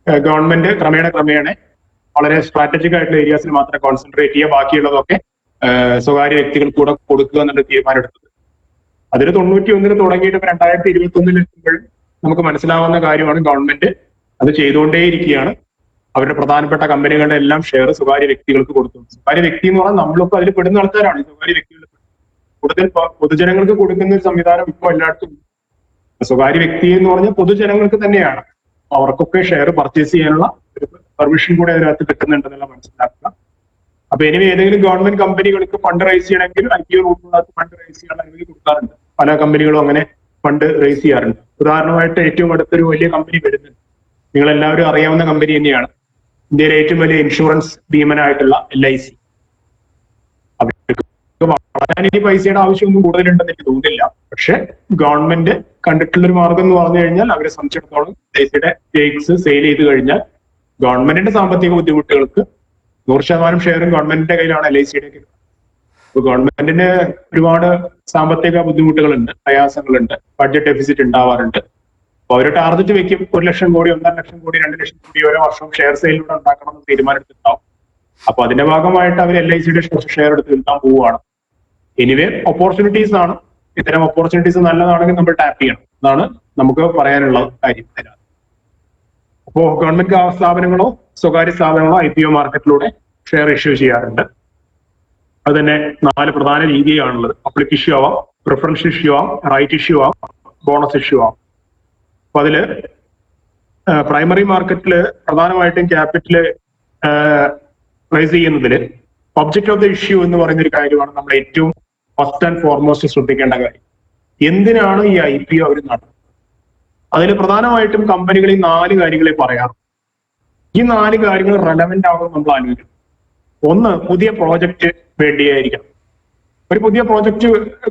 Government ക്രമേണ വളരെ strategic ആയിട്ടുള്ള ഏരിയാസിൽ മാത്രം കോൺസെൻട്രേറ്റ് ചെയ്യുക, ബാക്കിയുള്ളതൊക്കെ സ്വകാര്യ വ്യക്തികൾക്ക് കൂടെ കൊടുക്കുക എന്നുള്ള തീരുമാനം എടുത്തത്. അതിൽ 91 തുടങ്ങിയിട്ട് 2021 എത്തുമ്പോഴും നമുക്ക് മനസ്സിലാവുന്ന കാര്യമാണ് ഗവൺമെന്റ് അത് ചെയ്തുകൊണ്ടേയിരിക്കുകയാണ്. അവരുടെ പ്രധാനപ്പെട്ട കമ്പനികളുടെ എല്ലാം ഷെയർ സ്വകാര്യ വ്യക്തികൾക്ക് കൊടുത്തു. സ്വകാര്യ വ്യക്തി എന്ന് പറഞ്ഞാൽ നമ്മളൊക്കെ അതിൽ പെടുന്ന ആൾക്കാരാണ്. സ്വകാര്യ വ്യക്തികൾ കൂടുതൽ പൊതുജനങ്ങൾക്ക് കൊടുക്കുന്ന ഒരു സംവിധാനം ഇപ്പോൾ എല്ലായിടത്തും. സ്വകാര്യ വ്യക്തി എന്ന് പറഞ്ഞാൽ പൊതുജനങ്ങൾക്ക് തന്നെയാണ്. അവർക്കൊക്കെ ഷെയർ പർച്ചേസ് ചെയ്യാനുള്ള ഒരു പെർമിഷൻ കൂടെ അതിനകത്ത് കിട്ടുന്നുണ്ടെന്നുള്ള മനസ്സിലാക്കുക. അപ്പൊ എനിവേ ഏതെങ്കിലും ഗവൺമെന്റ് കമ്പനികൾക്ക് ഫണ്ട് റൈസ് ചെയ്യണമെങ്കിൽ IPO റൂട്ടിനകത്ത് ഫണ്ട് റൈസ് ചെയ്യാൻ അനുമതി കൊടുക്കാറുണ്ട്. പല കമ്പനികളും അങ്ങനെ ഫണ്ട് റൈസ് ചെയ്യാറുണ്ട്. ഉദാഹരണമായിട്ട് ഏറ്റവും അടുത്തൊരു വലിയ കമ്പനി വരുന്നുണ്ട്, നിങ്ങൾ എല്ലാവരും അറിയാവുന്ന കമ്പനി തന്നെയാണ്, ഇന്ത്യയിലെ ഏറ്റവും വലിയ ഇൻഷുറൻസ് ഭീമനായിട്ടുള്ള LIC. അവർക്ക് വളരാൻ ഇനി പൈസയുടെ ആവശ്യമൊന്നും കൂടുതലുണ്ടെന്ന് എനിക്ക് തോന്നുന്നില്ല. പക്ഷെ ഗവൺമെന്റ് കണ്ടിട്ടുള്ളൊരു മാർഗം എന്ന് പറഞ്ഞു കഴിഞ്ഞാൽ അവരെ സംബന്ധിച്ചിടത്തോളം LICയുടെ സ്റ്റേക്സ് സെയിൽ ചെയ്ത് കഴിഞ്ഞാൽ ഗവൺമെന്റിന്റെ സാമ്പത്തിക ബുദ്ധിമുട്ടുകൾക്ക് 100% ഷെയറും ഗവൺമെന്റിന്റെ കയ്യിലാണ് LICയുടെ. ഇപ്പൊ ഗവൺമെന്റിന് ഒരുപാട് സാമ്പത്തിക ബുദ്ധിമുട്ടുകളുണ്ട്, പ്രയാസങ്ങളുണ്ട്, ബഡ്ജറ്റ് ഡെഫിസിറ്റ് ഉണ്ടാവാറുണ്ട്. അപ്പൊ അവര് ടാർഗറ്റ് വെക്കും 1 ലക്ഷം കോടി, 1.5 ലക്ഷം കോടി, 2 ലക്ഷം കോടി ഓരോ വർഷം ഷെയർ സെയിലൂടെ ഉണ്ടാക്കണമെന്ന് തീരുമാനമെടുത്തിട്ടുണ്ടാവും. അപ്പൊ അതിന്റെ ഭാഗമായിട്ട് അവർ LICയുടെ ഷെയർ എടുത്ത് വിൽക്കാൻ പോവുകയാണ്. എനിവേ ഓപ്പർച്യൂണിറ്റീസ് ആണ്. ഇത്തരം ഓപ്പർച്യൂണിറ്റീസ് നല്ലതാണെങ്കിൽ നമ്മൾ ടാപ്പ് ചെയ്യണം എന്നാണ് നമുക്ക് പറയാനുള്ള കാര്യം. അപ്പോ ഗവൺമെന്റ് സ്ഥാപനങ്ങളോ സ്വകാര്യ സ്ഥാപനങ്ങളോ IPO മാർക്കറ്റിലൂടെ ഷെയർ ഇഷ്യൂ ചെയ്യാറുണ്ട്. അത് തന്നെ 4 പ്രധാന രീതിയാണുള്ളത്. പബ്ലിക് ഇഷ്യൂ ആവാം, പ്രിഫറൻസ് ഇഷ്യൂ ആവാം, റൈറ്റ് ഇഷ്യൂ ആവാം, ബോണസ് ഇഷ്യൂ ആവാം. അപ്പൊ അതില് പ്രൈമറി മാർക്കറ്റിൽ പ്രധാനമായിട്ടും ക്യാപിറ്റല് റൈസ് ചെയ്യുന്നതില് ഒബ്ജക്ട് ഓഫ് ദ ഇഷ്യൂ എന്ന് പറയുന്ന ഒരു കാര്യമാണ് നമ്മൾ ഏറ്റവും ഫസ്റ്റ് ആൻഡ് ഫോർമോസ്റ്റ് ശ്രദ്ധിക്കേണ്ട കാര്യം. എന്തിനാണ് ഈ IPO അവർ നടത്തുന്നത്? അതിൽ പ്രധാനമായിട്ടും കമ്പനികൾ ഈ 4 കാര്യങ്ങളെ പറയാറ്. ഈ 4 കാര്യങ്ങൾ റെലവെന്റ് ആണെന്ന് നമ്മൾ ആലോചിക്കണം. ഒന്ന്, പുതിയ പ്രോജക്റ്റ് വേണ്ടിയായിരിക്കണം. ഒരു പുതിയ പ്രോജക്റ്റ്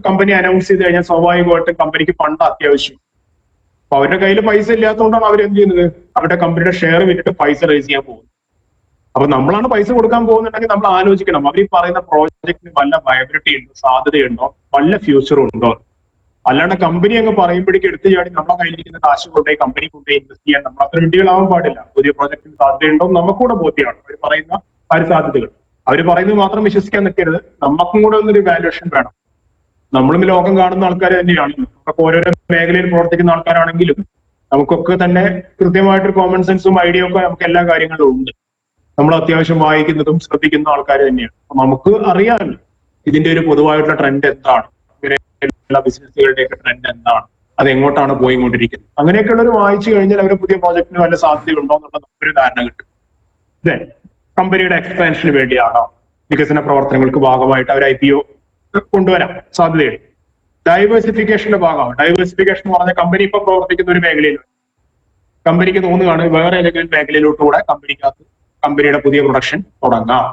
കമ്പനി അനൗൺസ് ചെയ്ത് കഴിഞ്ഞാൽ സ്വാഭാവികമായിട്ടും കമ്പനിക്ക് ഫണ്ട് അത്യാവശ്യം. അപ്പൊ അവരുടെ കയ്യിൽ പൈസ ഇല്ലാത്തതുകൊണ്ടാണ് അവർ എന്ത് ചെയ്യുന്നത്? അവരുടെ കമ്പനിയുടെ ഷെയർ വിറ്റിട്ട് പൈസ റൈസ് ചെയ്യാൻ പോകുന്നത്. അപ്പൊ നമ്മളാണ് പൈസ കൊടുക്കാൻ പോകുന്നുണ്ടെങ്കിൽ നമ്മൾ ആലോചിക്കണം, അവർ ഈ പറയുന്ന പ്രോജക്റ്റിന് വല്ല വയബിലിറ്റി ഉണ്ടോ, സാധ്യതയുണ്ടോ, വല്ല ഫ്യൂച്ചറും ഉണ്ടോ. അല്ലാണ്ട് കമ്പനി അങ്ങ് പറയുമ്പോഴേക്കും എടുത്തു ചാടി നമ്മളെ കയ്യിലിരിക്കുന്ന കാശ് കൊണ്ടുപോയി കമ്പനി കൊണ്ടുപോയി ഇൻവെസ്റ്റ് ചെയ്യാൻ നമ്മൾ അത്ര റെഡികളാവാൻ പാടില്ല. പുതിയ പ്രോജക്റ്റിന് സാധ്യതയുണ്ടോ നമുക്കൂടെ ബോധ്യമാണ്. അവർ പറയുന്ന ആ ഒരു സാധ്യതകൾ അവർ പറയുന്നത് മാത്രം വിശ്വസിക്കാൻ നിൽക്കരുത്. നമുക്കും കൂടെ ഒന്നൊരു വാല്യുവേഷൻ വേണം. നമ്മളും ലോകം കാണുന്ന ആൾക്കാർ തന്നെയാണ്. നമുക്ക് ഓരോരോ മേഖലയിൽ പ്രവർത്തിക്കുന്ന ആൾക്കാരാണെങ്കിലും നമുക്കൊക്കെ തന്നെ കൃത്യമായിട്ടൊരു കോമൺ സെൻസും ഐഡിയ ഒക്കെ നമുക്ക് എല്ലാ കാര്യങ്ങളിലും ഉണ്ട്. നമ്മൾ അത്യാവശ്യം വായിക്കുന്നതും ശ്രദ്ധിക്കുന്ന ആൾക്കാർ തന്നെയാണ്. അപ്പൊ നമുക്ക് അറിയാമല്ലോ ഇതിന്റെ ഒരു പൊതുവായിട്ടുള്ള ട്രെൻഡ് എന്താണ്, ഇങ്ങനെയുള്ള ബിസിനസ്സുകളുടെയൊക്കെ ട്രെൻഡ് എന്താണ്, അത് എങ്ങോട്ടാണ് പോയിക്കൊണ്ടിരിക്കുന്നത്. അങ്ങനെയൊക്കെയുള്ളവർ വായിച്ചു കഴിഞ്ഞാൽ അവരുടെ പുതിയ പ്രോജക്റ്റിന് വല്ല സാധ്യതയുണ്ടോ എന്നുള്ള നമുക്കൊരു ധാരണ കിട്ടും. അതെ, കമ്പനിയുടെ എക്സ്പാൻഷന് വേണ്ടിയാണോ, വികസന പ്രവർത്തനങ്ങൾക്ക് ഭാഗമായിട്ട് അവർ IPO കൊണ്ടുവരാം സാധ്യതയുണ്ട്. ഡൈവേഴ്സിഫിക്കേഷന്റെ ഭാഗമാണ്. ഡൈവേഴ്സിഫിക്കേഷൻ എന്ന് പറഞ്ഞാൽ കമ്പനി ഇപ്പൊ പ്രവർത്തിക്കുന്ന ഒരു മേഖലയിൽ കമ്പനിക്ക് തോന്നുകയാണ് വേറെ ഏതെങ്കിലും മേഖലയിലോട്ടുകൂടെ കമ്പനിയുടെ പുതിയ പ്രൊഡക്ഷൻ തുടങ്ങാം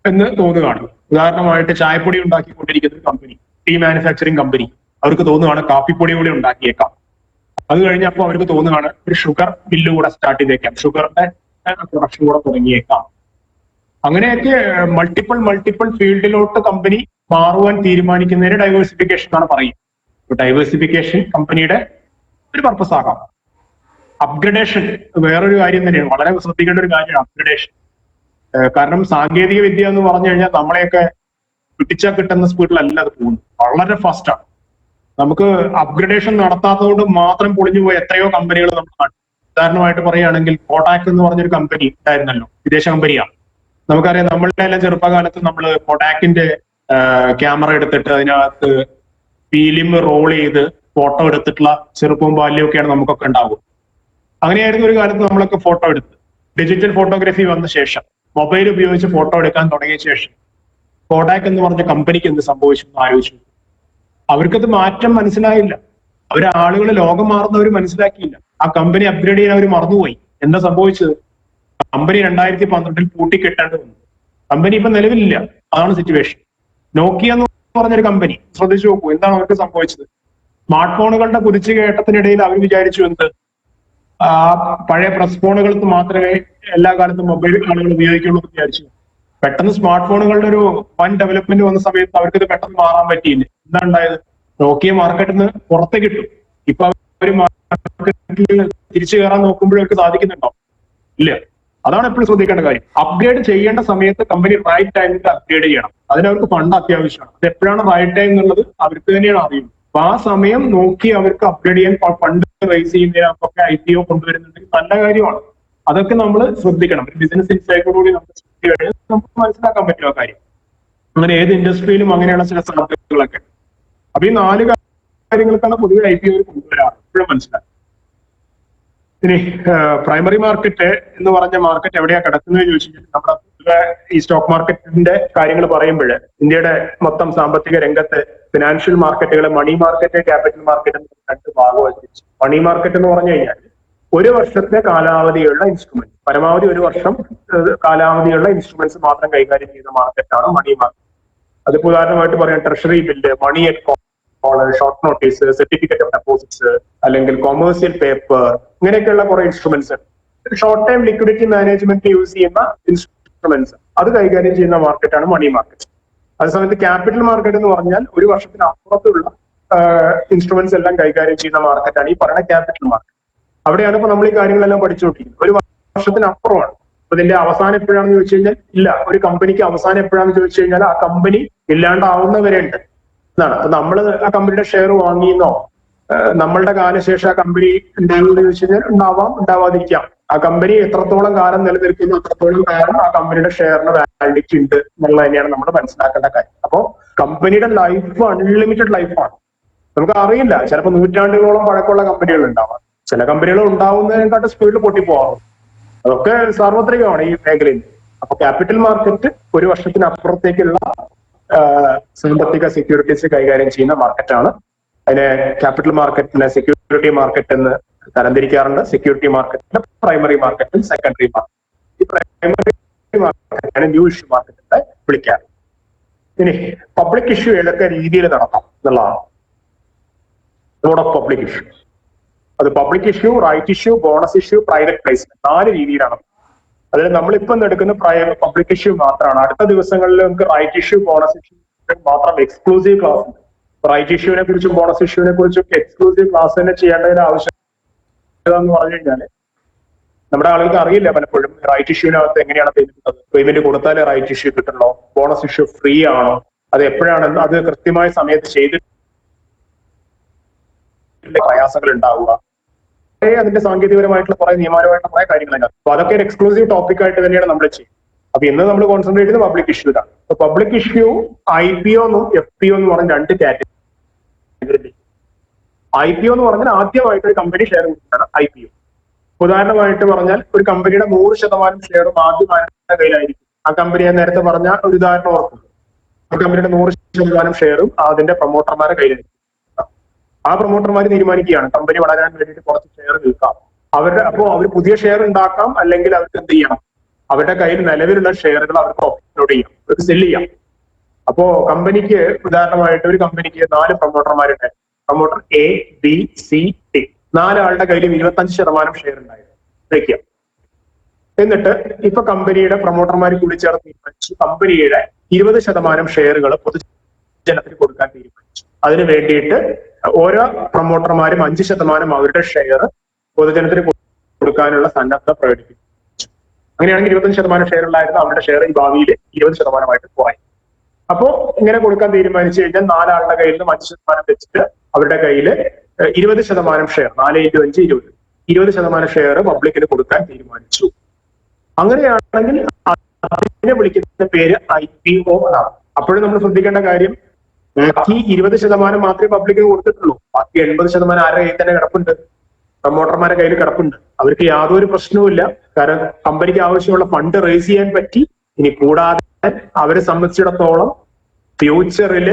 എന്ന് തോന്നുകയാണ്. ഉദാഹരണമായിട്ട് ചായപ്പൊടി ഉണ്ടാക്കിക്കൊണ്ടിരിക്കുന്ന ഒരു കമ്പനി, ടീ മാനുഫാക്ചറിങ് കമ്പനി, അവർക്ക് തോന്നുകയാണ് കാപ്പിപ്പൊടി കൂടി ഉണ്ടാക്കിയേക്കാം. അത് കഴിഞ്ഞപ്പോൾ അവർക്ക് തോന്നുകയാണ് ഒരു ഷുഗർ മില്ല് കൂടെ സ്റ്റാർട്ട് ചെയ്തേക്കാം, ഷുഗറിന്റെ പ്രൊഡക്ഷൻ കൂടെ തുടങ്ങിയേക്കാം. അങ്ങനെയൊക്കെ മൾട്ടിപ്പിൾ ഫീൽഡിലോട്ട് കമ്പനി മാറുവാൻ തീരുമാനിക്കുന്നതിന് ഡൈവേഴ്സിഫിക്കേഷൻ എന്നാണ് പറയുക. ഡൈവേഴ്സിഫിക്കേഷൻ കമ്പനിയുടെ ഒരു പർപ്പസ് ആകാം. അപ്ഗ്രഡേഷൻ വേറൊരു കാര്യം തന്നെയാണ്, വളരെ ശ്രദ്ധിക്കേണ്ട ഒരു കാര്യമാണ് അപ്ഗ്രഡേഷൻ. കാരണം സാങ്കേതിക വിദ്യ എന്ന് പറഞ്ഞു കഴിഞ്ഞാൽ നമ്മളെയൊക്കെ പിടിച്ചാൽ കിട്ടുന്ന സ്പീഡിലല്ല അത് പോകുന്നത്, വളരെ ഫാസ്റ്റാണ്. നമുക്ക് അപ്ഗ്രഡേഷൻ നടത്താത്തതുകൊണ്ട് മാത്രം പൊളിഞ്ഞു പോയ എത്രയോ കമ്പനികൾ നമ്മൾ കണ്ടു. ഉദാഹരണമായിട്ട് പറയുകയാണെങ്കിൽ കോഡാക് എന്ന് പറഞ്ഞൊരു കമ്പനി ഉണ്ടായിരുന്നല്ലോ, വിദേശ കമ്പനിയാണ്. നമുക്കറിയാം, നമ്മളുടെ എല്ലാം ചെറുപ്പകാലത്ത് നമ്മൾ കോഡാക്കിന്റെ ക്യാമറ എടുത്തിട്ട് അതിനകത്ത് ഫിലിം റോൾ ചെയ്ത് ഫോട്ടോ എടുത്തിട്ടുള്ള ചെറുപ്പവും ബാല്യവും ഒക്കെയാണ് നമുക്കൊക്കെ ഉണ്ടാവുക. അങ്ങനെയായിരുന്നു ഒരു കാലത്ത് നമ്മളൊക്കെ ഫോട്ടോ എടുത്ത്. ഡിജിറ്റൽ ഫോട്ടോഗ്രാഫി വന്ന ശേഷം, മൊബൈൽ ഉപയോഗിച്ച് ഫോട്ടോ എടുക്കാൻ തുടങ്ങിയ ശേഷം കോഡാക് എന്ന് പറഞ്ഞ കമ്പനിക്ക് എന്ത് സംഭവിച്ചു എന്ന് ആലോചിച്ചു. അവർക്കത് മാറ്റം മനസ്സിലായില്ല. ആളുകൾ ലോകം മാറുന്നവർ മനസ്സിലാക്കിയില്ല. ആ കമ്പനി അപ്ഗ്രേഡ് ചെയ്യാൻ അവർ മറന്നുപോയി. എന്താ സംഭവിച്ചത്? കമ്പനി 2012 പൂട്ടിക്കെട്ടേണ്ടി വന്നു. കമ്പനി ഇപ്പൊ നിലവിലില്ല. അതാണ് സിറ്റുവേഷൻ. നോക്കിയ എന്ന് പറഞ്ഞൊരു കമ്പനി, ശ്രദ്ധിച്ചു നോക്കൂ എന്താണ് അവർക്ക് സംഭവിച്ചത്. സ്മാർട്ട് ഫോണുകളുടെ കുതിച്ചുകയറ്റത്തിനിടയിൽ അവർ വിചാരിച്ചു എന്ത്, പഴയ പ്രസ് ഫോണുകൾക്ക് മാത്രമേ എല്ലാ കാലത്തും മൊബൈൽ ആളുകൾ ഉപയോഗിക്കുള്ളൂ എന്ന് വിചാരിച്ചു. പെട്ടെന്ന് സ്മാർട്ട് ഫോണുകളുടെ ഒരു വൻ ഡെവലപ്മെന്റ് വന്ന സമയത്ത് അവർക്കിത് പെട്ടെന്ന് മാറാൻ പറ്റിയില്ല. എന്താ ഉണ്ടായത്? നോക്കിയ മാർക്കറ്റിൽ നിന്ന് പുറത്തേക്ക് കിട്ടും. ഇപ്പൊ അവർ മാർക്കറ്റിൽ തിരിച്ചു കയറാൻ നോക്കുമ്പോഴവർക്ക് സാധിക്കുന്നുണ്ടോ? ഇല്ല. അതാണ് എപ്പോഴും ശ്രദ്ധിക്കേണ്ട കാര്യം. അപ്ഗ്രേഡ് ചെയ്യേണ്ട സമയത്ത് കമ്പനി റൈറ്റ് ടൈമിൽ അപ്ഗ്രേഡ് ചെയ്യണം. അതിനവർക്ക് ഫണ്ട് അത്യാവശ്യമാണ്. അത് എപ്പോഴാണ് റൈറ്റ് ടൈം എന്നുള്ളത് അവർക്ക് തന്നെയാണ് അറിയുന്നത്. അപ്പൊ ആ സമയം നോക്കി അവർക്ക് അപ്ഗ്രേഡ് ചെയ്യാൻ ഫണ്ട് റൈസ് ചെയ്യുന്നതിനൊക്കെ IPO കൊണ്ടുവരുന്നുണ്ടെങ്കിൽ നല്ല കാര്യമാണ്. അതൊക്കെ നമ്മൾ ശ്രദ്ധിക്കണം. ഒരു ബിസിനസ് ഇൻസൈറ്റോടുകൂടി നമ്മൾ ശ്രദ്ധിച്ചു കഴിഞ്ഞാൽ നമുക്ക് മനസ്സിലാക്കാൻ പറ്റും ആ കാര്യം. അങ്ങനെ ഏത് ഇൻഡസ്ട്രിയിലും അങ്ങനെയുള്ള ചില സാധ്യതകളൊക്കെ. അപ്പൊ ഈ 4 കാര്യങ്ങൾക്കാണ് പൊതുവെ IPO കൊണ്ടുവരാറ്. ഇപ്പോഴും മനസ്സിലാക്കാം. ഇനി പ്രൈമറി മാർക്കറ്റ് എന്ന് പറഞ്ഞ മാർക്കറ്റ് എവിടെയാ കിടക്കുന്നത് ചോദിച്ചാൽ നമ്മുടെ ഈ സ്റ്റോക്ക് മാർക്കറ്റിന്റെ കാര്യങ്ങൾ പറയുമ്പോൾ ഇന്ത്യയുടെ മൊത്തം സാമ്പത്തിക രംഗത്ത് ഫിനാൻഷ്യൽ മാർക്കറ്റുകളെ മണി മാർക്കറ്റ്, ക്യാപിറ്റൽ മാർക്കറ്റ് എന്ന് 2 ഭാഗമായി തിരിച്ചു. മണി മാർക്കറ്റ് എന്ന് പറഞ്ഞു കഴിഞ്ഞാൽ 1 വർഷത്തെ കാലാവധിയുള്ള ഇൻസ്ട്രുമെന്റ്, പരമാവധി 1 വർഷം കാലാവധിയുള്ള ഇൻസ്ട്രുമെന്റ്സ് മാത്രം കൈകാര്യം ചെയ്യുന്ന മാർക്കറ്റാണ് മണി മാർക്കറ്റ്. അതിപ്പോ ഉദാഹരണമായിട്ട് പറയാം, treasury bill, money at call, short notice, certificate of deposits, അല്ലെങ്കിൽ കൊമേഴ്സ്യൽ പേപ്പർ, ഇങ്ങനെയൊക്കെയുള്ള കുറെ instruments, short time liquidity management use ചെയ്യുന്ന ഇൻസ്ട്രുമെന്റ്സ്, അത് കൈകാര്യം ചെയ്യുന്ന മാർക്കറ്റാണ് മണി മാർക്കറ്റ്. അതേസമയത്ത് ക്യാപിറ്റൽ മാർക്കറ്റ് എന്ന് പറഞ്ഞാൽ 1 വർഷത്തിന് അപ്പുറത്തുള്ള ഇൻസ്ട്രുമെന്റ്സ് എല്ലാം കൈകാര്യം ചെയ്യുന്ന മാർക്കറ്റാണ് ഈ പറയുന്ന ക്യാപിറ്റൽ മാർക്കറ്റ്. അവിടെയാണ് ഇപ്പൊ നമ്മൾ ഈ കാര്യങ്ങളെല്ലാം പഠിച്ചുകൊണ്ടിരിക്കുന്നത്. 1 വർഷത്തിന് അപ്പുറമാണ്. അപ്പൊ ഇതിന്റെ അവസാനം എപ്പോഴാണെന്ന് ചോദിച്ചു കഴിഞ്ഞാൽ ഇല്ല. ഒരു കമ്പനിക്ക് അവസാനം എപ്പോഴാണെന്ന് ചോദിച്ചു കഴിഞ്ഞാൽ ആ കമ്പനി ഇല്ലാണ്ടാവുന്നവരെ ഉണ്ട് എന്നാണ്. അപ്പൊ നമ്മൾ ആ കമ്പനിയുടെ ഷെയർ വാങ്ങിയെന്നോ നമ്മളുടെ കാലശേഷം ആ കമ്പനി ഉണ്ടാകുമെന്ന് ചോദിച്ചു കഴിഞ്ഞാൽ ഉണ്ടാവാം, ഉണ്ടാവാതിരിക്കാം. ആ കമ്പനി എത്രത്തോളം കാലം നിലനിൽക്കുന്നു അത്രത്തോളം കാലം ആ കമ്പനിയുടെ ഷെയറിന് വാലിഡിറ്റി ഉണ്ട് എന്നുള്ളത് തന്നെയാണ് നമ്മൾ മനസ്സിലാക്കേണ്ട കാര്യം. അപ്പോൾ കമ്പനിയുടെ ലൈഫ് അൺലിമിറ്റഡ് ലൈഫാണ്. നമുക്ക് അറിയില്ല, ചിലപ്പോൾ നൂറ്റാണ്ടുകളോളം പഴക്കമുള്ള കമ്പനികൾ ഉണ്ടാവാം. ചില കമ്പനികൾ ഉണ്ടാവുന്നതിനെക്കാട്ടും സ്പീഡിൽ പൊട്ടിപ്പോവാറുണ്ട്. അതൊക്കെ സാർവത്രികമാണ് ഈ മേഖലയിൽ. അപ്പൊ ക്യാപിറ്റൽ മാർക്കറ്റ് 1 വർഷത്തിനപ്പുറത്തേക്കുള്ള സാമ്പത്തിക സെക്യൂരിറ്റീസ് കൈകാര്യം ചെയ്യുന്ന മാർക്കറ്റാണ്. അതിനെ ക്യാപിറ്റൽ മാർക്കറ്റിനെ സെക്യൂരിറ്റി മാർക്കറ്റ് എന്ന് തരംതിരിക്കാറുണ്ട്. സെക്യൂരിറ്റി മാർക്കറ്റിനെ പ്രൈമറി മാർക്കറ്റും സെക്കൻഡറി മാർക്കറ്റ്. ഈ പ്രൈമറി മാർക്കറ്റാണ് ന്യൂ ഇഷ്യൂ മാർക്കറ്റ് എന്ന് വിളിക്കാറ്. ഇനി പബ്ലിക് ഇഷ്യൂ ഏതൊക്കെ രീതിയിൽ നടത്താം എന്നുള്ളതാണ്. ബോർഡ് ഓഫ് പബ്ലിക് ഇഷ്യൂ, അത് public issue, right issue, bonus issue, private placement, 4 രീതിയിലാണ്. അതിൽ നമ്മളിപ്പം എടുക്കുന്ന പബ്ലിക് ഇഷ്യൂ മാത്രമാണ്. അടുത്ത ദിവസങ്ങളിൽ നമുക്ക് റൈറ്റ് ഇഷ്യൂ, ബോണസ് ഇഷ്യൂ മാത്രം എക്സ്ക്ലൂസീവ് ക്ലാസ് ഉണ്ട്. റൈറ്റ് ഇഷ്യൂവിനെ കുറിച്ചും ബോണസ് ഇഷ്യൂവിനെ കുറിച്ചും എക്സ്ക്ലൂസീവ് ക്ലാസ് തന്നെ ചെയ്യേണ്ടതിന്റെ ആവശ്യകത എന്ന് പറഞ്ഞു കഴിഞ്ഞാൽ നമ്മുടെ ആളുകൾക്ക് അറിയില്ല പലപ്പോഴും റൈറ്റ് ഇഷ്യൂവിനകത്ത് എങ്ങനെയാണ് പേയ്മെന്റ് കൊടുത്താലേ റൈറ്റ് ഇഷ്യൂ കിട്ടുള്ളൂ, ബോണസ് ഇഷ്യൂ ഫ്രീ ആണോ, അത് എപ്പോഴാണ് അത് കൃത്യമായ സമയത്ത് ചെയ്ത് പ്രയാസങ്ങൾ ഉണ്ടാവുക, അതിന്റെ സാങ്കേതികപരമായിട്ടുള്ള കുറെ നിയമപരമായിട്ടുള്ള കുറെ കാര്യങ്ങൾ. അപ്പൊ അതൊക്കെ ഒരു എക്സ്ക്ലൂസീവ് ടോപ്പിക് ആയിട്ട് തന്നെയാണ് നമ്മൾ ചെയ്യുന്നത്. അപ്പൊ ഇന്ന് നമ്മൾ കോൺസെൻട്രേറ്റ് ചെയ്യുന്നത് പബ്ലിക് ഇഷ്യൂലാണ്. അപ്പൊ പബ്ലിക് ഇഷ്യൂ IPO എന്നും FPO എന്ന് പറഞ്ഞ 2 കാറ്റഗറി. IPO എന്ന് പറഞ്ഞാൽ ആദ്യമായിട്ട് ഒരു കമ്പനി ഷെയർ കൊടുക്കുകയാണ് IPO. ഉദാഹരണമായിട്ട് പറഞ്ഞാൽ ഒരു കമ്പനിയുടെ 100% ഷെയറും ആദ്യമായിട്ട് കയ്യിലായിരിക്കും. ആ കമ്പനി ഞാൻ നേരത്തെ പറഞ്ഞ ഒരു ഉദാഹരണം ഓർക്കും. ആ കമ്പനിയുടെ 100% ഷെയറും അതിന്റെ പ്രൊമോട്ടർമാരെ കയ്യിലായിരിക്കും. ആ പ്രൊമോട്ടർമാർ തീരുമാനിക്കുകയാണ് കമ്പനി വളരാൻ വേണ്ടിയിട്ട് കുറച്ച് ഷെയർ വിൽക്കാം. അപ്പോൾ അവർ പുതിയ ഷെയർ ഉണ്ടാക്കാം, അല്ലെങ്കിൽ അവർക്ക് എന്ത് ചെയ്യണം, അവരുടെ കയ്യിൽ നിലവിലുള്ള ഷെയറുകൾ അവർക്ക് ഓഫ്ലോഡ് ചെയ്യാം, അവർക്ക് സെല് ചെയ്യാം. അപ്പോ കമ്പനിക്ക് ഉദാഹരണമായിട്ട് ഒരു കമ്പനിക്ക് 4 പ്രൊമോട്ടർമാരുണ്ട്. Promoter A, B, C, D, 4 ആളുടെ കയ്യിലും 25% ഷെയർ ഉണ്ടായിരുന്നു വെക്കാം. എന്നിട്ട് ഇപ്പൊ കമ്പനിയുടെ പ്രൊമോട്ടർമാർ കൂടി ചേർന്ന് തീരുമാനിച്ചു കമ്പനിയുടെ 20% ഷെയറുകൾ പൊതുജനത്തിന് കൊടുക്കാൻ തീരുമാനിച്ചു. അതിനു വേണ്ടിയിട്ട് ഓരോ പ്രൊമോട്ടർമാരും 5% അവരുടെ ഷെയർ പൊതുജനത്തിന് കൊടുക്കാനുള്ള സന്നദ്ധത പ്രകടിപ്പിച്ചു. അങ്ങനെയാണെങ്കിൽ 25% ഷെയർ ഉണ്ടായിരുന്ന അവരുടെ ഷെയർ ഈ ഭാവിയിൽ 20%ആയിട്ട് കുറയും. അപ്പോ ഇങ്ങനെ കൊടുക്കാൻ തീരുമാനിച്ചു കഴിഞ്ഞാൽ 4 ആളുടെ കയ്യിൽ നിന്ന് 5% വെച്ചിട്ട് അവരുടെ കയ്യിൽ 20% ഷെയർ, 4 × 5 20% ഷെയർ പബ്ലിക്കിന് കൊടുക്കാൻ തീരുമാനിച്ചു. അങ്ങനെയാണെങ്കിൽ അതിനെ വിളിക്കുന്ന പേര് IPO എന്നാണ്. അപ്പോഴും നമ്മൾ ശ്രദ്ധിക്കേണ്ട കാര്യം, ബാക്കി 20% മാത്രമേ പബ്ലിക്കിന് കൊടുത്തിട്ടുള്ളൂ. ബാക്കി 80% ആരുടെ കയ്യിൽ തന്നെ കിടപ്പുണ്ട്, പ്രൊമോട്ടർമാരുടെ കയ്യിൽ കിടപ്പുണ്ട്. അവർക്ക് യാതൊരു പ്രശ്നവുമില്ല. കാരണം കമ്പനിക്ക് ആവശ്യമുള്ള ഫണ്ട് റേസ് ചെയ്യാൻ പറ്റി. ഇനി കൂടാതെ അവരെ സംബന്ധിച്ചിടത്തോളം ഫ്യൂച്ചറിൽ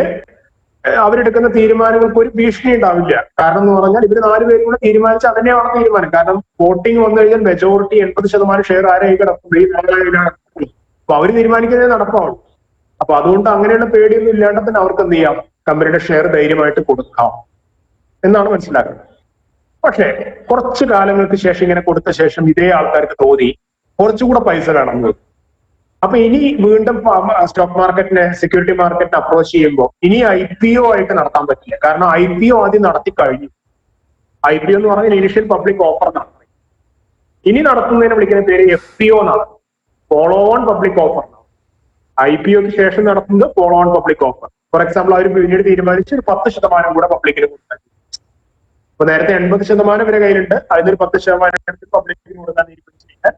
അവരെടുക്കുന്ന തീരുമാനങ്ങൾക്ക് ഒരു ഭീഷണി ഉണ്ടാവില്ല. കാരണം എന്ന് പറഞ്ഞാൽ ഇവർ 4 പേരും കൂടെ തീരുമാനിച്ചാൽ അതന്നെയാണ് തീരുമാനം. കാരണം വോട്ടിംഗ് വന്നു കഴിഞ്ഞാൽ മെജോറിറ്റി 80% ഷെയർ ആരെയും കിടപ്പുണ്ട്, ഈ 4 കിടപ്പുണ്ട്. അപ്പൊ അവർ തീരുമാനിക്കുന്നതേ നടപ്പാവുള്ളൂ. അപ്പൊ അതുകൊണ്ട് അങ്ങനെയുള്ള പേടിയൊന്നും ഇല്ലാണ്ട് തന്നെ അവർക്ക് എന്ത് ചെയ്യാം, കമ്പനിയുടെ ഷെയർ ധൈര്യമായിട്ട് കൊടുക്കാം എന്നാണ് മനസ്സിലാക്കുന്നത്. പക്ഷേ കുറച്ചു കാലങ്ങൾക്ക് ശേഷം ഇങ്ങനെ കൊടുത്ത ശേഷം ഇതേ ആൾക്കാർക്ക് തോന്നി കുറച്ചുകൂടെ പൈസ വേണമെന്ന്. അപ്പൊ ഇനി വീണ്ടും സ്റ്റോക്ക് മാർക്കറ്റിനെ, സെക്യൂരിറ്റി മാർക്കറ്റിനെ അപ്രോച്ച് ചെയ്യുമ്പോൾ ഇനി IPO ആയിട്ട് നടത്താൻ പറ്റില്ല. കാരണം IPO ആദ്യം നടത്തി കഴിഞ്ഞു. IPO എന്ന് പറഞ്ഞാൽ ഇനീഷ്യൽ പബ്ലിക് ഓഫർ നടത്തി. ഇനി നടത്തുന്നതിനെ വിളിക്കുന്ന പേര് FPO എന്നാണ്, ഫോളോ ഓൺ പബ്ലിക് ഓഫർ. IPOക്ക് ശേഷം നടത്തുന്നത് follow on public offer. For example, അവർ പിന്നീട് തീരുമാനിച്ച് ഒരു 10% കൂടെ പബ്ലിക്കിന് കൊടുക്കാൻ. അപ്പൊ നേരത്തെ 80% ഇവരുടെ കയ്യിലുണ്ട്, അതിനൊരു 10% എടുത്ത് പബ്ലിക്കിന് കൊടുക്കാൻ തീരുമാനിച്ചിട്ട്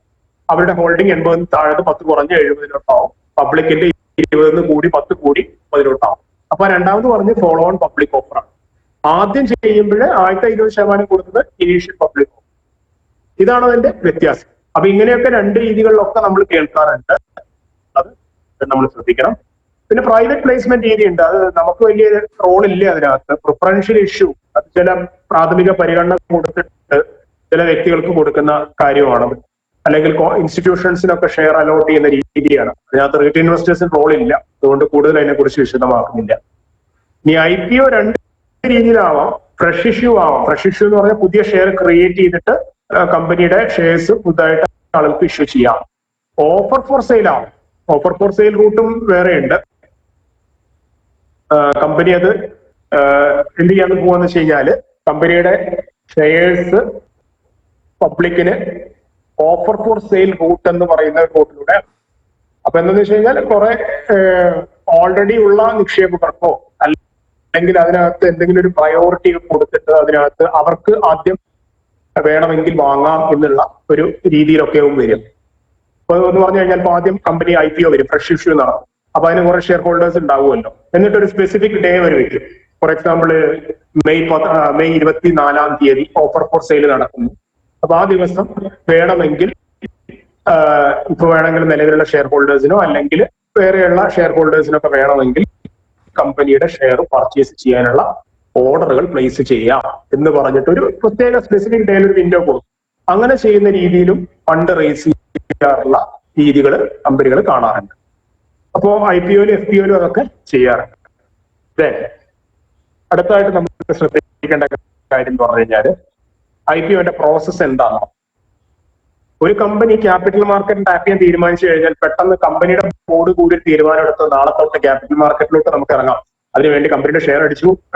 അവരുടെ ഹോൾഡിംഗ് 80 താഴത്ത് 10 കുറഞ്ഞ് 70 പബ്ലിക്കിന്റെ 20 കൂടി 10 കൂടി 10 അപ്പൊ രണ്ടാമത് പറഞ്ഞ് ഫോളോ ഓൺ പബ്ലിക് ഓഫർ ആണ്. ആദ്യം ചെയ്യുമ്പോൾ ആദ്യത്തെ 20% കൊടുത്തത് ഇനീഷ്യൽ പബ്ലിക് ഓഫർ. ഇതാണ് അതിന്റെ വ്യത്യാസം. അപ്പൊ ഇങ്ങനെയൊക്കെ രണ്ട് രീതികളിലൊക്കെ നമ്മൾ കേൾക്കാറുണ്ട്, അത് നമ്മൾ ശ്രദ്ധിക്കണം. പിന്നെ പ്രൈവറ്റ് പ്ലേസ്മെന്റ് രീതി ഉണ്ട്, അത് നമുക്ക് വലിയ റോൾ ഇല്ല അതിനകത്ത്. പ്രിഫറൻഷ്യൽ ഇഷ്യൂ അത് ചില പ്രാഥമിക പരിഗണന കൊടുത്തിട്ട് ചില വ്യക്തികൾക്ക് കൊടുക്കുന്ന കാര്യമാണ്, അല്ലെങ്കിൽ ഇൻസ്റ്റിറ്റ്യൂഷൻസിനൊക്കെ ഷെയർ അലോട്ട് ചെയ്യുന്ന രീതിയാണ്. അതിനകത്ത് റീറ്റെയിൽ ഇൻവെസ്റ്റേഴ്സിന് റോൾ ഇല്ല, അതുകൊണ്ട് കൂടുതൽ അതിനെക്കുറിച്ച് വിശദമാക്കുന്നില്ല. ഇനി IPO രണ്ട് രീതിയിലാവാം. ഫ്രഷ് ഇഷ്യൂ ആവാം. ഫ്രഷ് ഇഷ്യൂ എന്ന് പറഞ്ഞാൽ പുതിയ ഷെയർ ക്രിയേറ്റ് ചെയ്തിട്ട് കമ്പനിയുടെ ഷെയർസ് പുതുതായിട്ട് ആളുകൾക്ക് ഇഷ്യൂ ചെയ്യാം. ഓഫർ ഫോർ സെയിൽ ആവും. ഓഫർ ഫോർ സെയിൽ റൂട്ടും വേറെ ഉണ്ട്. കമ്പനി അത് എന്ത് ചെയ്യാൻ പോവാന്ന് വെച്ച് കഴിഞ്ഞാല് കമ്പനിയുടെ ഷെയർസ് പബ്ലിക്കിന് ഓഫർ ഫോർ സെയിൽ റൂട്ട് എന്ന് പറയുന്ന റൂട്ടിലൂടെ. അപ്പൊ എന്താന്ന് വെച്ച് കഴിഞ്ഞാൽ കുറെ ഓൾറെഡി ഉള്ള നിക്ഷേപകർക്കോ അല്ലെങ്കിൽ അതിനകത്ത് എന്തെങ്കിലും ഒരു പ്രയോറിറ്റി കൊടുത്തിട്ട് അതിനകത്ത് അവർക്ക് ആദ്യം വേണമെങ്കിൽ വാങ്ങാം എന്നുള്ള ഒരു രീതിയിലൊക്കെയും വരും. അപ്പൊ എന്ന് പറഞ്ഞു കഴിഞ്ഞാൽ ഇപ്പൊ ആദ്യം കമ്പനി IPO വരും, ഫ്രഷ് ഇഷ്യൂ നടക്കും. അപ്പൊ അതിന് കുറെ ഷെയർ ഹോൾഡേഴ്സ് ഉണ്ടാവുമല്ലോ. എന്നിട്ട് ഒരു സ്പെസിഫിക് ഡേ വരെ വെക്കും. For example May 24 offer for sale നടക്കുന്നു. അപ്പൊ ആ ദിവസം വേണമെങ്കിൽ ഇപ്പൊ വേണമെങ്കിൽ നിലവിലുള്ള ഷെയർ ഹോൾഡേഴ്സിനോ അല്ലെങ്കിൽ വേറെയുള്ള ഷെയർ ഹോൾഡേഴ്സിനൊക്കെ വേണമെങ്കിൽ കമ്പനിയുടെ ഷെയർ പർച്ചേസ് ചെയ്യാനുള്ള ഓർഡറുകൾ പ്ലേസ് ചെയ്യാം എന്ന് പറഞ്ഞിട്ട് ഒരു പ്രത്യേക സ്പെസിഫിക് ഡേയിൽ ഒരു വിൻഡോ കൊടുക്കും. അങ്ങനെ ചെയ്യുന്ന രീതിയിലും ഫണ്ട് റേസ് ചെയ്യാറുള്ള രീതികൾ കമ്പനികൾ കാണാറുണ്ട്. അപ്പോ IPOയിലും FPOയിലും അതൊക്കെ ചെയ്യാറുണ്ട്. അടുത്തതായിട്ട് നമ്മൾ ശ്രദ്ധിക്കേണ്ട കാര്യം എന്ന് പറഞ്ഞു കഴിഞ്ഞാൽ IPOന്റെ പ്രോസസ്സ് എന്താണ്. ഒരു കമ്പനി ക്യാപിറ്റൽ മാർക്കറ്റ് ടാപ്പ് ചെയ്യാൻ തീരുമാനിച്ചു കഴിഞ്ഞാൽ പെട്ടെന്ന് കമ്പനിയുടെ ബോർഡ് കൂടി തീരുമാനം എടുത്ത് നാളെ തൊട്ട് ക്യാപിറ്റൽ മാർക്കറ്റിലോട്ട് നമുക്ക് ഇറങ്ങാം, അതിനുവേണ്ടി കമ്പനിയുടെ ഷെയർ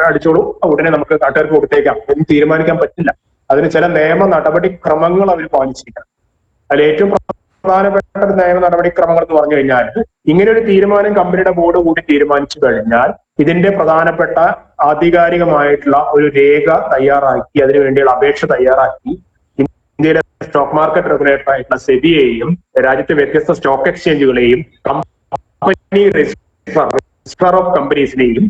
അടിച്ചോളൂ, ഉടനെ നമുക്ക് നാട്ടുകാർക്ക് കൊടുത്തേക്കാം എന്ന് തീരുമാനിക്കാൻ പറ്റില്ല. അതിന് ചില നിയമ നടപടിക്രമങ്ങൾ അവർ പാലിച്ചിരിക്കണം. അതിൽ ഏറ്റവും പ്രധാനപ്പെട്ട നിയമ നടപടിക്രമങ്ങൾ എന്ന് പറഞ്ഞു കഴിഞ്ഞാൽ ഇങ്ങനെ ഒരു തീരുമാനം കമ്പനിയുടെ ബോർഡ് കൂടി തീരുമാനിച്ചു കഴിഞ്ഞാൽ ഇതിന്റെ പ്രധാനപ്പെട്ട ആധികാരികമായിട്ടുള്ള ഒരു രേഖ തയ്യാറാക്കി അതിനുവേണ്ടിയുള്ള അപേക്ഷ തയ്യാറാക്കി ഇന്ത്യയിലെ സ്റ്റോക്ക് മാർക്കറ്റ് റെഗുലേറ്റർ ആയിട്ടുള്ള സെബിയെയും രാജ്യത്തെ വ്യത്യസ്ത സ്റ്റോക്ക് എക്സ്ചേഞ്ചുകളെയും കമ്പനി രജിസ്ട്രാർ ഓഫ് കമ്പനീസിനെയും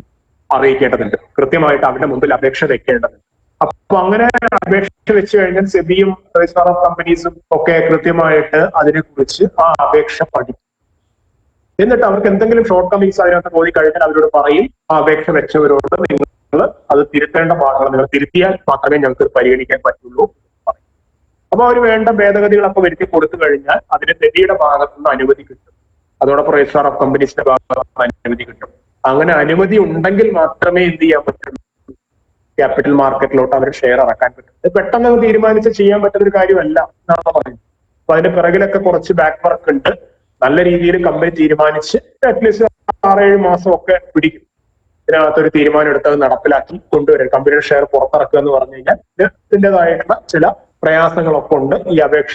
അറിയിക്കേണ്ടതുണ്ട്. കൃത്യമായിട്ട് അവരുടെ മുമ്പിൽ അപേക്ഷ വെക്കേണ്ടതുണ്ട്. അപ്പൊ അങ്ങനെ അപേക്ഷ വെച്ച് കഴിഞ്ഞാൽ സെബിയും രജിസ്ട്രാർ ഓഫ് കമ്പനീസും ഒക്കെ കൃത്യമായിട്ട് അതിനെക്കുറിച്ച് ആ അപേക്ഷ പഠിക്കും. എന്നിട്ട് അവർക്ക് എന്തെങ്കിലും ഷോർട്ട് കമ്മിങ്സ് അതിനകത്ത് പോയി കഴിഞ്ഞാൽ അവരോട് പറയും, ആ അപേക്ഷ വെച്ചവരോട് നിങ്ങൾ അത് തിരുത്തേണ്ട ഭാഗങ്ങൾ നിങ്ങൾ തിരുത്തിയാൽ മാത്രമേ ഞങ്ങൾക്ക് പരിഗണിക്കാൻ പറ്റുള്ളൂ. അപ്പൊ അവർ വേണ്ട ഭേദഗതികളൊക്കെ വരുത്തി കൊടുത്തു കഴിഞ്ഞാൽ അതിന് സെബിയുടെ ഭാഗത്തുനിന്ന് അനുമതി കിട്ടും. അതോടൊപ്പം രജിസ്ട്രാർ ഓഫ് കമ്പനീസിന്റെ ഭാഗത്തുനിന്ന് അനുമതി കിട്ടും. അങ്ങനെ അനുമതി ഉണ്ടെങ്കിൽ മാത്രമേ എന്ത് ചെയ്യാൻ പറ്റുള്ളൂ, ക്യാപിറ്റൽ മാർക്കറ്റിലോട്ട് അവർ ഷെയർ ഇറക്കാൻ പറ്റും. ഇത് പെട്ടെന്ന് തീരുമാനിച്ച് ചെയ്യാൻ പറ്റുന്ന ഒരു കാര്യമല്ല എന്നാണ് പറയുന്നത്. അപ്പൊ അതിന്റെ പിറകിലൊക്കെ കുറച്ച് ബാക്ക് വർക്ക് ഉണ്ട്. നല്ല രീതിയിൽ കമ്പനി തീരുമാനിച്ച് അറ്റ്ലീസ്റ്റ് 6-7 മാസമൊക്കെ പിടിക്കും ഇതിനകത്തൊരു തീരുമാനം എടുത്തത് നടപ്പിലാക്കി കൊണ്ടുവരും. കമ്പനിയുടെ ഷെയർ പുറത്തിറക്കുക എന്ന് പറഞ്ഞു കഴിഞ്ഞാൽ ഇതിൻ്റെതായിട്ടുള്ള ചില പ്രയാസങ്ങളൊക്കെ ഉണ്ട്. ഈ അപേക്ഷ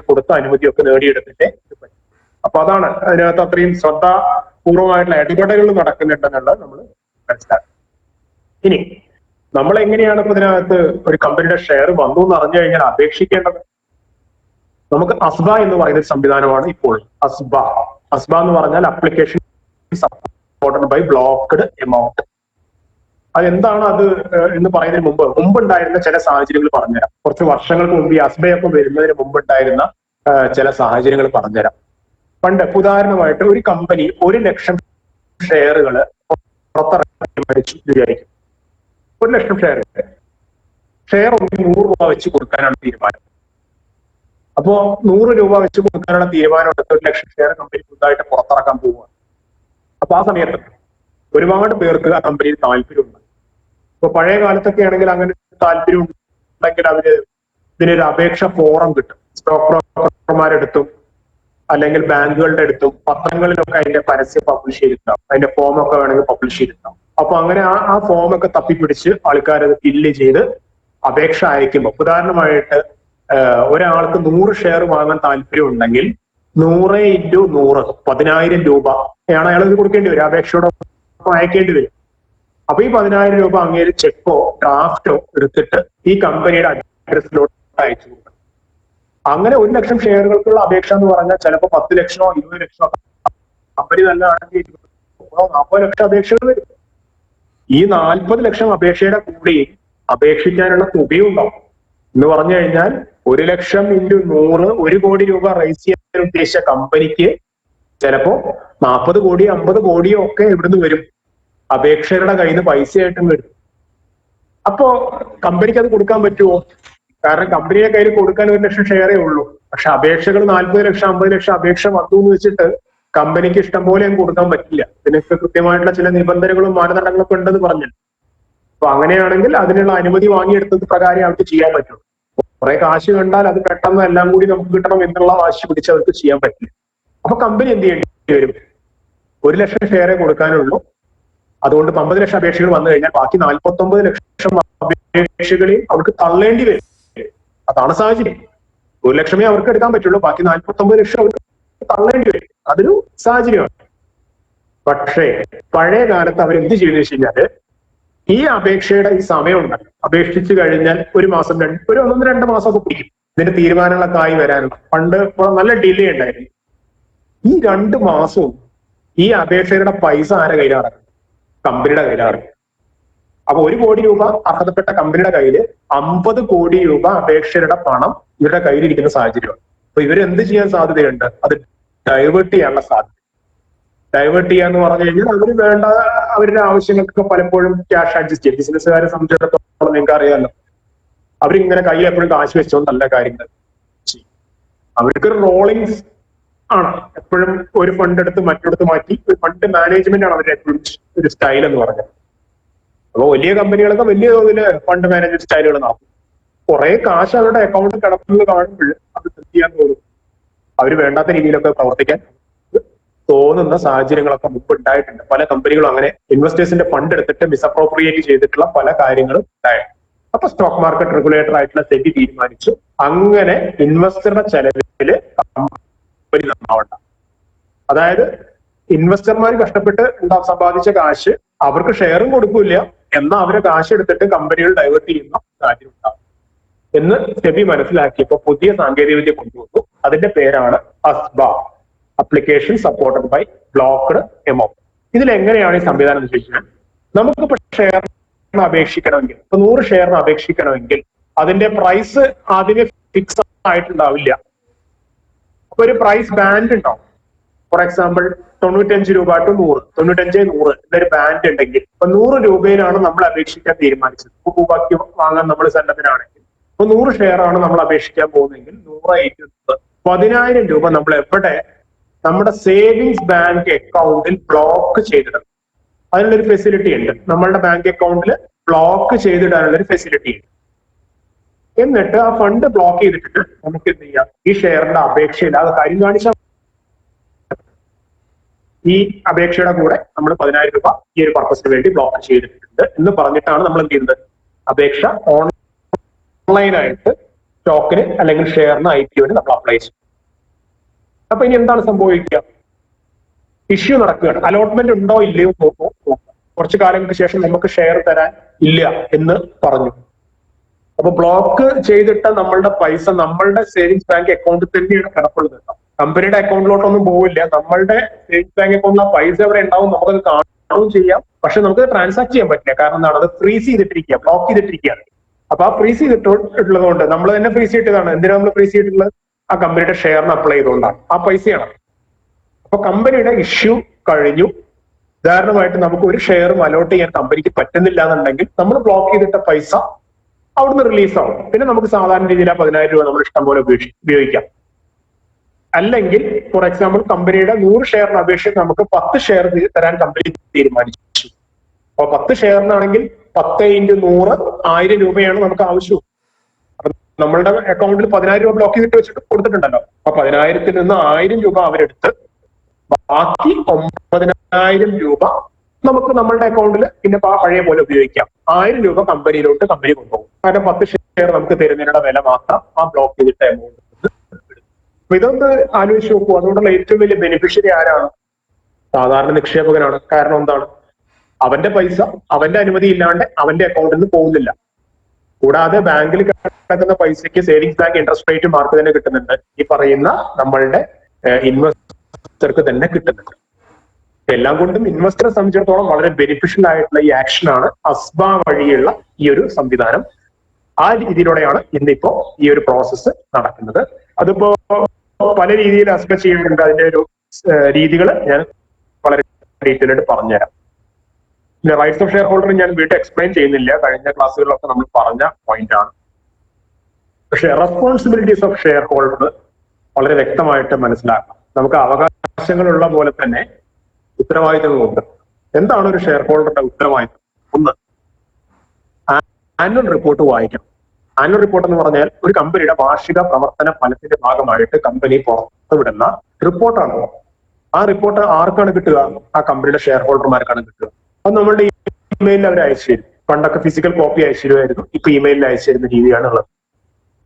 കൊടുത്ത അനുമതിയൊക്കെ നേടിയെടുത്തിട്ടേ ഇത് പറ്റും. അപ്പൊ അതാണ് അതിനകത്ത് അത്രയും ശ്രദ്ധാപൂർവമായിട്ടുള്ള ഇടപെടലുകൾ നടക്കുന്നുണ്ടെന്നുള്ളത് നമ്മൾ മനസ്സിലാക്കും. ഇനി നമ്മൾ എങ്ങനെയാണ് ഇപ്പൊ ഇതിനകത്ത് ഒരു കമ്പനിയുടെ ഷെയർ വന്നു എന്ന് അറിഞ്ഞു കഴിഞ്ഞാൽ അപേക്ഷിക്കേണ്ടത്? നമുക്ക് അസ്ബ എന്ന് പറയുന്ന ഒരു സംവിധാനമാണ് ഇപ്പോൾ. അസ്ബ എന്ന് പറഞ്ഞാൽ application supported by blocked amount. അതെന്താണ് അത് എന്ന് പറയുന്നതിന് മുമ്പുണ്ടായിരുന്ന ചില സാഹചര്യങ്ങൾ പറഞ്ഞുതരാം. കുറച്ച് വർഷങ്ങൾക്ക് മുമ്പ് ഈ അസ്ബയൊക്കെ വരുന്നതിന് മുമ്പുണ്ടായിരുന്ന ചില സാഹചര്യങ്ങൾ പറഞ്ഞുതരാം. പണ്ട് ഉദാഹരണമായിട്ട് ഒരു കമ്പനി 1,00,000 ഷെയറുകൾ പുറത്തിറക്കി മരിച്ചു വിചാരിക്കും. 1,00,000 ഷെയർ 100 രൂപ വെച്ച് കൊടുക്കാനാണ് തീരുമാനം. അപ്പോ 100 രൂപ വെച്ച് കൊടുക്കാനുള്ള തീരുമാനം എടുത്ത് 1,00,000 ഷെയർ കമ്പനി പുതുതായിട്ട് പുറത്തിറക്കാൻ പോവുകയാണ്. അപ്പൊ ആ സമയത്ത് ഒരുപാട് പേർക്ക് ആ കമ്പനിയിൽ താല്പര്യമുണ്ട്. ഇപ്പൊ പഴയ കാലത്തൊക്കെ ആണെങ്കിൽ അങ്ങനെ താല്പര്യം ഉണ്ടെങ്കിൽ അവര് ഇതിനൊരു അപേക്ഷ ഫോറം കിട്ടും. സ്റ്റോക്ക് ബ്രോക്കർമാരെടുത്തും അല്ലെങ്കിൽ ബാങ്കുകളുടെ അടുത്തും പത്രങ്ങളിലൊക്കെ അതിന്റെ പരസ്യം പബ്ലിഷ് ചെയ്തിട്ടുണ്ടാവും. അതിന്റെ ഫോമൊക്കെ വേണമെങ്കിൽ പബ്ലിഷ് ചെയ്തിട്ടുണ്ടാവും. അപ്പൊ അങ്ങനെ ആ ഫോമൊക്കെ തപ്പിപ്പിടിച്ച് ആൾക്കാരത് ഫില്ല് ചെയ്ത് അപേക്ഷ അയക്കുമ്പോൾ, ഉദാഹരണമായിട്ട് ഒരാൾക്ക് 100 ഷെയർ വാങ്ങാൻ താല്പര്യം ഉണ്ടെങ്കിൽ 100 × 100 10,000 രൂപയാണ് അയാൾ ഇത് കൊടുക്കേണ്ടി വരും, അപേക്ഷയോടൊപ്പം അയക്കേണ്ടി വരും. അപ്പൊ ഈ 10,000 രൂപ അങ്ങേര് ചെക്കോ ഡ്രാഫ്റ്റോ എടുത്തിട്ട് ഈ കമ്പനിയുടെ അഡ്രസ്സിലോട്ട് അയച്ചു കൊടുക്കണം. അങ്ങനെ 1 ലക്ഷം ഷെയറുകൾക്കുള്ള അപേക്ഷ എന്ന് പറഞ്ഞാൽ ചിലപ്പോൾ 10 ലക്ഷമോ 20 ലക്ഷമോ കമ്പനി നല്ലതാണെങ്കിൽ 40 ലക്ഷം അപേക്ഷകൾ വരും. ഈ 40 ലക്ഷം അപേക്ഷയുടെ കൂടി അപേക്ഷിക്കാനുള്ള തുകയും ഉണ്ടാവും. എന്ന് പറഞ്ഞു കഴിഞ്ഞാൽ 1 ലക്ഷം × 100 1 കോടി രൂപ റൈസ് ചെയ്യാൻ ഉദ്ദേശിച്ച കമ്പനിക്ക് ചിലപ്പോ 40 കോടി 50 കോടിയോ ഒക്കെ ഇവിടുന്ന് വരും, അപേക്ഷകരുടെ കയ്യിൽ നിന്ന് പൈസയായിട്ടും വരും. അപ്പോ കമ്പനിക്ക് അത് കൊടുക്കാൻ പറ്റുമോ? കാരണം കമ്പനിയുടെ കയ്യിൽ കൊടുക്കാൻ 1 ലക്ഷം ഷെയറേ ഉള്ളൂ. പക്ഷെ അപേക്ഷകൾ 40 ലക്ഷം 50 ലക്ഷം അപേക്ഷ വന്നു എന്ന് വെച്ചിട്ട് കമ്പനിക്ക് ഇഷ്ടം പോലെ അങ്ങ് കൊടുക്കാൻ പറ്റില്ല. ഇതിനൊക്കെ കൃത്യമായിട്ടുള്ള ചില നിബന്ധനകളും മാനദണ്ഡങ്ങളൊക്കെ ഉണ്ടെന്ന് പറഞ്ഞു. അപ്പൊ അങ്ങനെയാണെങ്കിൽ അതിനുള്ള അനുമതി വാങ്ങിയെടുത്തത് പ്രകാരം അവർക്ക് ചെയ്യാൻ പറ്റും. കുറെ കാശ് കണ്ടാൽ അത് പെട്ടെന്ന് എല്ലാം കൂടി നമുക്ക് കിട്ടണം എന്നുള്ള വാശി പിടിച്ച് അവർക്ക് ചെയ്യാൻ പറ്റില്ല. അപ്പൊ കമ്പനി എന്ത് ചെയ്യേണ്ടി വരും? 1 ലക്ഷം ഷെയറേ കൊടുക്കാനുള്ളൂ. അതുകൊണ്ട് 50 ലക്ഷം അപേക്ഷകൾ വന്നു കഴിഞ്ഞാൽ ബാക്കി 49 ലക്ഷം അപേക്ഷകളെയും അവർക്ക് തള്ളേണ്ടി വരും. അതാണ് സാഹചര്യം. 1 ലക്ഷമേ അവർക്ക് എടുക്കാൻ പറ്റുള്ളൂ, ബാക്കി 49 ലക്ഷം അവർക്ക് തള്ളേണ്ടി വരും. അതൊരു സാഹചര്യമാണ്. പക്ഷേ പഴയ കാലത്ത് അവരെന്ത് ചെയ്യുന്നത് വെച്ച് കഴിഞ്ഞാല് ഈ അപേക്ഷയുടെ ഈ സമയം ഉണ്ടല്ലോ, അപേക്ഷിച്ചു കഴിഞ്ഞാൽ 1 മാസം 1-2 മാസമൊക്കെ പിടിക്കും ഇതിന്റെ തീരുമാനങ്ങളൊക്കെ ആയി വരാനുള്ള. പണ്ട് നല്ല ഡിലേ ഉണ്ടായിരുന്നു. ഈ 2 മാസവും ഈ അപേക്ഷയുടെ പൈസ ആരുടെ കയ്യിലാണ്? കമ്പനിയുടെ കയ്യിലാണ്. അപ്പൊ 1 കോടി രൂപ അർഹതപ്പെട്ട കമ്പനിയുടെ കയ്യിൽ 50 കോടി രൂപ അപേക്ഷകരുടെ പണം ഇവരുടെ കയ്യിലിരിക്കുന്ന സാഹചര്യമാണ്. അപ്പൊ ഇവരെന്ത് ചെയ്യാൻ സാധ്യതയുണ്ട്? അത് ഡൈവേർട്ട് ചെയ്യാനുള്ള സാധ്യത. ഡൈവേർട്ട് ചെയ്യാന്ന് പറഞ്ഞു കഴിഞ്ഞാൽ അവര് വേണ്ട അവരുടെ ആവശ്യങ്ങൾക്കൊക്കെ പലപ്പോഴും ക്യാഷ് അഡ്ജസ്റ്റ് ചെയ്യും. ബിസിനസ്സുകാരെ സംബന്ധിച്ചിടത്തോളം നിങ്ങൾക്ക് അറിയാമല്ലോ, അവരിങ്ങനെ കയ്യിൽ എപ്പോഴും കാശ് വെച്ചോണ്ട് നല്ല കാര്യങ്ങൾ ചെയ്യും. അവർക്ക് റോളിങ്സ് ആണ്, എപ്പോഴും ഒരു ഫണ്ട് എടുത്ത് മറ്റൊടുത്ത് മാറ്റി ഒരു ഫണ്ട് മാനേജ്മെന്റ് ആണ് അവരുടെ എപ്പോഴും ഒരു സ്റ്റൈൽ എന്ന് പറഞ്ഞത്. അപ്പൊ വലിയ കമ്പനികളൊക്കെ വലിയ തോതിൽ ഫണ്ട് മാനേജ്മെന്റ് സ്റ്റൈലുകൾ നടത്തും. കുറെ കാശ് അവരുടെ അക്കൗണ്ടിൽ കിടക്കുന്നത് കാണുമ്പോൾ അത് ചെയ്യാൻ തോന്നും. അവര് വേണ്ടാത്ത രീതിയിലൊക്കെ പ്രവർത്തിക്കാൻ തോന്നുന്ന സാഹചര്യങ്ങളൊക്കെ മുമ്പ് ഉണ്ടായിട്ടുണ്ട്. പല കമ്പനികളും അങ്ങനെ ഇൻവെസ്റ്റേഴ്സിന്റെ ഫണ്ട് എടുത്തിട്ട് മിസ്അപ്രോപ്രിയേറ്റ് ചെയ്തിട്ടുള്ള പല കാര്യങ്ങളും ഉണ്ടായിട്ടുണ്ട്. അപ്പൊ സ്റ്റോക്ക് മാർക്കറ്റ് റെഗുലേറ്റർ ആയിട്ടുള്ള സെബി തീരുമാനിച്ചു അങ്ങനെ ഇൻവെസ്റ്ററുടെ ചെലവില് കമ്പനി നന്നാവണ്ട. അതായത് ഇൻവെസ്റ്റർമാർ കഷ്ടപ്പെട്ട് സമ്പാദിച്ച കാശ് അവർക്ക് ഷെയറും കൊടുക്കില്ല, എന്നാൽ അവരെ കാശ് എടുത്തിട്ട് കമ്പനികൾ ഡൈവേർട്ട് ചെയ്യുന്ന കാര്യം ഉണ്ടാവും എന്ന് സെബി മനസ്സിലാക്കിയപ്പോൾ പുതിയ സാങ്കേതികവിദ്യ കൊണ്ടുവന്നു. അതിന്റെ പേരാണ് അസ്ബ, അപ്ലിക്കേഷൻ സപ്പോർട്ടഡ് ബൈ ബ്ലോക്ക്ഡ് എമോ. ഇതിൽ എങ്ങനെയാണ് ഈ സംവിധാനം എന്ന് ചോദിച്ചാൽ, നമുക്കിപ്പോ ഷെയറിന് അപേക്ഷിക്കണമെങ്കിൽ, ഇപ്പൊ 100 ഷെയറിന് അപേക്ഷിക്കണമെങ്കിൽ അതിന്റെ പ്രൈസ് ആദ്യമേ ഫിക്സ് ആയിട്ടുണ്ടാവില്ല. അപ്പൊ ഒരു പ്രൈസ് ബാൻഡ് ഉണ്ടാവും. ഫോർ എക്സാമ്പിൾ 95 രൂപ ടു 100, 95 100 എന്നൊരു ബാൻഡ് ഉണ്ടെങ്കിൽ ഇപ്പൊ 100 രൂപയിലാണ് നമ്മൾ അപേക്ഷിക്കാൻ തീരുമാനിച്ചത്. രൂപയ്ക്ക് വാങ്ങാൻ നമ്മൾ സന്നദ്ധനാണെങ്കിൽ ഇപ്പൊ 100 ഷെയർ ആണ് നമ്മൾ അപേക്ഷിക്കാൻ പോകുന്നതെങ്കിൽ 100 × 10,000 രൂപ നമ്മൾ എവിടെ നമ്മുടെ സേവിങ്സ് ബാങ്ക് അക്കൗണ്ടിൽ ബ്ലോക്ക് ചെയ്തിടണം. അതിനുള്ളൊരു ഫെസിലിറ്റി ഉണ്ട്. നമ്മളുടെ ബാങ്ക് അക്കൗണ്ടിൽ ബ്ലോക്ക് ചെയ്തിടാനുള്ള ഒരു ഫെസിലിറ്റി ഉണ്ട്. എന്നിട്ട് ആ ഫണ്ട് ബ്ലോക്ക് ചെയ്തിട്ട് നമുക്ക് എന്ത് ചെയ്യാം, ഈ ഷെയറിന്റെ അപേക്ഷയിൽ അത് കാര്യം കാണിച്ചാൽ ഈ അപേക്ഷയുടെ കൂടെ നമ്മൾ 10,000 രൂപ ഈ ഒരു പർപ്പസിന് വേണ്ടി ബ്ലോക്ക് ചെയ്തിട്ടുണ്ട് എന്ന് പറഞ്ഞിട്ടാണ് നമ്മൾ എന്ത് ചെയ്യുന്നത്, അപേക്ഷ ഓൺലൈനായിട്ട് സ്റ്റോക്കിന് അല്ലെങ്കിൽ ഷെയറിന് IPO നമ്മൾ അപ്ലൈ ചെയ്യും. അപ്പൊ ഇനി എന്താണ് സംഭവിക്കുക? ഇഷ്യൂ നടക്കുകയാണ്. അലോട്ട്മെന്റ് ഉണ്ടോ ഇല്ലയോ നോക്കാം. കുറച്ചു കാലങ്ങൾക്ക് ശേഷം നമുക്ക് ഷെയർ തരാൻ ഇല്ല എന്ന് പറഞ്ഞു. അപ്പൊ ബ്ലോക്ക് ചെയ്തിട്ട് നമ്മളുടെ പൈസ നമ്മളുടെ സേവിങ്സ് ബാങ്ക് അക്കൗണ്ടിൽ തന്നെയാണ് കിടപ്പുള്ളത്. കമ്പനിയുടെ അക്കൗണ്ടിലോട്ടൊന്നും പോവില്ല. നമ്മളുടെ സേവിങ്സ് ബാങ്ക് അക്കൗണ്ടിൽ ആ പൈസ എവിടെ ഉണ്ടാവും നമുക്കത് കാണുകയും ചെയ്യാം. പക്ഷെ നമുക്ക് ട്രാൻസാക്ട് ചെയ്യാൻ പറ്റില്ല. കാരണം എന്താണ്, അത് ഫ്രീസ് ചെയ്തിട്ടിരിക്കുക, ബ്ലോക്ക് ചെയ്തിട്ടിരിക്കുകയാണ്. അപ്പൊ ആ ഫ്രീസ് ചെയ്തിട്ടുള്ളത് കൊണ്ട് നമ്മൾ തന്നെ ഫ്രീസ് ചെയ്തിട്ടതാണ്. എന്തിനാണ് നമ്മൾ ഫ്രീസ് ചെയ്തിട്ടുള്ളത്? ആ കമ്പനിയുടെ ഷെയറിന് അപ്ലൈ ചെയ്തുകൊണ്ടാണ്. ആ പൈസയാണ്. അപ്പൊ കമ്പനിയുടെ ഇഷ്യൂ കഴിഞ്ഞു. ഉദാഹരണമായിട്ട് നമുക്ക് ഒരു ഷെയറും അലോട്ട് ചെയ്യാൻ കമ്പനിക്ക് പറ്റുന്നില്ല എന്നുണ്ടെങ്കിൽ നമ്മൾ ബ്ലോക്ക് ചെയ്തിട്ട പൈസ അവിടുന്ന് റിലീസ് ആവും. പിന്നെ നമുക്ക് സാധാരണ രീതിയിൽ ആ 10,000 രൂപ നമ്മൾ ഇഷ്ടം പോലെ ഉപയോഗിക്കാം. അല്ലെങ്കിൽ ഫോർ എക്സാമ്പിൾ കമ്പനിയുടെ 100 ഷെയറിന് അപേക്ഷിച്ച് നമുക്ക് 10 ഷെയർ തരാൻ കമ്പനി തീരുമാനിച്ചു. അപ്പൊ 10 ഷെയറിനാണെങ്കിൽ 10 × 100 1000 രൂപയാണ് നമുക്ക് ആവശ്യം. അപ്പൊ നമ്മളുടെ അക്കൗണ്ടിൽ 10,000 രൂപ ബ്ലോക്ക് ചെയ്തിട്ട് വെച്ചിട്ട് കൊടുത്തിട്ടുണ്ടല്ലോ. അപ്പൊ 10,000-ൽ നിന്ന് 1000 രൂപ അവരെടുത്ത് ബാക്കി 9,000 രൂപ നമുക്ക് നമ്മളുടെ അക്കൗണ്ടിൽ പിന്നെ പഴയ പോലെ ഉപയോഗിക്കാം. ₹1000 കമ്പനിയിലോട്ട് കമ്പനി കൊണ്ടുപോകും. കാരണം 10 ഷെയർ നമുക്ക് തരുന്നതിനുള്ള വില മാത്രം ആ ബ്ലോക്ക് ചെയ്തിട്ട് എമൗണ്ട്. അപ്പൊ ഇതൊന്ന് ആലോചിച്ച് നോക്കൂ. അതുകൊണ്ടുള്ള ഏറ്റവും വലിയ ബെനിഫിഷ്യറി ആരാണ്? സാധാരണ നിക്ഷേപകനാണ്. കാരണം എന്താണ്? അവന്റെ പൈസ അവന്റെ അനുമതി ഇല്ലാണ്ട് അവന്റെ അക്കൗണ്ടിൽ നിന്ന് പോകുന്നില്ല. കൂടാതെ ബാങ്കിൽ കിടക്കുന്ന പൈസയ്ക്ക് savings bank interest rate mark തന്നെ കിട്ടുന്നുണ്ട്. ഈ പറയുന്ന നമ്മളുടെ ഇൻവെസ്റ്റർക്ക് തന്നെ കിട്ടുന്നുണ്ട്. എല്ലാം കൊണ്ടും ഇൻവെസ്റ്ററെ സംബന്ധിച്ചിടത്തോളം വളരെ ബെനിഫിഷ്യൽ ആയിട്ടുള്ള ഈ ആക്ഷനാണ് അസ്ബ വഴിയുള്ള ഈ ഒരു സംവിധാനം. ആ രീതിയിലൂടെയാണ് ഇന്നിപ്പോ ഈ ഒരു പ്രോസസ്സ് നടക്കുന്നത്. അതിപ്പോ പല രീതിയിൽ അസ്ബ ചെയ്യുന്നുണ്ട്. അതിന്റെ ഒരു രീതികൾ ഞാൻ വളരെ ഡീറ്റെയിൽ ആയിട്ട് പറഞ്ഞുതരാം. പിന്നെ റൈറ്റ്സ് ഓഫ് ഷെയർ ഹോൾഡർ ഞാൻ വീണ്ടും എക്സ്പ്ലെയിൻ ചെയ്യുന്നില്ല, കഴിഞ്ഞ ക്ലാസ്സുകളിലൊക്കെ നമ്മൾ പറഞ്ഞ പോയിന്റ് ആണ്. പക്ഷെ റെസ്പോൺസിബിലിറ്റീസ് ഓഫ് ഷെയർ ഹോൾഡർ വളരെ വ്യക്തമായിട്ട് മനസ്സിലാക്കണം. നമുക്ക് അവകാശങ്ങളുള്ള പോലെ തന്നെ ഉത്തരവാദിത്തങ്ങളുണ്ട്. എന്താണ് ഒരു ഷെയർ ഹോൾഡറുടെ ഉത്തരവാദിത്തം? ഒന്ന്, ആനുവൽ റിപ്പോർട്ട് വായിക്കണം. ആനുവൽ റിപ്പോർട്ട് എന്ന് പറഞ്ഞാൽ ഒരു കമ്പനിയുടെ വാർഷിക പ്രവർത്തന ഫലത്തിന്റെ ഭാഗമായിട്ട് കമ്പനി പുറത്തുവിടുന്ന റിപ്പോർട്ടാണ്. ആ റിപ്പോർട്ട് ആർക്കാണ് കിട്ടുക? ആ കമ്പനിയുടെ ഷെയർ ഹോൾഡർമാർക്കാണ് കിട്ടുക. അത് നമ്മളുടെ ഇമെയിലിൽ അവർ അയച്ചു തരും. പണ്ടൊക്കെ ഫിസിക്കൽ കോപ്പി അയച്ചു തരുമായിരുന്നു, ഇപ്പൊ ഇമെയിലിൽ അയച്ചു തരുന്ന രീതിയാണ് ഉള്ളത്.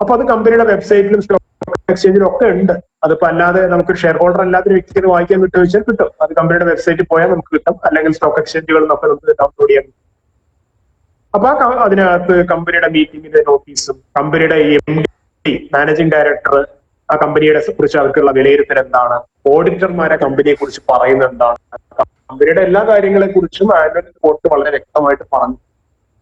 അപ്പൊ അത് കമ്പനിയുടെ വെബ്സൈറ്റിലും സ്റ്റോക്ക് എക്സ്ചേഞ്ചിലും ഒക്കെ ഉണ്ട്. അതിപ്പോ അല്ലാതെ നമുക്ക് ഷെയർ ഹോൾഡർ അല്ലാതെ വ്യക്തിക്ക് വായിക്കാൻ കിട്ടുമോ ചോദിച്ചാൽ കിട്ടും. അത് കമ്പനിയുടെ വെബ്സൈറ്റിൽ പോയാൽ നമുക്ക് കിട്ടും, അല്ലെങ്കിൽ സ്റ്റോക്ക് എക്സ്ചേഞ്ചുകളിൽ നിന്നൊക്കെ നമുക്ക് ഡൗൺലോഡ് ചെയ്യാൻ. അപ്പൊ അതിനകത്ത് കമ്പനിയുടെ മീറ്റിംഗിന്റെ നോട്ടീസും കമ്പനിയുടെ MD മാനേജിംഗ് ഡയറക്ടർ ആ കമ്പനിയുടെ കുറിച്ച് അവർക്കുള്ള വിലയിരുത്തൽ എന്താണ്, ഓഡിറ്റർമാരെ കമ്പനിയെ കുറിച്ച് പറയുന്നത് എന്താണ്, കമ്പനിയുടെ എല്ലാ കാര്യങ്ങളെ കുറിച്ചും ആനുവൽ റിപ്പോർട്ട് വളരെ വ്യക്തമായിട്ട് പറഞ്ഞു.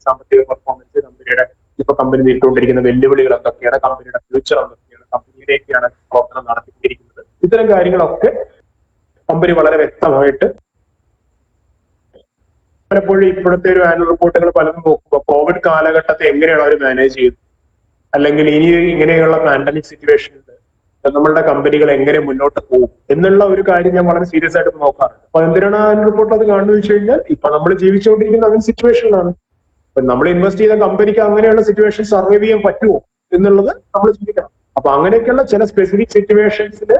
സാമ്പത്തിക പെർഫോമൻസ്, കമ്പനിയുടെ ഇപ്പൊ കമ്പനി നേരിട്ടുകൊണ്ടിരിക്കുന്ന വെല്ലുവിളികൾ എന്തൊക്കെയാണ്, കമ്പനിയുടെ ഫ്യൂച്ചർ എന്തൊക്കെയാണ്, കമ്പനിയിലേക്കാണ് പ്രവർത്തനം നടത്തിക്കൊണ്ടിരിക്കുന്നത്, ഇത്തരം കാര്യങ്ങളൊക്കെ കമ്പനി വളരെ വ്യക്തമായിട്ട്. പലപ്പോഴും ഇപ്പോഴത്തെ ഒരു ആനുവൽ റിപ്പോർട്ടുകൾ പലതും നോക്കുമ്പോൾ കോവിഡ് കാലഘട്ടത്തെ എങ്ങനെയാണ് അവർ മാനേജ് ചെയ്തത്, അല്ലെങ്കിൽ ഇനി ഇങ്ങനെയുള്ള പാൻഡമിക് സിറ്റുവേഷനിൽ നമ്മളുടെ കമ്പനികൾ എങ്ങനെ മുന്നോട്ട് പോകും എന്നുള്ള ഒരു കാര്യം ഞാൻ വളരെ സീരിയസ് ആയിട്ട് നോക്കാറുണ്ട്. അപ്പൊ എന്തിനാണ് ആനുവൽ റിപ്പോർട്ട് അത് കാണുന്നത് വെച്ച് കഴിഞ്ഞാൽ ഇപ്പൊ നമ്മൾ ജീവിച്ചുകൊണ്ടിരിക്കുന്ന അങ്ങനെ സിറ്റുവേഷനിലാണ്. അപ്പൊ നമ്മൾ ഇൻവെസ്റ്റ് ചെയ്ത കമ്പനിക്ക് അങ്ങനെയുള്ള സിറ്റുവേഷൻ സർവൈവ് ചെയ്യാൻ പറ്റുമോ എന്നുള്ളത് നമ്മൾ ചിന്തിക്കണം. അപ്പൊ അങ്ങനെയൊക്കെയുള്ള ചില സ്പെസിഫിക് സിറ്റുവേഷൻസിൽ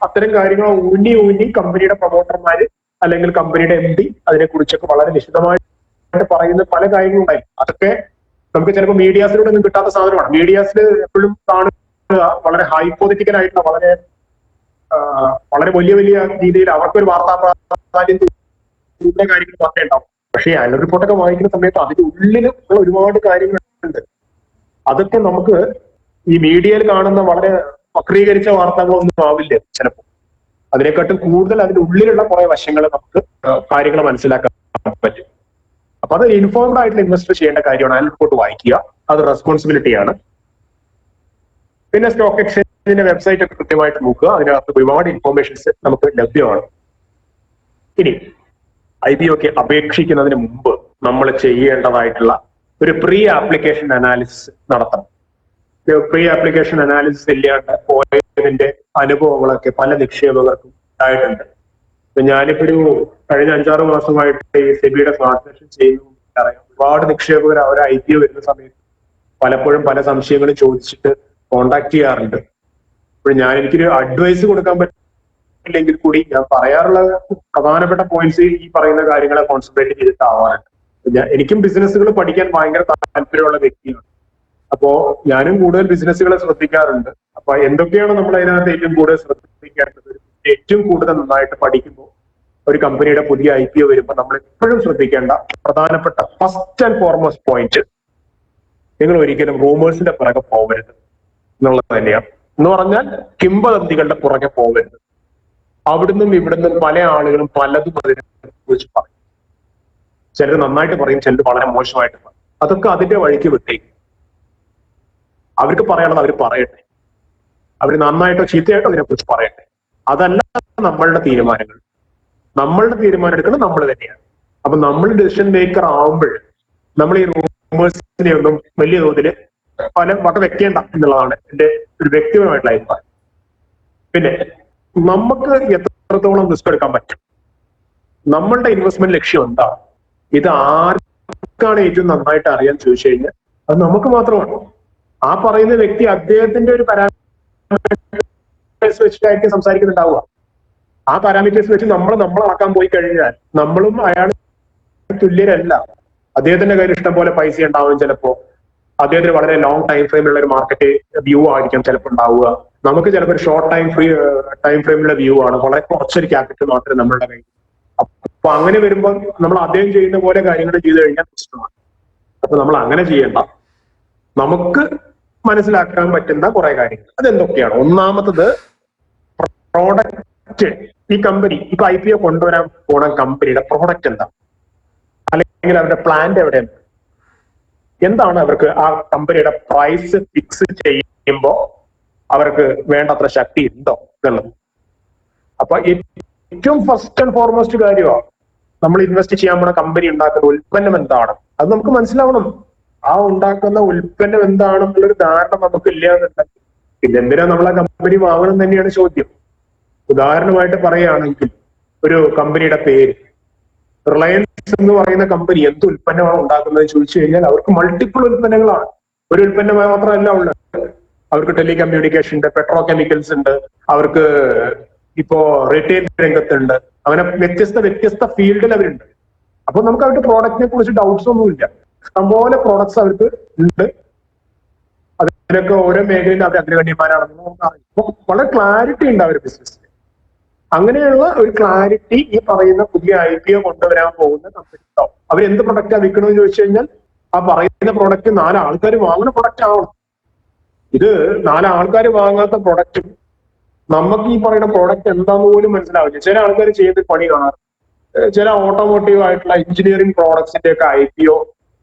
അത്തരം കാര്യങ്ങൾ ഊന്നി കമ്പനിയുടെ പ്രൊമോട്ടർമാര് അല്ലെങ്കിൽ കമ്പനിയുടെ MD അതിനെ കുറിച്ചൊക്കെ വളരെ വിശദമായിട്ട് പറയുന്ന പല കാര്യങ്ങളുണ്ടായി. അതൊക്കെ നമുക്ക് ചിലപ്പോൾ മീഡിയാസിലൂടെ ഒന്നും കിട്ടാത്ത സാധനമാണ്. മീഡിയാസിൽ എപ്പോഴും കാണുക വളരെ ഹൈപ്പോത്തറ്റിക്കൽ ആയിട്ടുള്ള വളരെ വലിയ രീതിയിൽ അവർക്കൊരു വാർത്താ പ്രാധാന്യം കൂടുതൽ കാര്യങ്ങൾ മാത്രമേ ഉണ്ടാവും. പക്ഷേ ആനുവൽ റിപ്പോർട്ടൊക്കെ വായിക്കുന്ന സമയത്ത് അതിന്റെ ഉള്ളിൽ ഉള്ള ഒരുപാട് കാര്യങ്ങളുണ്ട്. അതൊക്കെ നമുക്ക് ഈ മീഡിയയിൽ കാണുന്ന വളരെ വക്രീകരിച്ച വാർത്തകളൊന്നും ആവില്ല ചിലപ്പോൾ. അതിനെക്കാട്ടും കൂടുതൽ അതിന്റെ ഉള്ളിലുള്ള കുറെ വശങ്ങൾ നമുക്ക് കാര്യങ്ങൾ മനസ്സിലാക്കാൻ പറ്റും. അപ്പൊ അത് ഇൻഫോംഡ് ആയിട്ടുള്ള ഇൻവെസ്റ്റർ ചെയ്യേണ്ട കാര്യമാണ്. ആനുവൽ റിപ്പോർട്ട് വായിക്കുക, അത് റെസ്പോൺസിബിലിറ്റിയാണ്. പിന്നെ സ്റ്റോക്ക് എക്സ്ചേഞ്ചിന്റെ വെബ്സൈറ്റ് ഒക്കെ കൃത്യമായിട്ട് നോക്കുക, അതിനകത്ത് ഒരുപാട് ഇൻഫോർമേഷൻസ് നമുക്ക് ലഭ്യമാണ്. ഇനി IPOക്ക് അപേക്ഷിക്കുന്നതിന് മുമ്പ് നമ്മൾ ചെയ്യേണ്ടതായിട്ടുള്ള ഒരു പ്രീ ആപ്ലിക്കേഷൻ അനാലിസിസ് നടത്തണം. പ്രീ ആപ്ലിക്കേഷൻ അനാലിസിസ് ഇല്ലാണ്ട് പോയതിന്റെ അനുഭവങ്ങളൊക്കെ പല നിക്ഷേപകർക്കും ഉണ്ടായിട്ടുണ്ട്. ഇപ്പൊ ഞാനിപ്പോ ഒരു കഴിഞ്ഞ 5-6 മാസമായിട്ട് ഈ സെബിയുടെ ട്രാൻസാക്ഷൻ ചെയ്യുന്നു അറിയാം. ഒരുപാട് നിക്ഷേപകർ അവരെ IPO വരുന്ന സമയത്ത് പലപ്പോഴും പല സംശയങ്ങളും ചോദിച്ചിട്ട് കോണ്ടാക്ട് ചെയ്യാറുണ്ട്. ഇപ്പോൾ എനിക്കൊരു അഡ്വൈസ് കൊടുക്കാൻ പറ്റില്ലെങ്കിൽ കൂടി ഞാൻ പറയാറുള്ള പ്രധാനപ്പെട്ട പോയിന്റ്സ് ഈ പറയുന്ന കാര്യങ്ങളെ കോൺസെൻട്രേറ്റ് ചെയ്തിട്ടാവാറുണ്ട്. എനിക്കും ബിസിനസ്സുകൾ പഠിക്കാൻ ഭയങ്കര താല്പര്യമുള്ള വ്യക്തിയാണ്. അപ്പോ ഞാനും കൂടുതൽ ബിസിനസ്സുകളെ ശ്രദ്ധിക്കാറുണ്ട്. അപ്പൊ എന്തൊക്കെയാണ് നമ്മൾ അതിനകത്ത് ഏറ്റവും കൂടുതൽ ശ്രദ്ധിക്കേണ്ടത്? ഏറ്റവും കൂടുതൽ നന്നായിട്ട് പഠിക്കുമ്പോൾ ഒരു കമ്പനിയുടെ പുതിയ IPO വരുമ്പോൾ നമ്മൾ എപ്പോഴും ശ്രദ്ധിക്കേണ്ട പ്രധാനപ്പെട്ട ഫസ്റ്റ് ആൻഡ് ഫോർമോസ്റ്റ് പോയിന്റ്, നിങ്ങൾ ഒരിക്കലും റൂമേഴ്സിന്റെ പുറകെ പോകരുത് എന്നുള്ളത് തന്നെയാണ്. എന്ന് പറഞ്ഞാൽ കിംവദന്തികളുടെ പുറകെ പോകരുത്. അവിടുന്നും ഇവിടുന്നും പല ആളുകളും പലതും അതിനെ കുറിച്ച് പറയും. ചിലർ നന്നായിട്ട് പറയും, ചിലർ വളരെ മോശമായിട്ട് പറയും. അതൊക്കെ അതിന്റെ വഴിക്ക് വിട്ടേക്കും. അവർക്ക് പറയാനുള്ളത് അവർ പറയട്ടെ. അവർ നന്നായിട്ടോ ചീത്തയായിട്ടോ അതിനെക്കുറിച്ച് പറയട്ടെ. അതല്ല നമ്മളുടെ തീരുമാനങ്ങൾ. നമ്മളുടെ തീരുമാനം എടുക്കുന്നത് നമ്മൾ തന്നെയാണ്. അപ്പൊ നമ്മൾ ഡിസിഷൻ മേക്കർ ആവുമ്പോൾ നമ്മൾ ഈ റൂമേഴ്സിനെ ഒന്നും വലിയ തോതിൽ വക വെക്കേണ്ട എന്നുള്ളതാണ് എന്റെ ഒരു വ്യക്തിപരമായിട്ടുള്ള അഭിപ്രായം. പിന്നെ നമുക്ക് എത്രത്തോളം റിസ്ക് എടുക്കാൻ പറ്റും, നമ്മളുടെ ഇൻവെസ്റ്റ്മെന്റ് ലക്ഷ്യം എന്താണ്, ഇത് ആർക്കാണ് ഏറ്റവും നന്നായിട്ട് അറിയാൻ ചോദിച്ചു കഴിഞ്ഞാൽ അത് നമുക്ക് മാത്രമാണ്. ആ പറയുന്ന വ്യക്തി അദ്ദേഹത്തിന്റെ ഒരു പാരാമീറ്റേഴ്സ് വെച്ചിട്ടായിരിക്കും സംസാരിക്കുന്നുണ്ടാവുക. ആ പാരാമീറ്റേഴ്സ് വെച്ച് നമ്മളെ അളക്കാൻ പോയി കഴിഞ്ഞാൽ നമ്മളും അയാൾ തുല്യരല്ല. അദ്ദേഹത്തിന്റെ കയ്യിൽ ഇഷ്ടം പോലെ പൈസ ഉണ്ടാവും ചിലപ്പോ. അദ്ദേഹത്തിന് വളരെ ലോങ് ടൈം ഫ്രെയിമിലുള്ള ഒരു മാർക്കറ്റ് വ്യൂ ആയിരിക്കും ചിലപ്പോൾ ഉണ്ടാവുക. നമുക്ക് ചിലപ്പോൾ ഒരു ഷോർട്ട് ടൈം ഫ്രെയിമിലുള്ള വ്യൂ ആണ്, വളരെ കുറച്ചൊരു ക്യാപിറ്റൽ മാത്രമേ നമ്മളുടെ കയ്യിൽ. അപ്പൊ അങ്ങനെ വരുമ്പോൾ നമ്മൾ അദ്ദേഹം ചെയ്യുന്ന പോലെ കാര്യങ്ങൾ ചെയ്തു കഴിഞ്ഞാൽ പ്രശ്നമാണ്. അപ്പൊ നമ്മൾ അങ്ങനെ ചെയ്യേണ്ട. നമുക്ക് മനസ്സിലാക്കാൻ പറ്റുന്ന കുറെ കാര്യങ്ങൾ അതെന്തൊക്കെയാണ്? ഒന്നാമത്തത് പ്രോഡക്റ്റ്. ഈ കമ്പനി ഇപ്പൊ IPO കൊണ്ടുവരാൻ പോണ കമ്പനിയുടെ പ്രോഡക്റ്റ് എന്താ, അല്ലെങ്കിൽ അവരുടെ പ്ലാന്റ് എവിടെയാണ്, എന്താണ് അവർക്ക് ആ കമ്പനിയുടെ പ്രൈസ് ഫിക്സ് ചെയ്യുമ്പോൾ അവർക്ക് വേണ്ടത്ര ശക്തി ഉണ്ടോ എന്നുള്ളത്. അപ്പൊ ഏറ്റവും ഫസ്റ്റ് ആൻഡ് ഫോർമോസ്റ്റ് കാര്യമാണ് നമ്മൾ ഇൻവെസ്റ്റ് ചെയ്യാൻ പോണ കമ്പനി ഉണ്ടാക്കുന്ന ഉൽപ്പന്നം എന്താണ് അത് നമുക്ക് മനസ്സിലാവണം. ആ ഉണ്ടാക്കുന്ന ഉൽപ്പന്നം എന്താണെന്നുള്ളൊരു ധാരണ നമുക്ക് ഇല്ല എന്നുണ്ടെങ്കിൽ പിന്നെ എന്തിനാ നമ്മളെ കമ്പനി വാങ്ങണം തന്നെയാണ് ചോദ്യം. ഉദാഹരണമായിട്ട് പറയുകയാണെങ്കിൽ ഒരു കമ്പനിയുടെ പേര് റിലയൻസ് എന്ന് പറയുന്ന കമ്പനി എന്ത് ഉൽപ്പന്നമാണ് ഉണ്ടാക്കുന്നത് ചോദിച്ചു കഴിഞ്ഞാൽ അവർക്ക് മൾട്ടിപ്പിൾ ഉൽപ്പന്നങ്ങളാണ്. ഒരു ഉൽപ്പന്നം മാത്രമല്ല ഉള്ളത്. അവർക്ക് ടെലികമ്മ്യൂണിക്കേഷൻ ഉണ്ട്, പെട്രോ കെമിക്കൽസ് ഉണ്ട്, അവർക്ക് ഇപ്പോ റീറ്റെയിൽ രംഗത്തുണ്ട്, അങ്ങനെ വ്യത്യസ്ത ഫീൽഡിൽ അവരുണ്ട്. അപ്പൊ നമുക്ക് അവരുടെ പ്രോഡക്റ്റിനെ കുറിച്ച് ഡൗട്ട്സ് ഒന്നുമില്ല. ഇഷ്ടംപോലെ പ്രോഡക്ട്സ് അവർക്ക് ഉണ്ട്. അതിനൊക്കെ ഓരോ മേഖലയിൽ അവർ അഗ്രഗണ്യന്മാരാണെന്ന് നമുക്ക് അറിയാം. അപ്പൊ വളരെ ക്ലാരിറ്റി ഉണ്ട് അവരുടെ ബിസിനസ്സിൽ. അങ്ങനെയുള്ള ഒരു ക്ലാരിറ്റി ഈ പറയുന്ന പുതിയ IPO കൊണ്ടുവരാൻ പോകുന്ന കമ്പനി ഉണ്ടാവും. അവരെന്ത് പ്രൊഡക്റ്റാ വിൽക്കണമെന്ന് ചോദിച്ചു കഴിഞ്ഞാൽ ആ പറയുന്ന പ്രൊഡക്റ്റ് 4 ആൾക്കാർ വാങ്ങുന്ന പ്രൊഡക്റ്റ് ആവണം. ഇത് 4 ആൾക്കാർ വാങ്ങാത്ത പ്രൊഡക്റ്റും നമുക്ക് ഈ പറയുന്ന പ്രോഡക്റ്റ് എന്താന്ന് പോലും മനസ്സിലാവില്ല. ചില ആൾക്കാർ ചെയ്യുന്ന പണി കാണാറ് ചില ഓട്ടോമോട്ടീവ് ആയിട്ടുള്ള എഞ്ചിനീയറിംഗ് പ്രോഡക്ട്സിന്റെ ഒക്കെ IPO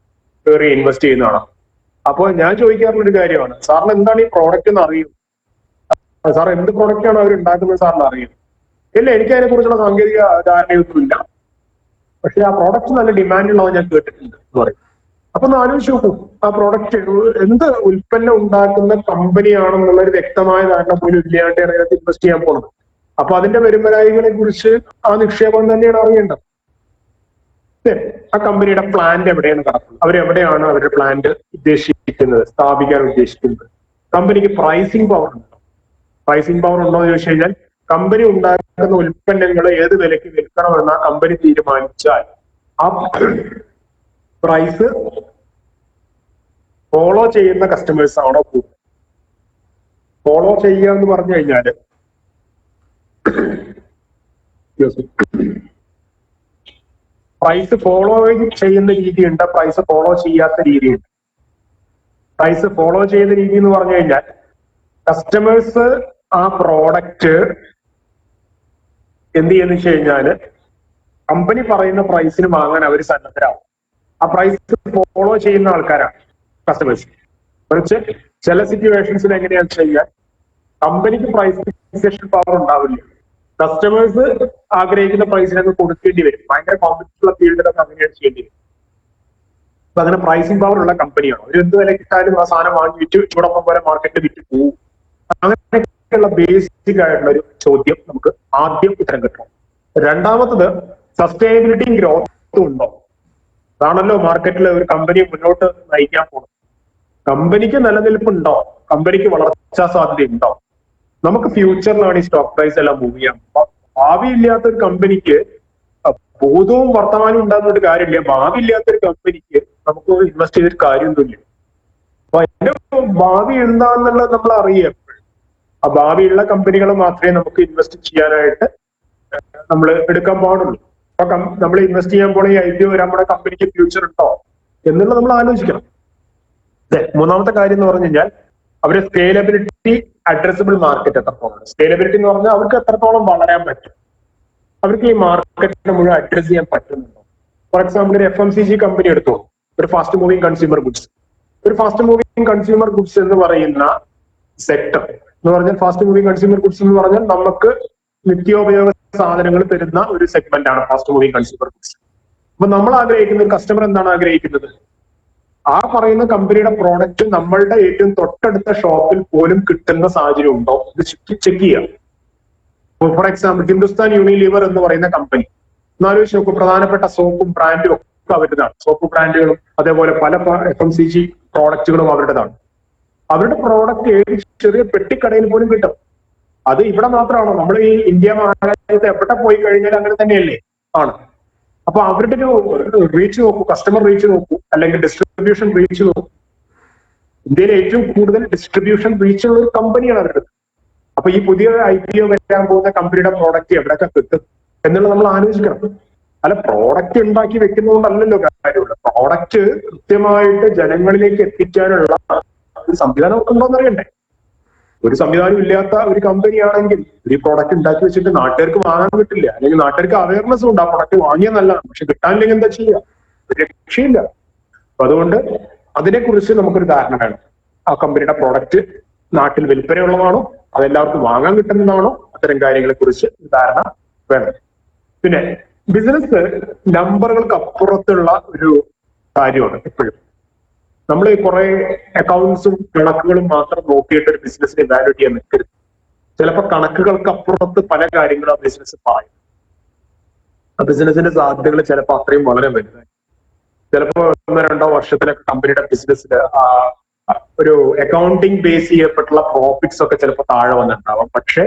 കയറി ഇൻവെസ്റ്റ് ചെയ്യുന്നതാണ്. അപ്പോൾ ഞാൻ ചോദിക്കാറുള്ളൊരു കാര്യമാണ്, സാറിന് എന്താണ് ഈ പ്രോഡക്റ്റ് എന്ന് അറിയും? സാർ എന്ത് പ്രോഡക്റ്റ് ആണ് അവർ ഉണ്ടാക്കുന്നത് സാറിന് അറിയും? ഇല്ല, എനിക്ക് അതിനെ കുറിച്ചുള്ള സാങ്കേതിക ധാരണയൊന്നുമില്ല, പക്ഷെ ആ പ്രോഡക്റ്റ് നല്ല ഡിമാൻഡുള്ളത് ഞാൻ കേട്ടിട്ടുണ്ട് എന്ന് പറയും. അപ്പൊ ഒന്ന് ആലോചിച്ച് നോക്കൂ, ആ പ്രോഡക്റ്റ് എന്ത് ഉൽപ്പന്നം ഉണ്ടാക്കുന്ന കമ്പനിയാണെന്നുള്ള ഒരു വ്യക്തമായ ധാരണ പോലും ഇല്ലാണ്ട് അതിനകത്ത് ഇൻവെസ്റ്റ് ചെയ്യാൻ പോകുന്നത്. അപ്പൊ അതിന്റെ വരുമാനങ്ങളെ കുറിച്ച് ആ നിക്ഷേപം തന്നെയാണ് അറിയേണ്ടത്. ആ കമ്പനിയുടെ പ്ലാന്റ് എവിടെയാണ് കിടക്കുന്നത്, അവരെവിടെയാണ് അവരുടെ പ്ലാന്റ് ഉദ്ദേശിക്കുന്നത്, സ്ഥാപിക്കാൻ ഉദ്ദേശിക്കുന്നത്. കമ്പനിക്ക് പ്രൈസിംഗ് പവർ ഉണ്ടോ? പ്രൈസിംഗ് പവർ ഉണ്ടോ എന്ന് ചോദിച്ചു കഴിഞ്ഞാൽ കമ്പനി ഉണ്ടാക്കുന്ന ഉൽപ്പന്നങ്ങൾ ഏത് വിലയ്ക്ക് വിൽക്കണമെന്ന് ആ കമ്പനി തീരുമാനിച്ചാൽ ആ പ്രൈസ് ഫോളോ ചെയ്യുന്ന കസ്റ്റമേഴ്സ് ആണോ കൂടുതൽ? ഫോളോ ചെയ്യുക എന്ന് പറഞ്ഞു കഴിഞ്ഞാല് പ്രൈസ് ഫോളോ ചെയ്യുന്ന രീതിയുണ്ട്, പ്രൈസ് ഫോളോ ചെയ്യാത്ത രീതിയുണ്ട്. പ്രൈസ് ഫോളോ ചെയ്യുന്ന രീതി എന്ന് പറഞ്ഞു കഴിഞ്ഞാൽ കസ്റ്റമേഴ്സ് ആ പ്രോഡക്റ്റ് എന്ത് ചെയ്യുന്ന വെച്ച് കഴിഞ്ഞാല് കമ്പനി പറയുന്ന പ്രൈസിന് വാങ്ങാൻ അവർ സന്നദ്ധരാകും. ആ പ്രൈസ് ഫോളോ ചെയ്യുന്ന ആൾക്കാരാണ് കസ്റ്റമേഴ്സ്. കുറച്ച് ചില സിറ്റുവേഷൻസിൽ എങ്ങനെയാണെന്ന് വെച്ച് കഴിഞ്ഞാൽ കമ്പനിക്ക് പ്രൈസ് ഫിക്സേഷൻ പവർ ഉണ്ടാവില്ല, കസ്റ്റമേഴ്സ് ആഗ്രഹിക്കുന്ന പ്രൈസിനൊക്കെ കൊടുക്കേണ്ടി വരും. ഭയങ്കര കോമ്പറ്റീഷനുള്ള ഫീൽഡിലൊക്കെ അങ്ങനെയാണ് ചെയ്യേണ്ടി വരും. അപ്പൊ അങ്ങനെ പ്രൈസിംഗ് പവർ ഉള്ള കമ്പനിയാണ്. ഒരു എന്ത് വില കിട്ടാലും ആ സാധനം വാങ്ങി വിറ്റ് ചൂടൊപ്പം പോലെ മാർക്കറ്റിൽ വിറ്റ് പോകും. അങ്ങനെയൊക്കെയുള്ള ബേസിക് ആയിട്ടുള്ള ഒരു ചോദ്യം നമുക്ക് ആദ്യം ഉത്തരം കിട്ടണം. രണ്ടാമത്തത് സസ്റ്റൈനബിലിറ്റിയും ഗ്രോത്തും ഉണ്ടോ? അതാണല്ലോ മാർക്കറ്റിൽ ഒരു കമ്പനി മുന്നോട്ട് നയിക്കാൻ പോകുന്നത്. കമ്പനിക്ക് നിലനിൽപ്പുണ്ടോ? കമ്പനിക്ക് വളർച്ചാ സാധ്യതയുണ്ടോ? നമുക്ക് ഫ്യൂച്ചറിലാണ് ഈ സ്റ്റോക്ക് പ്രൈസ് എല്ലാം മൂവ് ചെയ്യാം. ഭാവിയില്ലാത്ത ഒരു കമ്പനിക്ക് ഭൂതവും വർത്തമാനവും ഉണ്ടാകുന്ന കാര്യമില്ല. ഭാവിയില്ലാത്തൊരു കമ്പനിക്ക് നമുക്ക് ഇൻവെസ്റ്റ് ചെയ്തിട്ട് കാര്യമൊന്നുമില്ല. അപ്പൊ അതിന്റെ ഭാവി എന്താന്നുള്ളത് നമ്മൾ അറിയാം. ആ ഭാവിയുള്ള കമ്പനികൾ മാത്രമേ നമുക്ക് ഇൻവെസ്റ്റ് ചെയ്യാനായിട്ട് നമ്മൾ എടുക്കാൻ പാടുള്ളൂ. അപ്പൊ നമ്മൾ ഇൻവെസ്റ്റ് ചെയ്യാൻ പോണ ഈ IPO നമ്മുടെ കമ്പനിക്ക് ഫ്യൂച്ചർ ഉണ്ടോ എന്നുള്ളത് നമ്മൾ ആലോചിക്കണം. മൂന്നാമത്തെ കാര്യം എന്ന് പറഞ്ഞു കഴിഞ്ഞാൽ അവര് സ്കേലബിലിറ്റി, അഡ്രസബിൾ മാർക്കറ്റ് എത്രത്തോളം. സ്കേലബിലിറ്റി എന്ന് പറഞ്ഞാൽ അവർക്ക് എത്രത്തോളം വളരാൻ പറ്റും, അവർക്ക് ഈ മാർക്കറ്റിനെ മുഴുവൻ അഡ്രസ് ചെയ്യാൻ പറ്റുന്നുണ്ടോ. ഫോർ എക്സാമ്പിൾ ഒരു FMCG കമ്പനി എടുത്തോ, ഒരു ഫാസ്റ്റ് മൂവിങ് കൺസ്യൂമർ ഗുഡ്സ്. ഒരു ഫാസ്റ്റ് മൂവിങ് കൺസ്യൂമർ ഗുഡ്സ് എന്ന് പറയുന്ന സെക്ടർ എന്ന് പറഞ്ഞാൽ, ഫാസ്റ്റ് മൂവിങ് കൺസ്യൂമർ ഗുഡ്സ് എന്ന് പറഞ്ഞാൽ നമുക്ക് നിത്യോപയോഗ സാധനങ്ങൾ തരുന്ന ഒരു സെഗ്മെന്റ് ആണ് ഫാസ്റ്റ് മൂവിങ് കൺസ്യൂമർ ഗുഡ്സ്. അപ്പൊ നമ്മൾ ആഗ്രഹിക്കുന്ന ഒരു കസ്റ്റമർ എന്താണ് ആഗ്രഹിക്കുന്നത്? ആ പറയുന്ന കമ്പനിയുടെ പ്രോഡക്റ്റ് നമ്മളുടെ ഏറ്റവും തൊട്ടടുത്ത ഷോപ്പിൽ പോലും കിട്ടുന്ന സാഹചര്യം ഉണ്ടോ ഇത് ചെക്ക് ചെയ്യാം. ഫോർ എക്സാമ്പിൾ ഹിന്ദുസ്ഥാൻ യൂണിലിവർ എന്ന് പറയുന്ന കമ്പനി എന്നാലോചിച്ച് നോക്കും, പ്രധാനപ്പെട്ട സോപ്പും ബ്രാൻഡും ഒക്കെ അവരുടേതാണ്. സോപ്പ് ബ്രാൻഡുകളും അതേപോലെ പല FMCG പ്രോഡക്റ്റുകളും അവരുടേതാണ്. അവരുടെ പ്രോഡക്റ്റ് ഏത് ചെറിയ പെട്ടിക്കടയിൽ പോലും കിട്ടും. അത് ഇവിടെ മാത്രമാണോ? നമ്മൾ ഈ ഇന്ത്യ മഹാരാജ്യത്ത് എവിടെ പോയി കഴിഞ്ഞാൽ അങ്ങനെ തന്നെയല്ലേ ആണ്. അപ്പൊ അവരുടെ ഒരു റീച്ച് നോക്കൂ, കസ്റ്റമർ റീച്ച് നോക്കൂ, അല്ലെങ്കിൽ ഡിസ്ട്രിബ്യൂഷൻ റീച്ച് നോക്കൂ. ഇന്ത്യയിലെ ഏറ്റവും കൂടുതൽ ഡിസ്ട്രിബ്യൂഷൻ റീച്ച് ഉള്ള ഒരു കമ്പനിയാണ് അവരുടെ. അപ്പൊ ഈ പുതിയ IPO വരാൻ പോകുന്ന കമ്പനിയുടെ പ്രോഡക്റ്റ് എവിടെയൊക്കെ കിട്ടും എന്നുള്ളത് നമ്മൾ ആലോചിക്കണം. അല്ല, പ്രോഡക്റ്റ് ഉണ്ടാക്കി വെക്കുന്നതുകൊണ്ടല്ലല്ലോ കാര്യമുള്ള. പ്രോഡക്റ്റ് കൃത്യമായിട്ട് ജനങ്ങളിലേക്ക് എത്തിക്കാനുള്ള ഒരു സംവിധാനം ഉണ്ടോന്ന് അറിയണ്ടേ? ഒരു സംവിധാനം ഇല്ലാത്ത ഒരു കമ്പനിയാണെങ്കിൽ ഒരു പ്രോഡക്റ്റ് ഉണ്ടാക്കി വെച്ചിട്ട് നാട്ടുകാർക്ക് വാങ്ങാൻ കിട്ടില്ല, അല്ലെങ്കിൽ നാട്ടുകാർക്ക് അവയർനെസ് ഉണ്ട് ആ പ്രോഡക്റ്റ് വാങ്ങിയാൽ നല്ലതാണ്, പക്ഷെ കിട്ടാനില്ലെങ്കിൽ എന്താ ചെയ്യുക? ഒരു രക്ഷയില്ല. അപ്പൊ അതുകൊണ്ട് അതിനെക്കുറിച്ച് നമുക്കൊരു ധാരണ വേണം. ആ കമ്പനിയുടെ പ്രോഡക്റ്റ് നാട്ടിൽ വിൽപ്പനയുള്ളതാണോ, അതെല്ലാവർക്കും വാങ്ങാൻ കിട്ടുന്നതാണോ, അത്തരം കാര്യങ്ങളെ കുറിച്ച് ധാരണ വേണം. പിന്നെ ബിസിനസ് നമ്പറുകൾക്ക് അപ്പുറത്തുള്ള ഒരു കാര്യമാണ് എപ്പോഴും. നമ്മൾ കുറെ അക്കൗണ്ട്സും കണക്കുകളും മാത്രം നോക്കിയിട്ട് ഒരു ബിസിനസിനെ വാല്യൂ ചെയ്യാൻ നിൽക്കരുത്. ചിലപ്പോൾ കണക്കുകൾക്ക് അപ്പുറത്ത് പല കാര്യങ്ങളും ആ ബിസിനസ് പറയും. ആ ബിസിനസിന്റെ സാധ്യതകൾ ചിലപ്പോൾ അത്രയും വളരെ വലുതായി. ചിലപ്പോൾ 1-2 വർഷത്തിലൊക്കെ കമ്പനിയുടെ ബിസിനസ്സിൽ ഒരു അക്കൗണ്ടിങ് ബേസ് ചെയ്യപ്പെട്ടുള്ള പ്രോഫിറ്റ്സ് ഒക്കെ ചിലപ്പോൾ താഴെ വന്നിട്ടുണ്ടാവാം. പക്ഷെ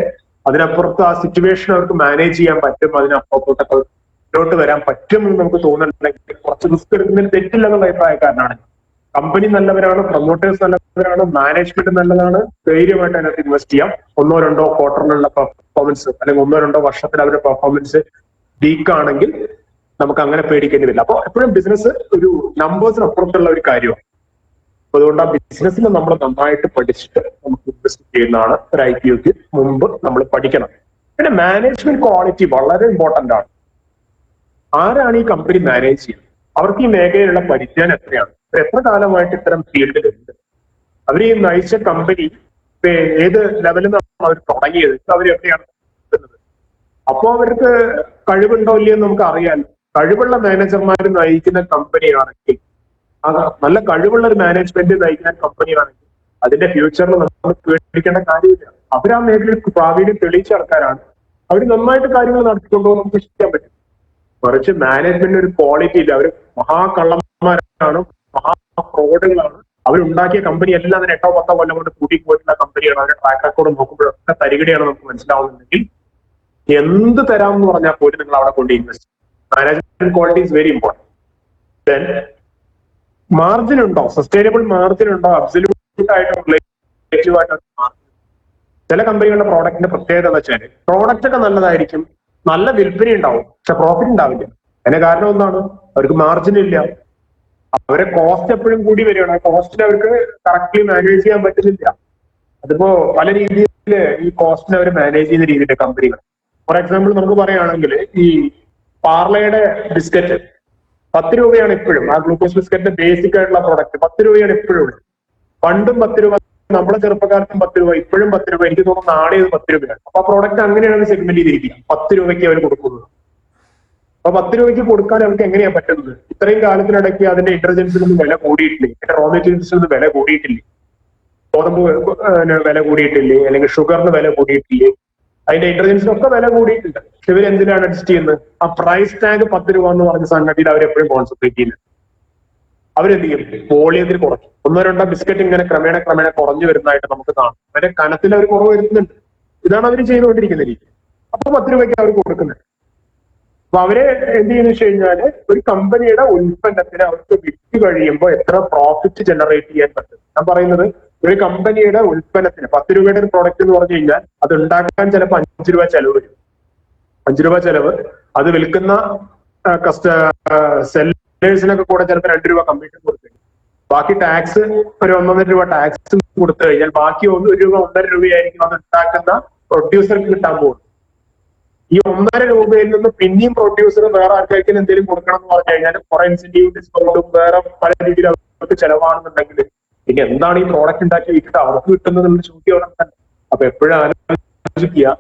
അതിനപ്പുറത്ത് ആ സിറ്റുവേഷൻ അവർക്ക് മാനേജ് ചെയ്യാൻ പറ്റും, അതിനപ്പുറത്തോട്ടൊക്കെ മുന്നോട്ട് വരാൻ പറ്റും എന്ന് നമുക്ക് തോന്നുന്നുണ്ടെങ്കിൽ കുറച്ച് റിസ്ക് എടുക്കുന്നതിന് തെറ്റില്ലെന്നുള്ള അഭിപ്രായക്കാരനാണ്. കമ്പനി നല്ലവരാണ്, പ്രൊമോട്ടേഴ്സ് നല്ലവരാണ്, മാനേജ്മെന്റ് നല്ലതാണ്, ധൈര്യമായിട്ട് അതിനകത്ത് ഇൻവെസ്റ്റ് ചെയ്യാം. 1-2 ക്വാർട്ടറിലുള്ള പെർഫോമൻസ് അല്ലെങ്കിൽ 1-2 വർഷത്തിൽ അവരുടെ പെർഫോമൻസ് വീക്ക് ആണെങ്കിൽ നമുക്ക് അങ്ങനെ പേടിക്കേണ്ടി വരില്ല. അപ്പൊ എപ്പോഴും ബിസിനസ് ഒരു നമ്പേഴ്സിന് അപ്പുറത്തുള്ള ഒരു കാര്യമാണ്. അപ്പൊ അതുകൊണ്ട് ആ ബിസിനസ്സിനെ നമ്മൾ നന്നായിട്ട് പഠിച്ചിട്ട് നമുക്ക് ഇൻവെസ്റ്റ് ചെയ്യുന്നതാണ് ഒരു IPOക്ക് മുമ്പ് നമ്മൾ പഠിക്കണം. പിന്നെ മാനേജ്മെന്റ് ക്വാളിറ്റി വളരെ ഇമ്പോർട്ടന്റ് ആണ്. ആരാണ് ഈ കമ്പനി മാനേജ് ചെയ്യുന്നത്? അവർക്ക് ഈ മേഖലയിലുള്ള പരിജ്ഞാനം എത്രയാണ്? എത്ര കാലമായിട്ട് ഇത്തരം ഫീൽഡിലുണ്ട്? അവർ ഈ നയിച്ച കമ്പനി ഏത് ലെവലിൽ നിന്നാണ് അവർ തുടങ്ങിയത്? അവർ എവിടെയാണ് നിൽക്കുന്നത്? അപ്പോ അവർക്ക് കഴിവുണ്ടോ ഇല്ലയെന്ന് നമുക്ക് അറിയാൻ. കഴിവുള്ള മാനേജർമാർ നയിക്കുന്ന കമ്പനിയാണെങ്കിൽ, നല്ല കഴിവുള്ള ഒരു മാനേജ്മെന്റ് നയിക്കുന്ന കമ്പനിയാണെങ്കിൽ അതിന്റെ ഫ്യൂച്ചറിൽ നമ്മൾ പേടിക്കേണ്ട കാര്യമില്ല. അവർ ആ മേഖലയിൽ പ്രാവീണ്യം തെളിയിച്ച ആൾക്കാരാണ്. അവർ നന്നായിട്ട് കാര്യങ്ങൾ നടത്തിക്കൊണ്ടുപോകാൻ നമുക്ക് ഇഷ്ടം പറ്റും. മറിച്ച് മാനേജ്മെന്റിന് ഒരു ക്വാളിറ്റി ഇല്ല. അവർ മഹാകള്ളന്മാരാണ്, മഹാഫ്രോഡുകളാണ്. അവരുണ്ടാക്കിയ കമ്പനി എല്ലാം അതിന് 8-10 കൊല്ലം കൊണ്ട് കൂട്ടിപ്പോയിട്ടുള്ള കമ്പനിയാണ്. അവരുടെ ട്രാക്ക് റെക്കോർഡ് നോക്കുമ്പോഴൊക്കെ തരികിടെയാണ് നമുക്ക് മനസ്സിലാവുന്നുണ്ടെങ്കിൽ എന്ത് തരാമെന്ന് പറഞ്ഞാൽ പോലും നിങ്ങൾ അവിടെ കൊണ്ട് invest. Management quality is very important. Then margin ഉണ്ടോ? സസ്റ്റൈനബിൾ മാർജിൻ ഉണ്ടോ? അബ്സല്യൂട്ട് ആയിട്ട് റിലേറ്റീവ് ആയിട്ട് മാർജിൻ. ചില കമ്പനികളുടെ പ്രോഡക്റ്റിന്റെ പ്രത്യേകത എന്ന് വെച്ചാൽ പ്രോഡക്റ്റ് ഒക്കെ നല്ലതായിരിക്കും, നല്ല വിൽപ്പന ഉണ്ടാവും, പക്ഷെ പ്രോഫിറ്റ് ഉണ്ടാവില്ല. അതിന്റെ കാരണം എന്താണ്? അവർക്ക് മാർജിൻ ഇല്ല. അവരെ കോസ്റ്റ് എപ്പോഴും കൂടി വരികയാണ്. കോസ്റ്റിന് അവർക്ക് കറക്റ്റ്ലി മാനേജ് ചെയ്യാൻ പറ്റുന്നില്ല. അതിപ്പോ പല രീതിയിൽ ഈ കോസ്റ്റിനെ അവർ മാനേജ് ചെയ്യുന്ന രീതിയിലെ കമ്പനികൾ. ഫോർ എക്സാമ്പിൾ നമുക്ക് പറയുകയാണെങ്കിൽ ഈ പാർലയുടെ ബിസ്ക്കറ്റ് 10 രൂപയാണ് ഇപ്പോഴും. ആ ഗ്ലൂക്കോസ് ബിസ്ക്കറ്റിന്റെ ബേസിക് ആയിട്ടുള്ള പ്രോഡക്റ്റ് 10 രൂപയാണ് ഇപ്പോഴും ഉള്ളത്. പണ്ടും 10 രൂപ, നമ്മുടെ ചെറുപ്പക്കാർക്കും 10 രൂപ, ഇപ്പോഴും 10 രൂപ. എനിക്ക് തോന്നുന്നു നാളെ 10 രൂപയാണ്. അപ്പൊ ആ പ്രോഡക്റ്റ് അങ്ങനെയാണ് സെഗ്മെന്റ് ചെയ്തിരിക്കുക. 10 രൂപയ്ക്ക് അവർ കൊടുക്കുന്നത്. അപ്പൊ 10 രൂപയ്ക്ക് കൊടുക്കാൻ അവർക്ക് എങ്ങനെയാണ് പറ്റുന്നത്? ഇത്രയും കാലത്തിനിടയ്ക്ക് അതിന്റെ ഇന്റർജൻസിനൊന്നും വില കൂടിയിട്ടില്ലേ? അതിന്റെ റോ മെറ്റീരിയൽസിനൊന്നും വില കൂടിയിട്ടില്ലേ? ഗോതമ്പ് വില കൂടിയിട്ടില്ലേ? അല്ലെങ്കിൽ ഷുഗറിന് വില കൂടിയിട്ടില്ലേ? അതിന്റെ ഇന്റർജൻസിനൊക്കെ വില കൂടിയിട്ടുണ്ട്. പക്ഷെ ഇവർ എന്തിനാണ് അഡ്ജസ്റ്റ് ചെയ്യുന്നത്? ആ പ്രൈസ് ടാഗ് 10 രൂപ എന്ന് പറഞ്ഞ സംഗതിയിൽ അവരെപ്പോഴും കോൺസെൻട്രേറ്റ് ചെയ്യുന്നത്. അവരെന്ത് ചെയ്യും? വോളിയത്തിൽ കുറയ്ക്കും. 1-2 ബിസ്ക്കറ്റ് ഇങ്ങനെ ക്രമേണ കുറഞ്ഞു വരുന്നതായിട്ട് നമുക്ക് കാണാം. അവരെ കനത്തിൽ അവർ കുറവ് വരുത്തുന്നുണ്ട്. ഇതാണ് അവർ ചെയ്തുകൊണ്ടിരിക്കുന്ന രീതി. അപ്പൊ 10 രൂപയ്ക്ക് അവർ കൊടുക്കുന്നുണ്ട്. അപ്പൊ അവരെ എന്ത് ചെയ്യുന്ന വെച്ച് കഴിഞ്ഞാല് ഒരു കമ്പനിയുടെ ഉൽപ്പന്നത്തിന് അവർക്ക് വിറ്റ് കഴിയുമ്പോൾ എത്ര പ്രോഫിറ്റ് ജനറേറ്റ് ചെയ്യാൻ പറ്റും? ഞാൻ പറയുന്നത് ഒരു കമ്പനിയുടെ ഉൽപ്പന്നത്തിന് 10 രൂപയുടെ ഒരു പ്രോഡക്റ്റ് എന്ന് പറഞ്ഞു കഴിഞ്ഞാൽ അത് ഉണ്ടാക്കാൻ ചിലപ്പോൾ 5 രൂപ ചെലവ് വരും. 5 രൂപ ചെലവ്. അത് വിൽക്കുന്ന സെല്ലേഴ്സിനൊക്കെ കൂടെ ചിലപ്പോൾ 2 രൂപ കമ്മീഷൻ കൊടുത്തു. ബാക്കി ടാക്സ് ഒരു 1.5 രൂപ ടാക്സ് കൊടുത്തു കഴിഞ്ഞാൽ ബാക്കി 1 രൂപ 1.5 രൂപയായിരിക്കും അത് ഉണ്ടാക്കുന്ന പ്രൊഡ്യൂസർക്ക് കിട്ടാൻ പോകുന്നത്. ഈ 1.5 രൂപയിൽ നിന്ന് പിന്നെയും പ്രൊഡ്യൂസർ വേറെ ആൾക്കാർക്ക് എന്തെങ്കിലും കൊടുക്കണം എന്ന് പറഞ്ഞു കഴിഞ്ഞാൽ കുറെ ഇൻസെന്റീവ് ഡിസ്കൗണ്ടും വേറെ പല രീതിയിൽ അവർക്ക് ചെലവാണെന്നുണ്ടെങ്കിൽ പിന്നെ എന്താണ് ഈ പ്രോഡക്റ്റ് ഉണ്ടാക്കി വിൽക്കുന്നത് അവർക്ക് കിട്ടുന്നത് എന്നുള്ള ചോദ്യം അവിടെ തന്നെ. അപ്പൊ എപ്പോഴും ആലോചിക്കുക,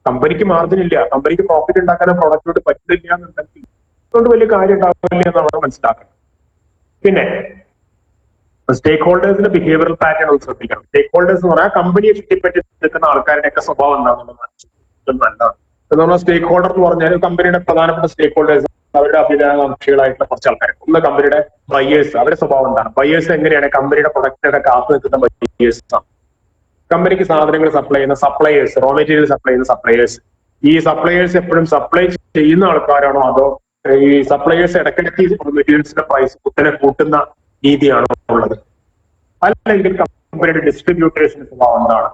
കമ്പനിക്ക് മാർജിൻ ഇല്ല, കമ്പനിക്ക് പ്രോഫിറ്റ് ഉണ്ടാക്കാൻ പ്രോഡക്റ്റിനോട് പറ്റില്ല എന്നുണ്ടെങ്കിൽ അതുകൊണ്ട് വലിയ കാര്യം ഉണ്ടാവില്ല എന്നാണ് മനസ്സിലാക്കുന്നത്. പിന്നെ സ്റ്റേക്ക് ഹോൾഡേഴ്സിന്റെ ബിഹേവിയറൽ പാറ്റേൺ ഒന്ന് ശ്രദ്ധിക്കണം. സ്റ്റേക്ക് ഹോൾഡേഴ്സ് എന്ന് പറഞ്ഞാൽ കമ്പനിയെ ചുറ്റിപ്പറ്റി നിൽക്കുന്ന ആൾക്കാരുടെയൊക്കെ സ്വഭാവം എന്താണെന്നുള്ളത് നല്ലതാണ്. എന്ന് പറഞ്ഞാൽ സ്റ്റേക്ക് ഹോൾഡർ എന്ന് പറഞ്ഞാൽ കമ്പനിയുടെ പ്രധാനപ്പെട്ട സ്റ്റേക്ക് ഹോൾഡേഴ്സ് അവരുടെ അഭിലാകാംക്ഷികളായിട്ടുള്ള കുറച്ച് ആൾക്കാർ. ഒന്ന് കമ്പനിയുടെ ബയേഴ്സ്, അവരുടെ സ്വഭാവം എന്താണ്? ബയേഴ്സ് എങ്ങനെയാണ്? കമ്പനിയുടെ പ്രൊഡക്റ്റിനൊക്കെ കാത്തു നിൽക്കുന്ന ബയേഴ്സ് ആണ്. കമ്പനിക്ക് സാധനങ്ങൾ സപ്ലൈ ചെയ്യുന്ന സപ്ലൈയേഴ്സ്, റോ മെറ്റീരിയൽ സപ്ലൈ ചെയ്യുന്ന സപ്ലൈയേഴ്സ്. ഈ സപ്ലൈയേഴ്സ് എപ്പോഴും സപ്ലൈ ചെയ്യുന്ന ആൾക്കാരാണോ അതോ ഈ സപ്ലയേഴ്സ് ഇടയ്ക്കിടയ്ക്ക് മെറ്റീരിയൽസിന്റെ പ്രൈസ് കുത്തനെ കൂട്ടുന്ന രീതിയാണ് ഉള്ളത്. അല്ലെങ്കിൽ കമ്പനിയുടെ ഡിസ്ട്രിബ്യൂട്ടേഴ്സിന്റെ സ്വഭാവം എന്താണ്?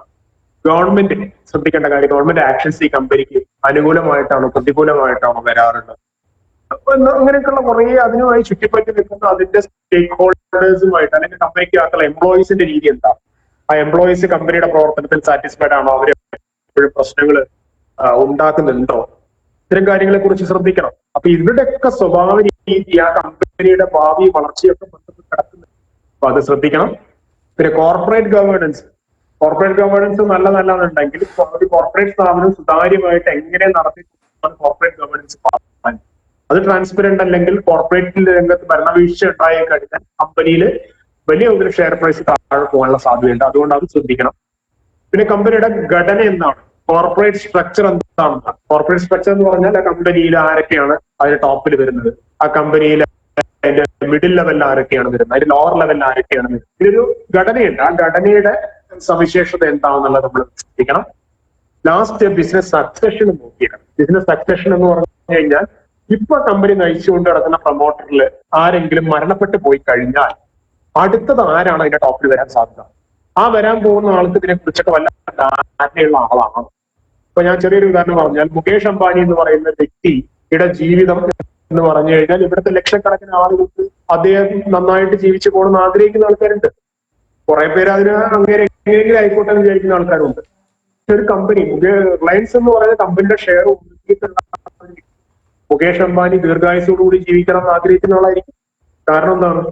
ഗവൺമെന്റ് ശ്രദ്ധിക്കേണ്ട കാര്യം, ഗവൺമെന്റ് ആക്ഷൻസ് ഈ കമ്പനിക്ക് അനുകൂലമായിട്ടാണോ പ്രതികൂലമായിട്ടാണോ വരാറുള്ളത്? അങ്ങനെയൊക്കെയുള്ള കുറെ അതിനുമായി ചുറ്റിപ്പറ്റി നിൽക്കുന്ന അതിന്റെ സ്റ്റേക്ക് ഹോൾഡേഴ്സുമായിട്ട് അല്ലെങ്കിൽ കമ്പനിക്കകത്തുള്ള എംപ്ലോയീസിന്റെ രീതി എന്താണ്? ആ എംപ്ലോയീസ് കമ്പനിയുടെ പ്രവർത്തനത്തിൽ സാറ്റിസ്ഫൈഡ് ആണോ? അവർ എപ്പോഴും പ്രശ്നങ്ങൾ ഉണ്ടാക്കുന്നുണ്ടോ? ഇത്തരം കാര്യങ്ങളെ കുറിച്ച് ശ്രദ്ധിക്കണം. അപ്പൊ ഇവരുടെയൊക്കെ സ്വഭാവ രീതി ആ കമ്പനിയുടെ ഭാവി വളർച്ചയൊക്കെ ബന്ധപ്പെട്ട് കിടക്കുന്നുണ്ട്. അപ്പൊ അത് ശ്രദ്ധിക്കണം. പിന്നെ കോർപ്പറേറ്റ് ഗവേണൻസ് നല്ലതല്ലാന്നുണ്ടെങ്കിൽ ഒരു കോർപ്പറേറ്റ് സ്ഥാപനം സുതാര്യമായിട്ട് എങ്ങനെ നടത്തിക്കൊണ്ടാണ് കോർപ്പറേറ്റ് ഗവേണൻസ് പാലിക്കുന്നത്. അത് ട്രാൻസ്പെറന്റ് അല്ലെങ്കിൽ കോർപ്പറേറ്റ് രംഗത്ത് ഭരണവീഴ്ച ഉണ്ടായി കഴിഞ്ഞാൽ കമ്പനിയിൽ വലിയ ഒരു ഷെയർ പ്രൈസ് താഴെ പോകാനുള്ള സാധ്യതയുണ്ട്. അതുകൊണ്ട് അത് ശ്രദ്ധിക്കണം. പിന്നെ കമ്പനിയുടെ ഘടന എന്താണ്? കോർപ്പറേറ്റ് സ്ട്രക്ചർ എന്താണ്? കോർപ്പറേറ്റ് സ്ട്രക്ചർ എന്ന് പറഞ്ഞാൽ ആ കമ്പനിയിൽ ആരൊക്കെയാണ് അതിന്റെ ടോപ്പിൽ വരുന്നത്, ആ കമ്പനിയിലെ അതിന്റെ മിഡിൽ ലെവലിൽ ആരൊക്കെയാണ് വരുന്നത്, അതിന്റെ ലോവർ ലെവലിൽ ആരൊക്കെയാണ് വരുന്നത്. ഇതിനൊരു ഘടനയുണ്ട്. ആ ഘടനയുടെ സവിശേഷത എന്താണെന്നുള്ളത് നമ്മൾ ശ്രദ്ധിക്കണം. ലാസ്റ്റ് ബിസിനസ് സക്സഷൻ നോക്കിയാണ്. ബിസിനസ് സക്സഷൻ എന്ന് പറഞ്ഞു കഴിഞ്ഞാൽ ഇപ്പൊ കമ്പനി നയിച്ചുകൊണ്ട് നടക്കുന്ന പ്രൊമോട്ടറിൽ ആരെങ്കിലും മരണപ്പെട്ടു പോയി കഴിഞ്ഞാൽ അടുത്തത് ആരാണ് അതിന്റെ ടോപ്പിൽ വരാൻ സാധ്യത? ആ വരാൻ പോകുന്ന ആൾക്ക് ഇതിനെ കുറിച്ചൊക്കെ വല്ല ധാരണയുള്ള ആളാണ്. ഇപ്പൊ ഞാൻ ചെറിയൊരു ഉദാഹരണം പറഞ്ഞാൽ, മുകേഷ് അംബാനി എന്ന് പറയുന്ന വ്യക്തിയുടെ ജീവിതം എന്ന് പറഞ്ഞു കഴിഞ്ഞാൽ ഇവിടുത്തെ ലക്ഷക്കണക്കിന് ആളുകൾക്ക് അദ്ദേഹം നന്നായിട്ട് ജീവിച്ചു പോകണമെന്ന് ആഗ്രഹിക്കുന്ന ആൾക്കാരുണ്ട്. കുറെ പേര് അതിന് അങ്ങനെ എങ്ങനെയെങ്കിലും ആയിക്കോട്ടെ എന്ന് വിചാരിക്കുന്ന ആൾക്കാരുണ്ട്. ഒരു കമ്പനി റിലയൻസ് എന്ന് പറയുന്ന കമ്പനിയുടെ ഷെയർ മുകേഷ് അംബാനി ദീർഘായുസോടുകൂടി ജീവിക്കണം എന്ന് ആഗ്രഹിക്കുന്ന ആളായിരിക്കും. കാരണം എന്താണ്?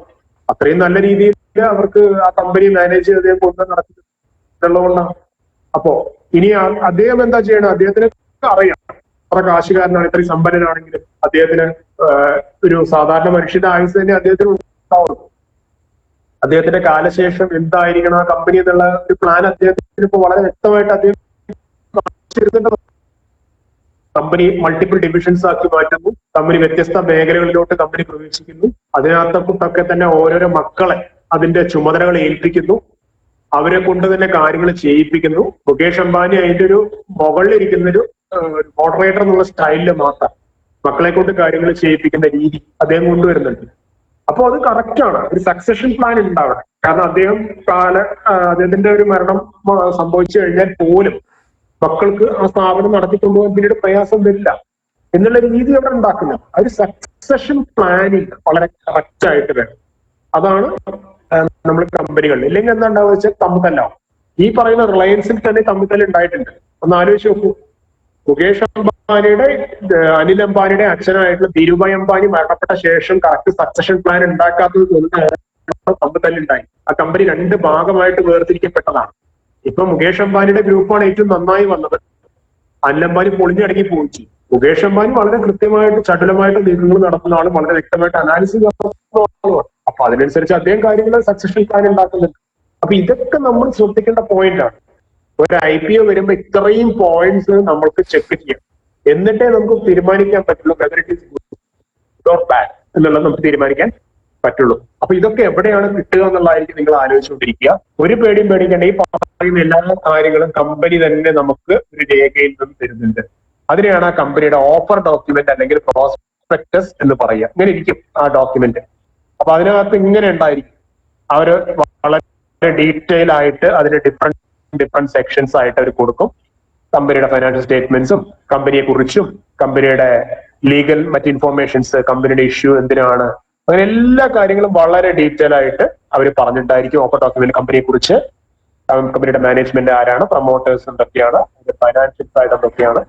അത്രയും നല്ല രീതിയിൽ അവർക്ക് ആ കമ്പനി മാനേജ് ചെയ്ത് അദ്ദേഹം കൊണ്ട് നടത്തുന്നുള്ളതുകൊണ്ടാണ്. അപ്പോ ഇനി അദ്ദേഹം എന്താ ചെയ്യണം? അദ്ദേഹത്തിന് അറിയാം അത്ര കാശുകാരനാണ്, ഇത്രയും സമ്പന്നനാണെങ്കിലും അദ്ദേഹത്തിന് ഒരു സാധാരണ മനുഷ്യന്റെ ആയുസ് തന്നെ അദ്ദേഹത്തിന് ഉണ്ടാവുള്ളൂ. അദ്ദേഹത്തിന്റെ കാലശേഷം എന്തായിരിക്കണം ആ കമ്പനി എന്നുള്ള ഒരു പ്ലാൻ അദ്ദേഹത്തിന് ഇപ്പൊ വളരെ വ്യക്തമായിട്ട് അദ്ദേഹം കമ്പനി മൾട്ടിപ്പിൾ ഡിവിഷൻസ് ആക്കി മാറ്റുന്നു. കമ്പനി വ്യത്യസ്ത മേഖലകളിലോട്ട് കമ്പനി പ്രവേശിക്കുന്നു. അതിനകത്തൊക്കെ തന്നെ ഓരോരോ മക്കളെ അതിന്റെ ചുമതലകൾ ഏൽപ്പിക്കുന്നു. അവരെ കൊണ്ട് തന്നെ കാര്യങ്ങൾ ചെയ്യിപ്പിക്കുന്നു. മുകേഷ് അംബാനി അതിന്റെ ഒരു മുകളിലിരിക്കുന്ന ഒരു മോഡറേറ്റർ എന്നുള്ള സ്റ്റൈലിൽ മാത്രം മക്കളെ കൊണ്ട് കാര്യങ്ങൾ ചെയ്യിപ്പിക്കുന്ന രീതി അദ്ദേഹം കൊണ്ടുവരുന്നുണ്ട്. അപ്പൊ അത് കറക്റ്റ് ആണ്. ഒരു സക്സഷൻ പ്ലാൻ ഉണ്ടാവണം. കാരണം അദ്ദേഹത്തിന്റെ ഒരു മരണം സംഭവിച്ചു കഴിഞ്ഞാൽ പോലും മക്കൾക്ക് ആ സ്ഥാപനം നടത്തിക്കൊണ്ടുപോകാൻ പിന്നീട് പ്രയാസം വരില്ല എന്നുള്ള രീതി അവിടെ ഉണ്ടാക്കുന്നത്. ആ ഒരു സക്സഷൻ പ്ലാനിങ് വളരെ കറക്റ്റ് ആയിട്ട് വേണം. അതാണ് നമ്മൾ കമ്പനികളിൽ. ഇല്ലെങ്കിൽ എന്താ ഉണ്ടാവുക വെച്ചാൽ തമ്മിത്തല്ലാവും. ഈ പറയുന്ന റിലയൻസിൽ തന്നെ തമ്മിത്തല്ല് ഉണ്ടായിട്ടുണ്ട്. ഒന്ന് ആലോചിച്ച് നോക്കൂ. മുകേഷ് അംബാനിയുടെ അനിൽ അംബാനിയുടെ അച്ഛനായിട്ടുള്ള ധീരുഭായ് അംബാനി മരണപ്പെട്ട ശേഷം കറക്റ്റ് സക്സഷൻ പ്ലാൻ ഉണ്ടാക്കാത്തത് തമ്മിത്തല്ലുണ്ടായി. ആ കമ്പനി രണ്ട് ഭാഗമായിട്ട് വേർതിരിക്കപ്പെട്ടതാണ്. ഇപ്പൊ മുകേഷ് അംബാനിയുടെ ഗ്രൂപ്പാണ് ഏറ്റവും നന്നായി വന്നത്. അനിൽ അംബാനി പൊളിഞ്ഞടങ്ങി പോയി. മുകേഷ് അംബാനി വളരെ കൃത്യമായിട്ട് ചടുലമായിട്ട് നീക്കങ്ങൾ നടത്തുന്ന ആളും വളരെ വ്യക്തമായിട്ട് അനാലിസിസ് നടത്തുന്ന ആളുമാണ്. അപ്പൊ അതിനനുസരിച്ച് അദ്ദേഹം കാര്യങ്ങൾ സക്സഷൻ പ്ലാൻ ഉണ്ടാക്കുന്നുണ്ട്. അപ്പൊ ഇതൊക്കെ നമ്മൾ ശ്രദ്ധിക്കേണ്ട പോയിന്റ് ആണ്. ഒരു IPO വരുമ്പോൾ ഇത്രയും പോയിന്റ്സ് നമ്മൾക്ക് ചെക്ക് ചെയ്യാം. എന്നിട്ടേ നമുക്ക് തീരുമാനിക്കാൻ പറ്റുള്ളൂ whether it is good or bad എന്നുള്ളത് നമുക്ക് തീരുമാനിക്കാൻ പറ്റുള്ളൂ. അപ്പൊ ഇതൊക്കെ എവിടെയാണ് കിട്ടുക എന്നുള്ളതായിരിക്കും നിങ്ങൾ ആലോചിച്ചുകൊണ്ടിരിക്കുക. ഒരു പേടിയും പേടിക്കേണ്ട. ഈ പറയുന്ന എല്ലാ കാര്യങ്ങളും കമ്പനി തന്നെ നമുക്ക് ഒരു രേഖയിൽ നിന്ന് തരുന്നുണ്ട്. അതിനെയാണ് ആ കമ്പനിയുടെ ഓഫർ ഡോക്യുമെന്റ് അല്ലെങ്കിൽ പ്രോസ്പെക്ടസ് എന്ന് പറയുക. ഇങ്ങനെ ഇരിക്കും ആ ഡോക്യുമെന്റ്. അപ്പൊ അതിനകത്ത് ഇങ്ങനെ ഉണ്ടായിരിക്കും. അവര് വളരെ ഡീറ്റെയിൽ ആയിട്ട് അതിന്റെ ഡിഫറെന്റ് സെക്ഷൻസ് ആയിട്ട് അവർ കൊടുക്കും. കമ്പനിയുടെ ഫൈനാൻഷ്യൽ സ്റ്റേറ്റ്മെന്റ്സും കമ്പനിയെ കുറിച്ചും കമ്പനിയുടെ ലീഗൽ മറ്റ് ഇൻഫോർമേഷൻസ്, കമ്പനിയുടെ ഇഷ്യൂ എന്തിനാണ്, അങ്ങനെ എല്ലാ കാര്യങ്ങളും വളരെ ഡീറ്റെയിൽ ആയിട്ട് അവർ പറഞ്ഞിട്ടായിരിക്കും ഓഫർ ഡോക്യുമെന്റ് കമ്പനിയെ കുറിച്ച്. കമ്പനിയുടെ മാനേജ്മെന്റ് ആരാണ്, പ്രൊമോട്ടേഴ്സ് എന്തൊക്കെയാണ്, അതിന്റെ ഫൈനാൻഷ്യൽ സൈഡ് എന്തൊക്കെയാണ്,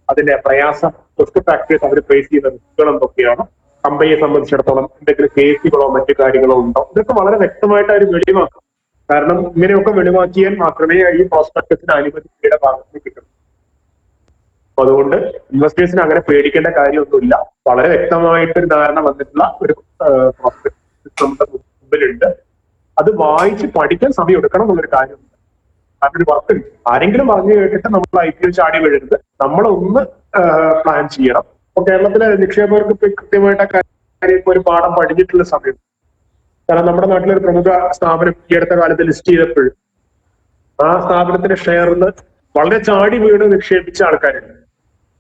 അതിന്റെ പ്രയാസം റിസ്ക് ഫാക്ടേഴ്സ് അവർ ഫേസ് ചെയ്യുന്ന റിസ്കുകൾ എന്തൊക്കെയാണ്, കമ്പനിയെ സംബന്ധിച്ചിടത്തോളം എന്തെങ്കിലും കേസുകളോ മറ്റു കാര്യങ്ങളോ ഉണ്ടോ, ഇതൊക്കെ വളരെ വ്യക്തമായിട്ട് അവർ വെളിവാക്കും. കാരണം ഇങ്ങനെയൊക്കെ വെളിവാക്കിയാൽ മാത്രമേ ഈ പ്രോസ്പെക്ടസിന് അനുമതിയുടെ ഭാഗത്ത് കിട്ടും. അപ്പൊ അതുകൊണ്ട് ഇൻവെസ്റ്റേഴ്സിന് അങ്ങനെ പേടിക്കേണ്ട കാര്യമൊന്നുമില്ല. വളരെ വ്യക്തമായിട്ടൊരു ധാരണ വന്നിട്ടുള്ള ഒരു പ്രോസ്പെക്ടസ് നമ്മുടെ മുമ്പിലുണ്ട്. അത് വായിച്ച് പഠിക്കാൻ സമയം എടുക്കണം എന്നുള്ളൊരു കാര്യമുണ്ട്. കാരണം ഒരു വർക്ക് ആരെങ്കിലും പറഞ്ഞു കേട്ടിട്ട് നമ്മൾ IPO ചാടി വീഴരുത്. നമ്മളൊന്ന് പ്ലാൻ ചെയ്യണം. അപ്പൊ കേരളത്തിലെ നിക്ഷേപകർക്ക് ഇപ്പൊ കൃത്യമായിട്ട് ആ കാര്യം ഇപ്പൊ ഒരു പാഠം പഠിച്ചിട്ടുള്ള സമയം. കാരണം നമ്മുടെ നാട്ടിലൊരു പ്രമുഖ സ്ഥാപനം ഈ അടുത്ത കാലത്ത് ലിസ്റ്റ് ചെയ്തപ്പോഴും ആ സ്ഥാപനത്തിന്റെ ഷെയറിന് വളരെ ചാടി വീണ് നിക്ഷേപിച്ച ആൾക്കാരുണ്ട്.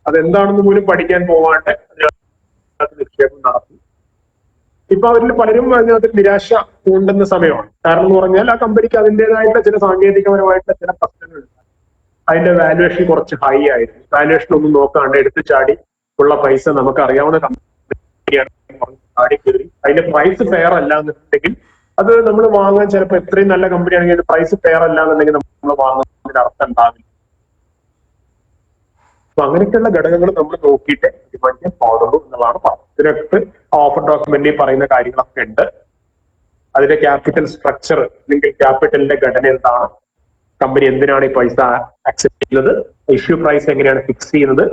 അതെന്താണെന്ന് പോലും പഠിക്കാൻ പോവാണ്ട് അതിനകത്ത് നിക്ഷേപം നടത്തി. ഇപ്പൊ അവരിൽ പലരും അതിനകത്ത് നിരാശ കൊണ്ടുന്ന സമയമാണ്. കാരണം എന്ന് പറഞ്ഞാൽ ആ കമ്പനിക്ക് അതിൻ്റെതായിട്ടുള്ള ചില സാങ്കേതികപരമായിട്ടുള്ള ചില പ്രശ്നങ്ങളുണ്ട്. അതിന്റെ വാല്യുവേഷൻ കുറച്ച് ഹൈ ആയിരുന്നു. വാല്യുവേഷൻ ഒന്നും നോക്കാണ്ട് എടുത്തു ചാടി ഉള്ള പൈസ നമുക്ക് അറിയാവുന്ന കമ്പനിയാണ് ചാടി കയറി. അതിന്റെ പ്രൈസ് ഫെയർ അല്ല എന്നുണ്ടെങ്കിൽ അത് നമ്മൾ വാങ്ങാൻ ചിലപ്പോൾ എത്രയും നല്ല കമ്പനി ആണെങ്കിൽ പ്രൈസ് ഫെയർ അല്ല എന്നുണ്ടെങ്കിൽ നമ്മൾ വാങ്ങുന്നതിന് അർത്ഥം ഉണ്ടാവില്ല. അപ്പൊ അങ്ങനെയൊക്കെയുള്ള ഘടകങ്ങൾ നമ്മൾ നോക്കിയിട്ട് തീരുമാനിക്കാൻ പാടുള്ളൂ എന്നുള്ളതാണ് പറഞ്ഞത്. ഇതിനകത്ത് ഓഫർ ഡോക്യുമെന്റിൽ പറയുന്ന കാര്യങ്ങളൊക്കെ ഉണ്ട്. അതിന്റെ ക്യാപിറ്റൽ സ്ട്രക്ചർ അല്ലെങ്കിൽ ക്യാപിറ്റലിന്റെ ഘടന എന്താണ്, കമ്പനി എന്തിനാണ് ഈ പൈസ അക്സെപ്റ്റ് ചെയ്യുന്നത്, ഇഷ്യൂ പ്രൈസ് എങ്ങനെയാണ് ഫിക്സ് ചെയ്യുന്നത്,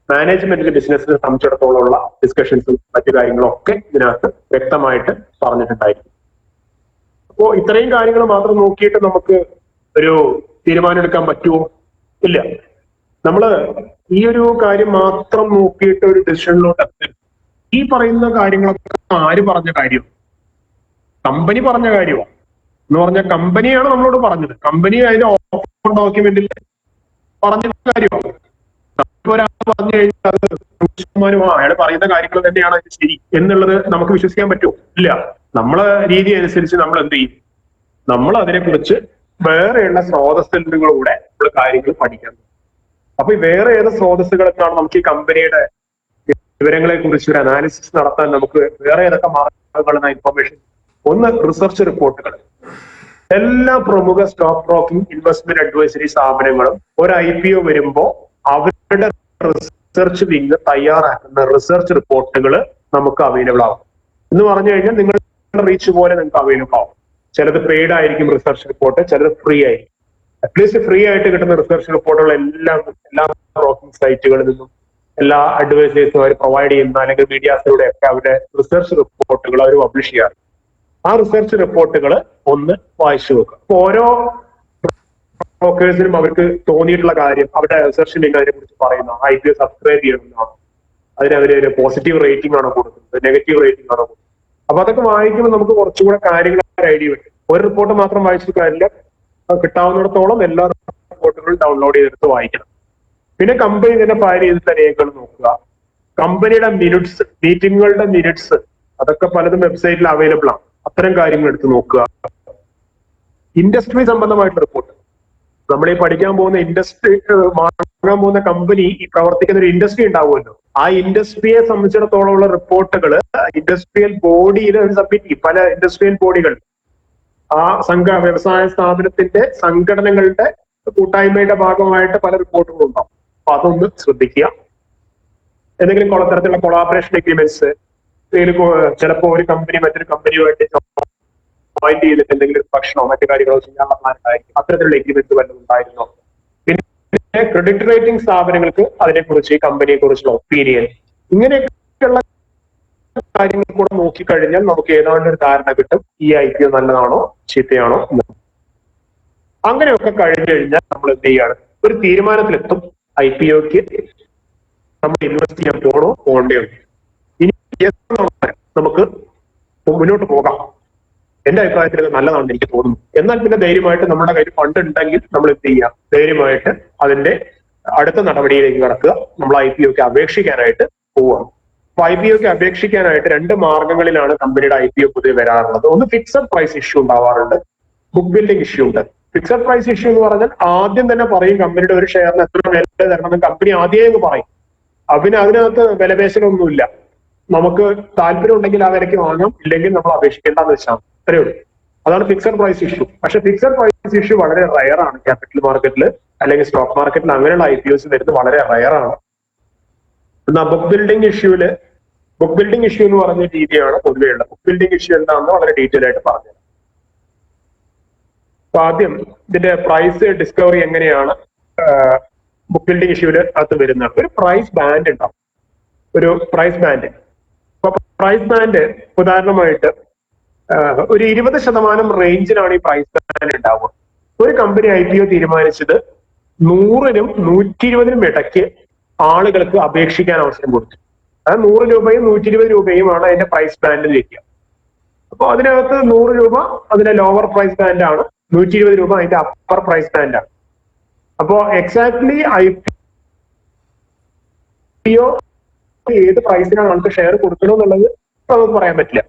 മാനേജ്മെന്റിന്റെ ബിസിനസിനെ സംബന്ധിച്ചിടത്തോളമുള്ള ഡിസ്കഷൻസും മറ്റു കാര്യങ്ങളും ഒക്കെ ഇതിനകത്ത് വ്യക്തമായിട്ട് പറഞ്ഞിട്ടുണ്ടായിരിക്കും. അപ്പോ ഇത്രയും കാര്യങ്ങൾ മാത്രം നോക്കിയിട്ട് നമുക്ക് ഒരു തീരുമാനം എടുക്കാൻ പറ്റുമോ? ഇല്ല. നമ്മള് ഈ ഒരു കാര്യം മാത്രം നോക്കിയിട്ട് ഒരു ഡിസിഷനിലോട്ട് എത്തരുത്. ഈ പറയുന്ന കാര്യങ്ങളൊക്കെ ആര് പറഞ്ഞ കാര്യം? കമ്പനി പറഞ്ഞ കാര്യമാണ്. എന്ന് പറഞ്ഞാൽ കമ്പനിയാണ് നമ്മളോട് പറഞ്ഞത്. കമ്പനി അതിന്റെ ഓഫർ ഡോക്യുമെന്റിൽ പറഞ്ഞ കാര്യമാണ്. ഒരാൾ പറഞ്ഞു കഴിഞ്ഞാൽ അത് 100% അയാൾ പറയുന്ന കാര്യങ്ങൾ തന്നെയാണ് അത് ശരി എന്നുള്ളത് നമുക്ക് വിശ്വസിക്കാൻ പറ്റുമോ? ഇല്ല. നമ്മളെ രീതി അനുസരിച്ച് നമ്മൾ എന്ത് ചെയ്യും? നമ്മൾ അതിനെക്കുറിച്ച് വേറെയുള്ള സ്രോതസ്സുകളിലൂടെ നമ്മൾ കാര്യങ്ങൾ പഠിക്കാൻ. അപ്പൊ ഈ വേറെ ഏത് സ്രോതസ്സുകളൊക്കെയാണ് നമുക്ക് ഈ കമ്പനിയുടെ വിവരങ്ങളെ കുറിച്ച് ഒരു അനാലിസിസ് നടത്താൻ നമുക്ക് വേറെ ഏതൊക്കെ മാർഗങ്ങളെന്ന ഇൻഫർമേഷൻ? ഒന്ന്, റിസർച്ച് റിപ്പോർട്ടുകൾ. എല്ലാ പ്രമുഖ സ്റ്റോക്ക് ബ്രോക്കിംഗ് ഇൻവെസ്റ്റ്മെന്റ് അഡ്വൈസറി സ്ഥാപനങ്ങളും ഒരു IPO വരുമ്പോൾ അവരുടെ റിസർച്ച് വിങ് തയ്യാറാക്കുന്ന റിസർച്ച് റിപ്പോർട്ടുകൾ നമുക്ക് അവൈലബിൾ ആവും. എന്ന് പറഞ്ഞു കഴിഞ്ഞാൽ നിങ്ങളുടെ റീച്ച് പോലെ നിങ്ങൾക്ക് അവൈലബിൾ ആവും. ചിലത് പെയ്ഡ് ആയിരിക്കും റിസർച്ച് റിപ്പോർട്ട്, ചിലത് ഫ്രീ ആയിരിക്കും. അറ്റ്ലീസ്റ്റ് ഫ്രീ ആയിട്ട് കിട്ടുന്ന റിസർച്ച് റിപ്പോർട്ടുകൾ എല്ലാ ബ്രോക്കിംഗ് സൈറ്റുകളിൽ നിന്നും എല്ലാ അഡ്വൈസേഴ്സും അവർ പ്രൊവൈഡ് ചെയ്യുന്ന അല്ലെങ്കിൽ മീഡിയാസിലൂടെ ഒക്കെ അവരുടെ റിസർച്ച് റിപ്പോർട്ടുകൾ അവർ പബ്ലിഷ് ചെയ്യാറ്. ആ റിസർച്ച് റിപ്പോർട്ടുകൾ ഒന്ന് വായിച്ചു നോക്കുക. അപ്പൊ ഓരോ ബ്രോക്കേഴ്സിനും അവർക്ക് തോന്നിയിട്ടുള്ള കാര്യം അവരുടെ റിസർച്ച് വിങ് അതിനെ കുറിച്ച് പറയുന്ന IPO സബ്സ്ക്രൈബ് ചെയ്യണമെന്നാണ്, അതിന് അവര് പോസിറ്റീവ് റേറ്റിംഗ് ആണോ കൊടുക്കുന്നത്, നെഗറ്റീവ് റേറ്റിംഗ് ആണോ കൊടുക്കുന്നത്. അപ്പൊ അതൊക്കെ വായിക്കുമ്പോൾ നമുക്ക് കുറച്ചുകൂടെ കാര്യങ്ങൾ ഐഡിയ വരും. ഒരു റിപ്പോർട്ട് മാത്രം വായിച്ചിട്ട് കാര്യമില്ല, കിട്ടാവുന്നിടത്തോളം എല്ലാ റിപ്പോർട്ടുകളും ഡൗൺലോഡ് ചെയ്തെടുത്ത് വായിക്കണം. പിന്നെ കമ്പനി തന്നെ ഫയൽ ചെയ്തിട്ടുള്ള രേഖകൾ നോക്കുക. കമ്പനിയുടെ മിനിറ്റ്സ്, മീറ്റിങ്ങുകളുടെ മിനിറ്റ്സ്, അതൊക്കെ പലതും വെബ്സൈറ്റിൽ അവൈലബിൾ ആണ്. അത്തരം കാര്യങ്ങൾ എടുത്ത് നോക്കുക. ഇൻഡസ്ട്രി സംബന്ധമായിട്ടുള്ള റിപ്പോർട്ട്, നമ്മൾ ഈ പഠിക്കാൻ പോകുന്ന ഇൻഡസ്ട്രി വാങ്ങാൻ പോകുന്ന കമ്പനി ഈ പ്രവർത്തിക്കുന്ന ഒരു ഇൻഡസ്ട്രി ഉണ്ടാവുമല്ലോ, ആ ഇൻഡസ്ട്രിയെ സംബന്ധിച്ചിടത്തോളമുള്ള റിപ്പോർട്ടുകൾ ഇൻഡസ്ട്രിയൽ ബോഡിയിൽ സബ്മിറ്റ് ചെയ്യും. പല ഇൻഡസ്ട്രിയൽ ബോഡികൾ ആ വ്യവസായ സ്ഥാപനത്തിന്റെ സംഘടനകളുടെ കൂട്ടായ്മയുടെ ഭാഗമായിട്ട് പല റിപ്പോർട്ടുകളും ഉണ്ടാവും. അപ്പൊ അതൊന്ന് ശ്രദ്ധിക്കുക. എന്തെങ്കിലും തരത്തിലുള്ള കൊളാബറേഷൻ എഗ്രിമെന്റ്സ്, ചിലപ്പോൾ ഒരു കമ്പനി മറ്റൊരു കമ്പനിയുമായിട്ട് ജോയിൻ ചെയ്തിട്ട് എന്തെങ്കിലും ഭക്ഷണമോ മറ്റു കാര്യങ്ങളോ ചെയ്യാനുള്ള പ്ലാൻ ഉണ്ടായിരിക്കും. അത്തരത്തിലുള്ള എഗ്രിമെന്റ് വല്ലതും ഉണ്ടായിരുന്നോ? പിന്നെ ക്രെഡിറ്റ് റേറ്റിംഗ് സ്ഥാപനങ്ങൾക്ക് അതിനെക്കുറിച്ച്, ഈ കമ്പനിയെ കുറിച്ചുള്ള ഒപ്പീനിയൻ, ഇങ്ങനെയൊക്കെയുള്ള കാര്യങ്ങൾ കൂടെ നോക്കിക്കഴിഞ്ഞാൽ നമുക്ക് ഏതാണ്ട് ഒരു ധാരണ കിട്ടും ഈ IPO നല്ലതാണോ ചീത്തയാണോ എന്ന്. അങ്ങനെയൊക്കെ കഴിഞ്ഞു കഴിഞ്ഞാൽ നമ്മൾ എന്ത് ചെയ്യാണ്? ഒരു തീരുമാനത്തിലെത്തും IPOക്ക് നമ്മൾ ഇൻവെസ്റ്റ് ചെയ്യാൻ പോകണ്ടോ. ഇനി നമുക്ക് മുന്നോട്ട് പോകാം. എന്റെ അഭിപ്രായത്തിൽ ഇത് നല്ലതാണെന്ന് എനിക്ക് തോന്നുന്നു. എന്നാൽ പിന്നെ ധൈര്യമായിട്ട് നമ്മുടെ കയ്യിൽ ഫണ്ട് ഉണ്ടെങ്കിൽ നമ്മൾ എന്ത് ചെയ്യാം? ധൈര്യമായിട്ട് അതിന്റെ അടുത്ത നടപടിയിലേക്ക് കടക്കുക. നമ്മൾ IPOക്ക് അപേക്ഷിക്കാനായിട്ട് പോവുകയാണ്. അപ്പൊ IPOക്ക് അപേക്ഷിക്കാനായിട്ട് രണ്ട് മാർഗങ്ങളിലാണ് കമ്പനിയുടെ IPO പൊതുവെ വരാറുള്ളത്. ഒന്ന്, ഫിക്സഡ് പ്രൈസ് ഇഷ്യൂ ഉണ്ടാവാറുണ്ട്, ബുക്ക് ബിൽഡിംഗ് ഇഷ്യൂ ഉണ്ട്. ഫിക്സഡ് പ്രൈസ് ഇഷ്യൂ എന്ന് പറഞ്ഞാൽ ആദ്യം തന്നെ പറയും കമ്പനിയുടെ ഒരു ഷെയറിന് എത്ര വില തരണമെന്ന് കമ്പനി ആദ്യമേ എന്ന് പറയും. അതിനകത്ത് വിലപേശലൊന്നുമില്ല. നമുക്ക് താല്പര്യം ഉണ്ടെങ്കിൽ ആ വിലയ്ക്ക് വാങ്ങാം, ഇല്ലെങ്കിൽ നമ്മൾ അപേക്ഷിക്കേണ്ടെന്ന് വെച്ചാൽ അത്രയേ ഉള്ളൂ. അതാണ് ഫിക്സഡ് പ്രൈസ് ഇഷ്യൂ. പക്ഷെ ഫിക്സഡ് പ്രൈസ് ഇഷ്യൂ വളരെ റയർ ആണ്. ക്യാപിറ്റൽ മാർക്കറ്റിൽ അല്ലെങ്കിൽ സ്റ്റോക്ക് മാർക്കറ്റിൽ അങ്ങനെയുള്ള IPOs വരുന്നത് വളരെ റയർ ആണ്. എന്നാൽ ബുക്ക് ബിൽഡിംഗ് ഇഷ്യൂ എന്ന് പറഞ്ഞ രീതിയാണ് പൊതുവേ ഉള്ളത്. ബുക്ക് ബിൽഡിംഗ് ഇഷ്യൂ എന്താണെന്ന് വളരെ ഡീറ്റെയിൽ ആയിട്ട് പറഞ്ഞു. അപ്പൊ ആദ്യം ഇതിന്റെ പ്രൈസ് ഡിസ്കവറി എങ്ങനെയാണ് ബുക്ക് ബിൽഡിംഗ് ഇഷ്യൂവിൽ അകത്ത് വരുന്നത്? ഒരു പ്രൈസ് ബാൻഡ് ഉണ്ടാവും. ഒരു പ്രൈസ് ബാൻഡ്. അപ്പൊ പ്രൈസ് ബാൻഡ് ഉദാഹരണമായിട്ട് ഒരു 20% റേഞ്ചിലാണ് ഈ പ്രൈസ് ബാൻഡ് ഉണ്ടാവുക. ഒരു കമ്പനി IPO തീരുമാനിച്ചത് 100-നും 120-നും ഇടയ്ക്ക് ആളുകൾക്ക് അപേക്ഷിക്കാൻ അവസരം കൊടുത്തു. അത് 100 രൂപയും 120 രൂപയുമാണ് അതിന്റെ പ്രൈസ് ബാൻഡിൽ വയ്ക്കുക. അപ്പൊ അതിനകത്ത് 100 രൂപ അതിന്റെ ലോവർ പ്രൈസ് ബാൻഡ് ആണ്, 120 രൂപ അതിന്റെ അപ്പർ പ്രൈസ് ബാൻഡ് ആണ്. അപ്പോ എക്സാക്ട്ലി IPO ഏത് പ്രൈസിനാണ് ആൾക്ക് ഷെയർ കൊടുക്കണമെന്നുള്ളത് നമുക്ക് പറയാൻ പറ്റില്ല.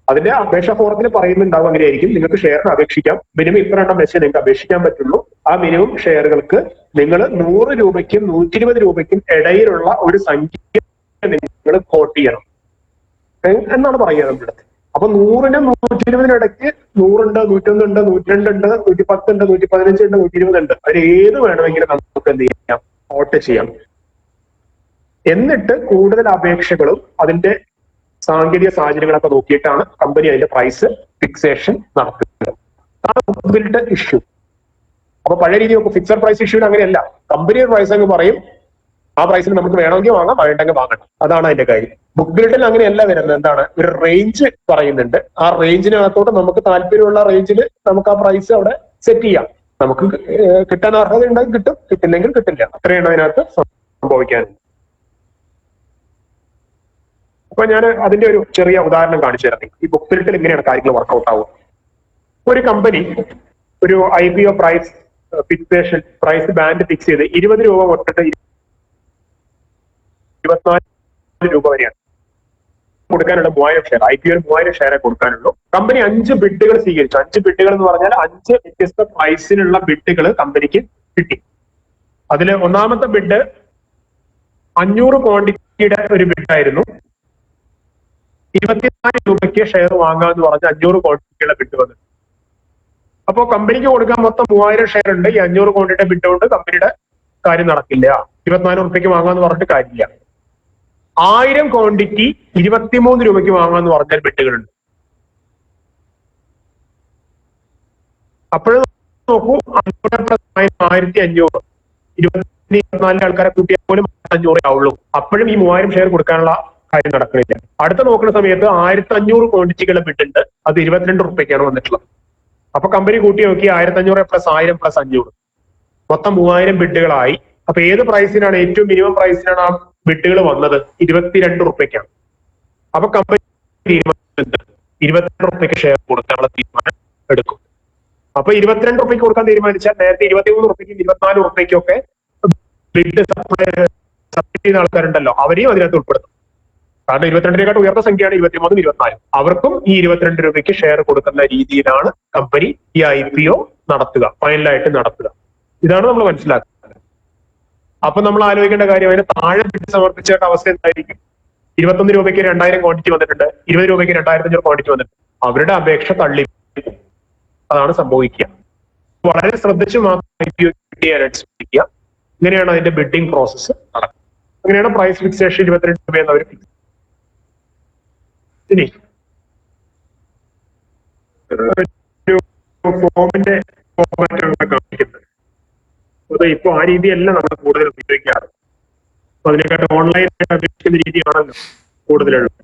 അതിന്റെ അപേക്ഷാ ഫോറത്തിൽ പറയുന്നുണ്ടാവും അങ്ങനെയായിരിക്കും. നിങ്ങൾക്ക് ഷെയറിന് അപേക്ഷിക്കാം, മിനിമം ഇത്ര എണ്ണം വെച്ച് നിങ്ങൾക്ക് അപേക്ഷിക്കാൻ പറ്റുള്ളൂ. ആ മിനിമം ഷെയറുകൾക്ക് നിങ്ങൾ 100 രൂപയ്ക്കും 120 രൂപയ്ക്കും ഇടയിലുള്ള ഒരു സംഖ്യ നിങ്ങൾ കോട്ട് ചെയ്യണം എന്നാണ് പറയുക നമ്മുടെ. അപ്പൊ 100നും 120 ഇടയ്ക്ക് 100 ഉണ്ട്, 101 ഉണ്ട്, 102 ഉണ്ട്, 110 ഉണ്ട്, 115 ഉണ്ട്, 120 ഉണ്ട്. അതിൽ ഏത് വേണമെങ്കിലും നമുക്ക് എന്ത് ചെയ്യാം, കോട്ട് ചെയ്യാം. എന്നിട്ട് കൂടുതൽ അപേക്ഷകളും അതിന്റെ സാങ്കേതിക സാഹചര്യങ്ങളൊക്കെ നോക്കിയിട്ടാണ് കമ്പനി അതിന്റെ പ്രൈസ് ഫിക്സേഷൻ നടത്തുന്നത്. അതാണ് ബിൽഡ് ഇഷ്യൂ. അപ്പൊ പഴയ രീതി നോക്കും, ഫിക്സഡ് പ്രൈസ് ഇഷ്യൂന് അങ്ങനെയല്ല. കമ്പനി പ്രൈസ് അങ്ങ് പറയും, ആ പ്രൈസിൽ നമുക്ക് വേണമെങ്കിൽ വാങ്ങാം, വേണ്ടെങ്കിൽ വാങ്ങണം. അതാണ് അതിന്റെ കാര്യം. ബുക്ക് ബിൽഡിൽ അങ്ങനെയല്ല വരുന്നത്. എന്താണ്, ഒരു റേഞ്ച് പറയുന്നുണ്ട്. ആ റേഞ്ചിനകത്തോട്ട് നമുക്ക് താല്പര്യമുള്ള റേഞ്ചിൽ നമുക്ക് ആ പ്രൈസ് അവിടെ സെറ്റ് ചെയ്യാം. നമുക്ക് കിട്ടാൻ അർഹത ഉണ്ടെങ്കിൽ കിട്ടും, കിട്ടില്ലെങ്കിൽ കിട്ടില്ല. അത്രയാണ് അതിനകത്ത് സംഭവിക്കാനുണ്ട്. അപ്പൊ ഞാൻ അതിന്റെ ഒരു ചെറിയ ഉദാഹരണം കാണിച്ചു തരാം. ഈ ബുക്ക് ബിൽഡിൽ എങ്ങനെയാണ് കാര്യങ്ങൾ വർക്ക്ഔട്ട് ആവുക. ഒരു കമ്പനി ഒരു IPO price fixation price band fix ചെയ്ത് 20 രൂപ തൊട്ടിട്ട് 24 രൂപ വരെയാണ് കൊടുക്കാനുള്ള 3000 ഷെയർ. IPO 3000 ഷെയറെ കൊടുക്കാനുള്ളൂ. കമ്പനി 5 ബിഡുകൾ സ്വീകരിച്ചു. 5 ബിഡുകൾ എന്ന് പറഞ്ഞാൽ 5 വ്യത്യസ്ത പ്രൈസിനുള്ള ബിഡുകൾ കമ്പനിക്ക് കിട്ടി. അതിൽ ഒന്നാമത്തെ ബിഡ് 500 ക്വാണ്ടിറ്റിയുടെ ഒരു ബിഡായിരുന്നു. 24 രൂപയ്ക്ക് ഷെയർ വാങ്ങാന്ന് പറഞ്ഞ് 500 ക്വാണ്ടിറ്റിയുള്ള ബിഡ് വന്നു. അപ്പോ കമ്പനിക്ക് കൊടുക്കാൻ മൊത്തം 3000 ഷെയർ ഉണ്ട്. ഈ 500 ക്വാണ്ടിറ്റിയുടെ ബിഡ് കൊണ്ട് കമ്പനിയുടെ കാര്യം നടക്കില്ല. 24 രൂപയ്ക്ക് വാങ്ങാന്ന് പറഞ്ഞിട്ട് കാര്യമില്ല. 1000 ക്വാണ്ടിറ്റി 23 രൂപയ്ക്ക് വാങ്ങാന്ന് പറഞ്ഞാൽ ബിഡുകളുണ്ട്. അപ്പോഴും നോക്കൂ, 1500 24 ആൾക്കാരെ കൂട്ടിയാൽ പോലും 500 ആവുള്ളൂ. അപ്പോഴും ഈ 3000 ഷെയർ കൊടുക്കാനുള്ള കാര്യം നടക്കുന്നില്ല. അടുത്ത നോക്കുന്ന സമയത്ത് 1500 ക്വാണ്ടിറ്റികളുടെ ബിഡുണ്ട്. അത് 22 രൂപയ്ക്കാണ് വന്നിട്ടുള്ളത്. അപ്പൊ കമ്പനി കൂട്ടി നോക്കി 1500 പ്ലസ് 1000 പ്ലസ് 500 മൊത്തം 3000 ബിഡുകളായി. അപ്പൊ ഏത് പ്രൈസിനാണ്, ഏറ്റവും മിനിമം പ്രൈസിനാണ് ആ ബിഡുകൾ വന്നത്? 22 രൂപയ്ക്കാണ്. അപ്പൊ കമ്പനി തീരുമാനം 22 രൂപയ്ക്ക് ഷെയർ കൊടുക്കാനുള്ള തീരുമാനം എടുക്കും. അപ്പൊ 22 രൂപയ്ക്ക് കൊടുക്കാൻ തീരുമാനിച്ചാൽ നേരത്തെ 23 രൂപയ്ക്കും 24 രൂപയ്ക്കും ഒക്കെ ബിഡ് സപ്ലൈ ചെയ്യുന്ന ആൾക്കാരുണ്ടല്ലോ, അവരെയും അതിനകത്ത് ഉൾപ്പെടുത്തും. കാരണം 22-നെക്കാട്ട് ഉയർന്ന സംഖ്യയാണ് 23, 24. അവർക്കും ഈ 22 രൂപയ്ക്ക് ഷെയർ കൊടുക്കുന്ന രീതിയിലാണ് കമ്പനി ഈ IPO നടത്തുക, ഫൈനലായിട്ട് നടത്തുക. ഇതാണ് നമ്മൾ മനസ്സിലാക്കുന്നത്. അപ്പൊ നമ്മൾ ആലോചിക്കേണ്ട കാര്യം, അതിന് താഴെ ബിഡ് സമർപ്പിച്ച അവസ്ഥ എന്തായിരിക്കും? 21 രൂപയ്ക്ക് 2000 ക്വാണ്ടിറ്റി വന്നിട്ടുണ്ട്, 20 രൂപയ്ക്ക് 2500 ക്വാണ്ടിറ്റി വന്നിട്ടുണ്ട്. അവരുടെ അപേക്ഷ തള്ളി. അതാണ് സംഭവിക്കുക. വളരെ ശ്രദ്ധിച്ച് മാത്രം IPO ചെയ്യാനായിട്ട് ശ്രമിക്കുക. ഇങ്ങനെയാണ് അതിന്റെ ബിഡിംഗ് പ്രോസസ്സ് നടക്കുന്നത്. അങ്ങനെയാണ് പ്രൈസ് ഫിക്സേഷൻ 22 രൂപ എന്നവർ ഫിക്സ്. ഇനി ഫോമിന്റെ ഫോമാറ്റാണ് കാണിക്കുന്നത്. അത് ഇപ്പൊ ആ രീതിയല്ല നമ്മൾ കൂടുതൽ ഉപയോഗിക്കാറ്. അപ്പൊ അതിനെക്കാട്ട് ഓൺലൈനായിട്ട് അപേക്ഷിക്കുന്ന രീതിയാണല്ലോ കൂടുതലുള്ളത്.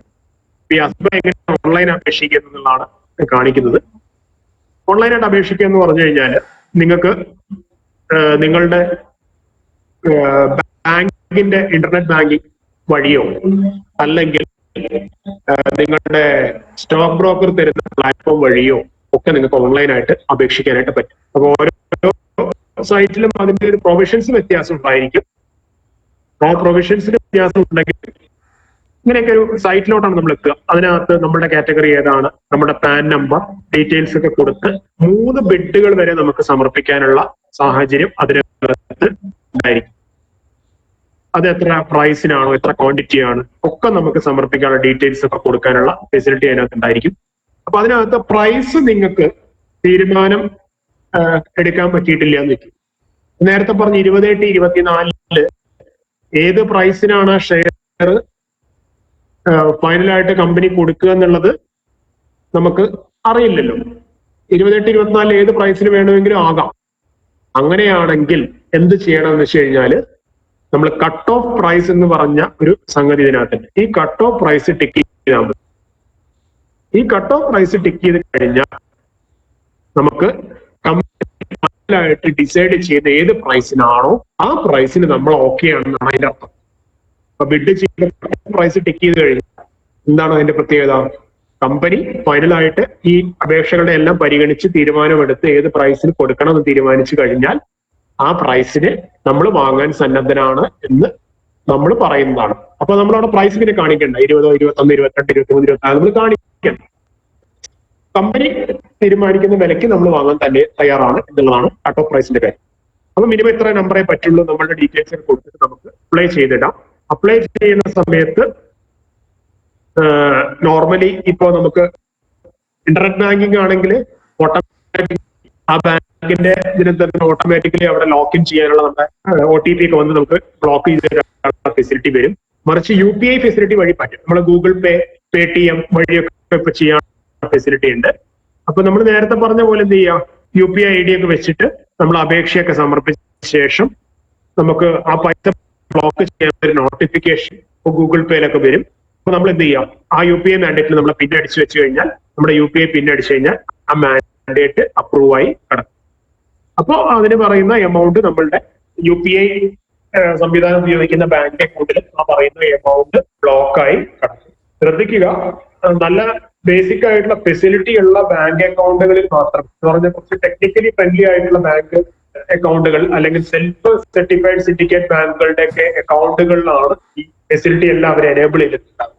ഈ അസ്ബ എങ്ങനെ ഓൺലൈൻ അപേക്ഷിക്കുക എന്നുള്ളതാണ് കാണിക്കുന്നത്. ഓൺലൈനായിട്ട് അപേക്ഷിക്കുക എന്ന് പറഞ്ഞു കഴിഞ്ഞാൽ നിങ്ങൾക്ക് നിങ്ങളുടെ ബാങ്കിന്റെ ഇന്റർനെറ്റ് ബാങ്കിങ് വഴിയോ അല്ലെങ്കിൽ നിങ്ങളുടെ സ്റ്റോക്ക് ബ്രോക്കർ തരുന്ന പ്ലാറ്റ്ഫോം വഴിയോ ഒക്കെ നിങ്ങൾക്ക് ഓൺലൈനായിട്ട് അപേക്ഷിക്കാനായിട്ട് പറ്റും. അപ്പൊ ഓരോ സൈറ്റിലും അതിന്റെ ഒരു പ്രൊവിഷൻസ് വ്യത്യാസം ഉണ്ടായിരിക്കും. ആ പ്രൊവിഷൻസിന് വ്യത്യാസം ഉണ്ടെങ്കിൽ ഇങ്ങനെയൊക്കെ ഒരു സൈറ്റിലോട്ടാണ് നമ്മൾ എത്തുക. അതിനകത്ത് നമ്മുടെ കാറ്റഗറി ഏതാണ്, നമ്മുടെ പാൻ നമ്പർ, ഡീറ്റെയിൽസ് ഒക്കെ കൊടുത്ത് 3 ബിഡുകൾ വരെ നമുക്ക് സമർപ്പിക്കാനുള്ള സാഹചര്യം അതിനകത്ത് ഉണ്ടായിരിക്കും. അത് എത്ര പ്രൈസിനാണോ, എത്ര ക്വാണ്ടിറ്റി ആണ് ഒക്കെ നമുക്ക് സമർപ്പിക്കാനുള്ള ഡീറ്റെയിൽസ് ഒക്കെ കൊടുക്കാനുള്ള ഫെസിലിറ്റി അതിനകത്ത് ഉണ്ടായിരിക്കും. അപ്പൊ അതിനകത്ത് പ്രൈസ് നിങ്ങൾക്ക് തീരുമാനം എടുക്കാൻ പറ്റിയിട്ടില്ല എന്ന് വെക്കും. നേരത്തെ പറഞ്ഞ 28-24 ഏത് പ്രൈസിനാണ് ഷെയർ ഫൈനലായിട്ട് കമ്പനി കൊടുക്കുക എന്നുള്ളത് നമുക്ക് അറിയില്ലല്ലോ. 28-24 ഏത് പ്രൈസിന് വേണമെങ്കിലും ആകാം. അങ്ങനെയാണെങ്കിൽ എന്ത് ചെയ്യണമെന്ന് വെച്ച് കഴിഞ്ഞാൽ നമ്മൾ കട്ട് ഓഫ് പ്രൈസ് എന്ന് പറഞ്ഞ ഒരു സംഗതി ഇതിനകത്തുണ്ട്. ഈ കട്ട് ഓഫ് പ്രൈസ് ടിക്ക് ചെയ്താൽ മതി. ഈ കട്ട് ഓഫ് പ്രൈസ് ടിക്ക് ചെയ്ത് കഴിഞ്ഞാൽ നമുക്ക് കമ്പനിയായിട്ട് ഡിസൈഡ് ചെയ്ത് ഏത് പ്രൈസിനാണോ ആ പ്രൈസിന് നമ്മൾ ഓക്കെ ആണെന്നാണ് അതിന്റെ അർത്ഥം. അപ്പൊ ബിഡ് ചെയ്ത പ്രൈസ് ടിക്ക് ചെയ്ത് കഴിഞ്ഞാൽ എന്താണ് അതിന്റെ പ്രത്യേകത? കമ്പനി ഫൈനലായിട്ട് ഈ അപേക്ഷകളുടെ എല്ലാം പരിഗണിച്ച് തീരുമാനമെടുത്ത് ഏത് പ്രൈസിന് കൊടുക്കണം എന്ന് തീരുമാനിച്ചു കഴിഞ്ഞാൽ ആ പ്രൈസിന് നമ്മൾ വാങ്ങാൻ സന്നദ്ധനാണ് എന്ന് നമ്മൾ പറയുന്നതാണ്. അപ്പൊ നമ്മളവിടെ പ്രൈസ് പിന്നെ കാണിക്കണ്ട, 20, 21, 22, 23, 24 നമ്മൾ കാണിക്കണം. കമ്പനി തീരുമാനിക്കുന്ന വിലയ്ക്ക് നമ്മൾ വാങ്ങാൻ തന്നെ തയ്യാറാണ് എന്നുള്ളതാണ് കട്ട് ഓഫ് പ്രൈസിന്റെ കാര്യം. അപ്പൊ മിനിമം ഇത്ര നമ്പറേ പറ്റുള്ളൂ. നമ്മളുടെ ഡീറ്റെയിൽസ് കൊടുത്തിട്ട് നമുക്ക് അപ്ലൈ ചെയ്തിടാം. അപ്ലൈ ചെയ്യുന്ന സമയത്ത് നോർമലി ഇപ്പോ നമുക്ക് ഇന്റർനെറ്റ് ബാങ്കിങ് ആണെങ്കിൽ ആ ബാങ്കിന്റെ ഇതിന് തന്നെ ഓട്ടോമാറ്റിക്കലി അവിടെ ലോഗിൻ ചെയ്യാനുള്ള നമ്മുടെ OTP ഒക്കെ വന്ന് നമുക്ക് ബ്ലോക്ക് ചെയ്ത് ഫെസിലിറ്റി വരും. മറിച്ച് UPI ഫെസിലിറ്റി വഴി പറ്റും. നമ്മൾ ഗൂഗിൾ പേ, പേടിഎം വഴിയൊക്കെ ഇപ്പൊ ചെയ്യാൻ ഫെസിലിറ്റി ഉണ്ട്. അപ്പൊ നമ്മൾ നേരത്തെ പറഞ്ഞ പോലെ എന്ത് ചെയ്യാം, UPI ID ഒക്കെ വെച്ചിട്ട് നമ്മൾ അപേക്ഷയൊക്കെ സമർപ്പിച്ച ശേഷം നമുക്ക് ആ പൈസ ബ്ലോക്ക് ചെയ്യാൻ ഒരു നോട്ടിഫിക്കേഷൻ ഗൂഗിൾ പേയിലൊക്കെ വരും. അപ്പൊ നമ്മൾ എന്ത് ചെയ്യാം, ആ UPI മാൻഡേറ്റിൽ നമ്മൾ പിൻ അടിച്ചു വെച്ച് കഴിഞ്ഞാൽ, നമ്മുടെ UPI പിൻ അടിച്ചു കഴിഞ്ഞാൽ ആ മാൻഡേറ്റ് അപ്രൂവ് ആയി കിടക്കും. അപ്പോൾ അതിന് പറയുന്ന എമൗണ്ട് നമ്മളുടെ UPI സംവിധാനം ഉപയോഗിക്കുന്ന ബാങ്ക് അക്കൗണ്ടിൽ ആ പറയുന്ന എമൗണ്ട് ബ്ലോക്കായി കിടക്കും. ശ്രദ്ധിക്കുക, നല്ല ബേസിക് ആയിട്ടുള്ള ഫെസിലിറ്റി ഉള്ള ബാങ്ക് അക്കൗണ്ടുകളിൽ മാത്രം, എന്ന് പറഞ്ഞാൽ കുറച്ച് ടെക്നിക്കലി ഫ്രണ്ട്ലി ആയിട്ടുള്ള ബാങ്ക് അക്കൗണ്ടുകൾ അല്ലെങ്കിൽ സെൽഫ് സർട്ടിഫൈഡ് സിൻഡിക്കേറ്റ് ബാങ്കുകളുടെ ഒക്കെ അക്കൗണ്ടുകളിലാണ് ഈ ഫെസിലിറ്റി എല്ലാം അവർ എനേബിൾ ചെയ്തിട്ടുണ്ടാകും.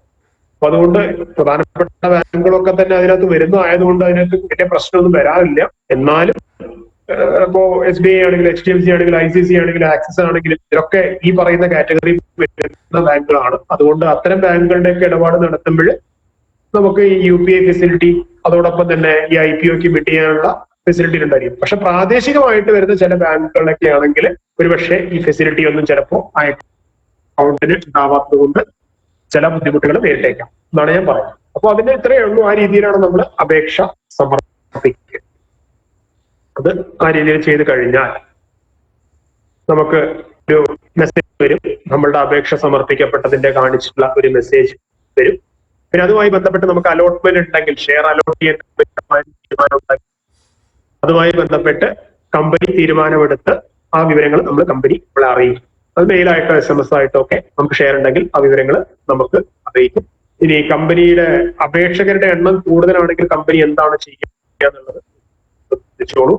അപ്പൊ അതുകൊണ്ട് പ്രധാനപ്പെട്ട ബാങ്കുകളൊക്കെ തന്നെ അതിനകത്ത് വരുന്നതായതുകൊണ്ട് അതിനകത്ത് വലിയ പ്രശ്നമൊന്നും വരാറില്ല. എന്നാലും ഇപ്പോ SBI ആണെങ്കിൽ, HDFC ആണെങ്കിൽ, ICICI ആണെങ്കിൽ, ആക്സിസ് ആണെങ്കിലും ഇതൊക്കെ ഈ പറയുന്ന കാറ്റഗറി വരുന്ന ബാങ്കുകളാണ്. അതുകൊണ്ട് അത്തരം ബാങ്കുകളുടെയൊക്കെ ഇടപാട് നടത്തുമ്പോൾ നമുക്ക് ഈ UPI ഫെസിലിറ്റി അതോടൊപ്പം തന്നെ ഈ IPOക്ക് ബിഡ് ചെയ്യാനുള്ള ഫെസിലിറ്റി ഉണ്ടായിരിക്കും. പക്ഷെ പ്രാദേശികമായിട്ട് വരുന്ന ചില ബാങ്കുകളിലൊക്കെ ആണെങ്കിൽ ഒരുപക്ഷെ ഈ ഫെസിലിറ്റി ഒന്നും ചിലപ്പോൾ ആ അക്കൗണ്ടിന് ഉണ്ടാവാത്തത് കൊണ്ട് ചില ബുദ്ധിമുട്ടുകൾ നേരിട്ടേക്കാം എന്നാണ് ഞാൻ പറയുന്നത്. അപ്പൊ അതിന്റെ ഇത്രയേ ഉള്ളൂ. ആ രീതിയിലാണ് നമ്മൾ അപേക്ഷ സമർപ്പിക്കുക. അത് ആ രീതിയിൽ ചെയ്ത് കഴിഞ്ഞാൽ നമുക്ക് ഒരു മെസ്സേജ് വരും, നമ്മളുടെ അപേക്ഷ സമർപ്പിക്കപ്പെട്ടതിന്റെ കാണിച്ചിട്ടുള്ള ഒരു മെസ്സേജ് വരും. പിന്നെ അതുമായി ബന്ധപ്പെട്ട് നമുക്ക് അലോട്ട്മെന്റ് ഉണ്ടെങ്കിൽ, ഷെയർ അലോട്ട് ചെയ്യാൻ തീരുമാനം ഉണ്ടെങ്കിൽ അതുമായി ബന്ധപ്പെട്ട് കമ്പനി തീരുമാനമെടുത്ത് ആ വിവരങ്ങൾ നമ്മൾ കമ്പനി നമ്മളെ അറിയിക്കും. അത് മെയിലായിട്ടോ SMS ആയിട്ടോ ഒക്കെ നമുക്ക് ഷെയർ ഉണ്ടെങ്കിൽ ആ വിവരങ്ങൾ നമുക്ക് അറിയിക്കും. ഇനി കമ്പനിയുടെ അപേക്ഷകരുടെ എണ്ണം കൂടുതലാണെങ്കിൽ കമ്പനി എന്താണ് ചെയ്യുക എന്നുള്ളത് ശ്രദ്ധിച്ചോളൂ.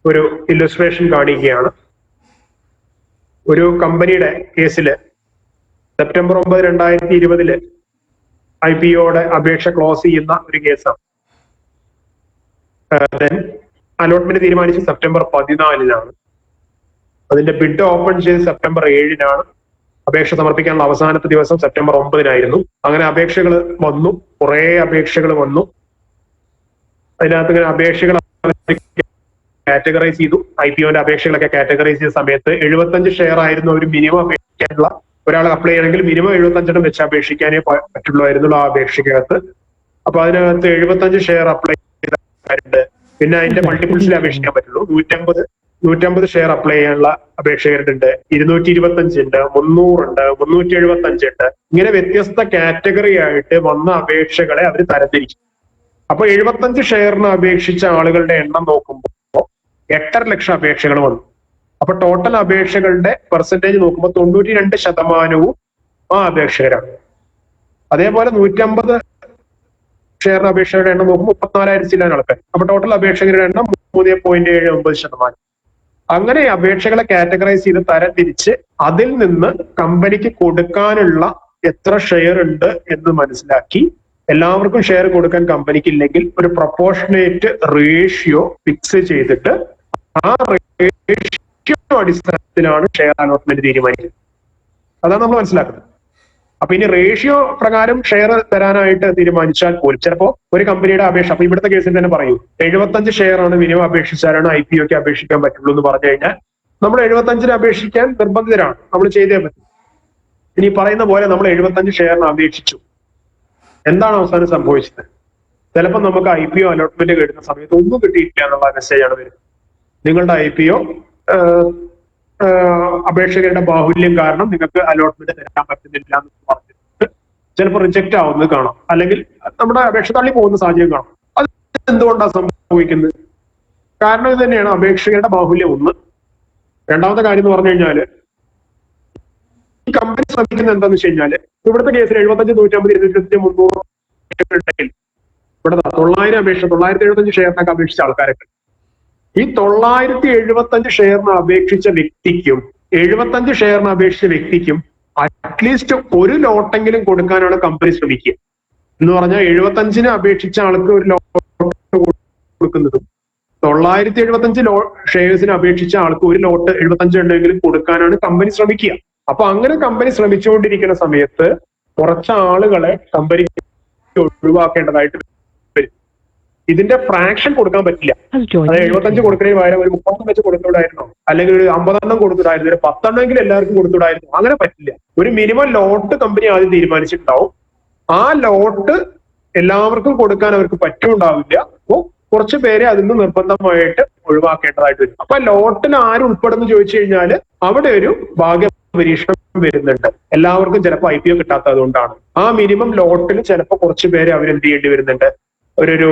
ഒരു ഇല്ലസ്ട്രേഷൻ കാണിക്കുകയാണ്. ഒരു കമ്പനിയുടെ കേസില് സെപ്റ്റംബർ 9, 2020 IPOയുടെ അപേക്ഷ ക്ലോസ് ചെയ്യുന്ന ഒരു കേസാണ്. അലോട്ട്മെന്റ് തീരുമാനിച്ച് സെപ്റ്റംബർ 14 അതിന്റെ ബിഡ് ഓപ്പൺ ചെയ്ത് സെപ്റ്റംബർ 7 അപേക്ഷ സമർപ്പിക്കാനുള്ള അവസാനത്തെ ദിവസം സെപ്റ്റംബർ 9 അങ്ങനെ അപേക്ഷകൾ വന്നു, കുറെ അപേക്ഷകൾ വന്നു. അതിനകത്ത് ഇങ്ങനെ അപേക്ഷകൾ കാറ്റഗറൈസ് ചെയ്തു. IPOന്റെ അപേക്ഷകളൊക്കെ കാറ്റഗറൈസ് ചെയ്ത സമയത്ത് 75 ഷെയർ ആയിരുന്നു ഒരു മിനിമം അപേക്ഷിക്കാനുള്ള. ഒരാൾ അപ്ലൈ ചെയ്യണമെങ്കിൽ മിനിമം 75 വെച്ച് അപേക്ഷിക്കാനേ പറ്റുള്ളായിരുന്നുള്ളൂ ആ അപേക്ഷയ്ക്കകത്ത്. അപ്പൊ അതിനകത്ത് 75 ഷെയർ അപ്ലൈ ചെയ്തിട്ടുണ്ട്. പിന്നെ അതിന്റെ മൾട്ടിപ്പിൾസിൽ അപേക്ഷിക്കാൻ പറ്റുള്ളൂ. 150 ഷെയർ അപ്ലൈ ചെയ്യാനുള്ള അപേക്ഷകരുണ്ട്, 225 ഉണ്ട്, 300 ഉണ്ട്, 375 ഉണ്ട്. ഇങ്ങനെ വ്യത്യസ്ത കാറ്റഗറി ആയിട്ട് വന്ന അപേക്ഷകളെ അവർ തരംതിരിക്കും. അപ്പൊ 75 ഷെയറിന് അപേക്ഷിച്ച ആളുകളുടെ എണ്ണം നോക്കുമ്പോൾ 8.5 ലക്ഷം അപേക്ഷകൾ വന്നു. അപ്പൊ ടോട്ടൽ അപേക്ഷകളുടെ പെർസെന്റേജ് നോക്കുമ്പോൾ 92% ആ അപേക്ഷകരാണ്. അതേപോലെ 150 ഷെയറിന് അപേക്ഷകരുടെ എണ്ണം നോക്കുമ്പോൾ 34,000 ആൾക്കാർ. അപ്പൊ ടോട്ടൽ അപേക്ഷകരുടെ എണ്ണം 3.79%. അങ്ങനെ അപേക്ഷകളെ കാറ്റഗറൈസ് ചെയ്ത് തരംതിരിച്ച് അതിൽ നിന്ന് കമ്പനിക്ക് കൊടുക്കാനുള്ള എത്ര ഷെയർ ഉണ്ട് എന്ന് മനസ്സിലാക്കി, എല്ലാവർക്കും ഷെയർ കൊടുക്കാൻ കമ്പനിക്ക് ഇല്ലെങ്കിൽ ഒരു പ്രൊപ്പോർഷനേറ്റ് റേഷ്യോ ഫിക്സ് ചെയ്തിട്ട് ആ റേഷ്യോ അടിസ്ഥാനത്തിലാണ് ഷെയർ അലോട്ട്മെന്റ് തീരുമാനിക്കുന്നത്. അതാണ് നമ്മൾ മനസ്സിലാക്കുന്നത്. അപ്പൊ ഇനി റേഷ്യോ പ്രകാരം ഷെയർ തരാനായിട്ട് തീരുമാനിച്ചാൽ പോലും ചിലപ്പോ ഒരു കമ്പനിയുടെ അപേക്ഷ, അപ്പൊ ഇവിടുത്തെ കേസിൽ തന്നെ പറയൂ 75 ഷെയർ ആണ് മിനിമം അപേക്ഷിച്ചാലാണ് IPOക്ക് അപേക്ഷിക്കാൻ പറ്റുള്ളൂ എന്ന് പറഞ്ഞു കഴിഞ്ഞാൽ നമ്മൾ 75 അപേക്ഷിക്കാൻ നിർബന്ധിതരാണ്, നമ്മൾ ചെയ്തേ പറ്റും. ഇനി പറയുന്ന പോലെ നമ്മൾ 75 ഷെയറിന് അപേക്ഷിച്ചു, എന്താണ് അവസാനം സംഭവിച്ചത്? ചിലപ്പോൾ നമുക്ക് IPO അലോട്ട്മെന്റ് കിട്ടുന്ന സമയത്ത് ഒന്നും കിട്ടിയിട്ടില്ല എന്നുള്ള മെസ്സേജാണ് വരുന്നത്. നിങ്ങളുടെ IPO അപേക്ഷകരുടെ ബാഹുല്യം കാരണം നിങ്ങൾക്ക് അലോട്ട്മെന്റ് തരാൻ പറ്റുന്നില്ല എന്ന് പറഞ്ഞിട്ട് ചിലപ്പോൾ റിജക്റ്റ് ആവുന്നത് കാണാം, അല്ലെങ്കിൽ നമ്മുടെ അപേക്ഷ തള്ളി പോകുന്ന സാഹചര്യം കാണാം. അത് എന്തുകൊണ്ടാണ് സംഭവിക്കുന്നത്? കാരണം ഇത് തന്നെയാണ്, അപേക്ഷകരുടെ ബാഹുല്യം ഒന്ന്. രണ്ടാമത്തെ കാര്യം എന്ന് പറഞ്ഞു കഴിഞ്ഞാല് ഈ കമ്പനി ശ്രമിക്കുന്നത് എന്താണെന്ന് വെച്ച് കഴിഞ്ഞാല് ഇവിടുത്തെ കേസിൽ 75, 150, 250, 300 ഉണ്ടെങ്കിൽ ഇവിടെ 900 അപേക്ഷ 975 ഷെയറിനൊക്കെ അപേക്ഷിച്ച ആൾക്കാരൊക്കെ. ഈ 975 ഷെയറിന് അപേക്ഷിച്ച വ്യക്തിക്കും 75 ഷെയറിന് അപേക്ഷിച്ച വ്യക്തിക്കും അറ്റ്ലീസ്റ്റ് ഒരു ലോട്ടെങ്കിലും കൊടുക്കാനാണ് കമ്പനി ശ്രമിക്കുക. എന്ന് പറഞ്ഞാൽ 75-ന് അപേക്ഷിച്ച ആൾക്ക് ഒരു ലോട്ട് കൊടുക്കുന്നതും 975 ഷെയർസിന് അപേക്ഷിച്ച ആൾക്ക് ഒരു ലോട്ട് 75 എണ്ണമെങ്കിലും കൊടുക്കാനാണ് കമ്പനി ശ്രമിക്കുക. അപ്പൊ അങ്ങനെ കമ്പനി ശ്രമിച്ചുകൊണ്ടിരിക്കുന്ന സമയത്ത് കുറച്ച് ആളുകളെ കമ്പനി ഒഴിവാക്കേണ്ടതായിട്ട് വരും. ഇതിന്റെ ഫ്രാക്ഷൻ കൊടുക്കാൻ പറ്റില്ല. അതായത് 75 കൊടുക്കുന്നതിന് പകരം ഒരു 30 വെച്ച് കൊടുത്തുവിടായിരുന്നോ, അല്ലെങ്കിൽ ഒരു 50 കൊടുത്തുവിടായിരുന്നു, ഒരു 10 എല്ലാവർക്കും കൊടുത്തുവിടായിരുന്നു. അങ്ങനെ പറ്റില്ല. ഒരു മിനിമം ലോട്ട് കമ്പനി ആദ്യം തീരുമാനിച്ചിട്ടുണ്ടാവും. ആ ലോട്ട് എല്ലാവർക്കും കൊടുക്കാൻ അവർക്ക് പറ്റുണ്ടാവില്ല. അപ്പോ കുറച്ച് പേരെ അതിന് നിർബന്ധമായിട്ട് ഒഴിവാക്കേണ്ടതായിട്ട് വരും. അപ്പൊ ലോട്ടിൽ ആരും ഉൾപ്പെടുന്നു ചോദിച്ചു കഴിഞ്ഞാൽ അവിടെ ഒരു ഭാഗ്യ പരീക്ഷണം വരുന്നുണ്ട്. എല്ലാവർക്കും ചിലപ്പോൾ IPO കിട്ടാത്തത് കൊണ്ടാണ്. ആ മിനിമം ലോട്ടിൽ ചിലപ്പോൾ കുറച്ച് പേരെ അവരെന്ത് ചെയ്യേണ്ടി വരുന്നുണ്ട്, ഒരു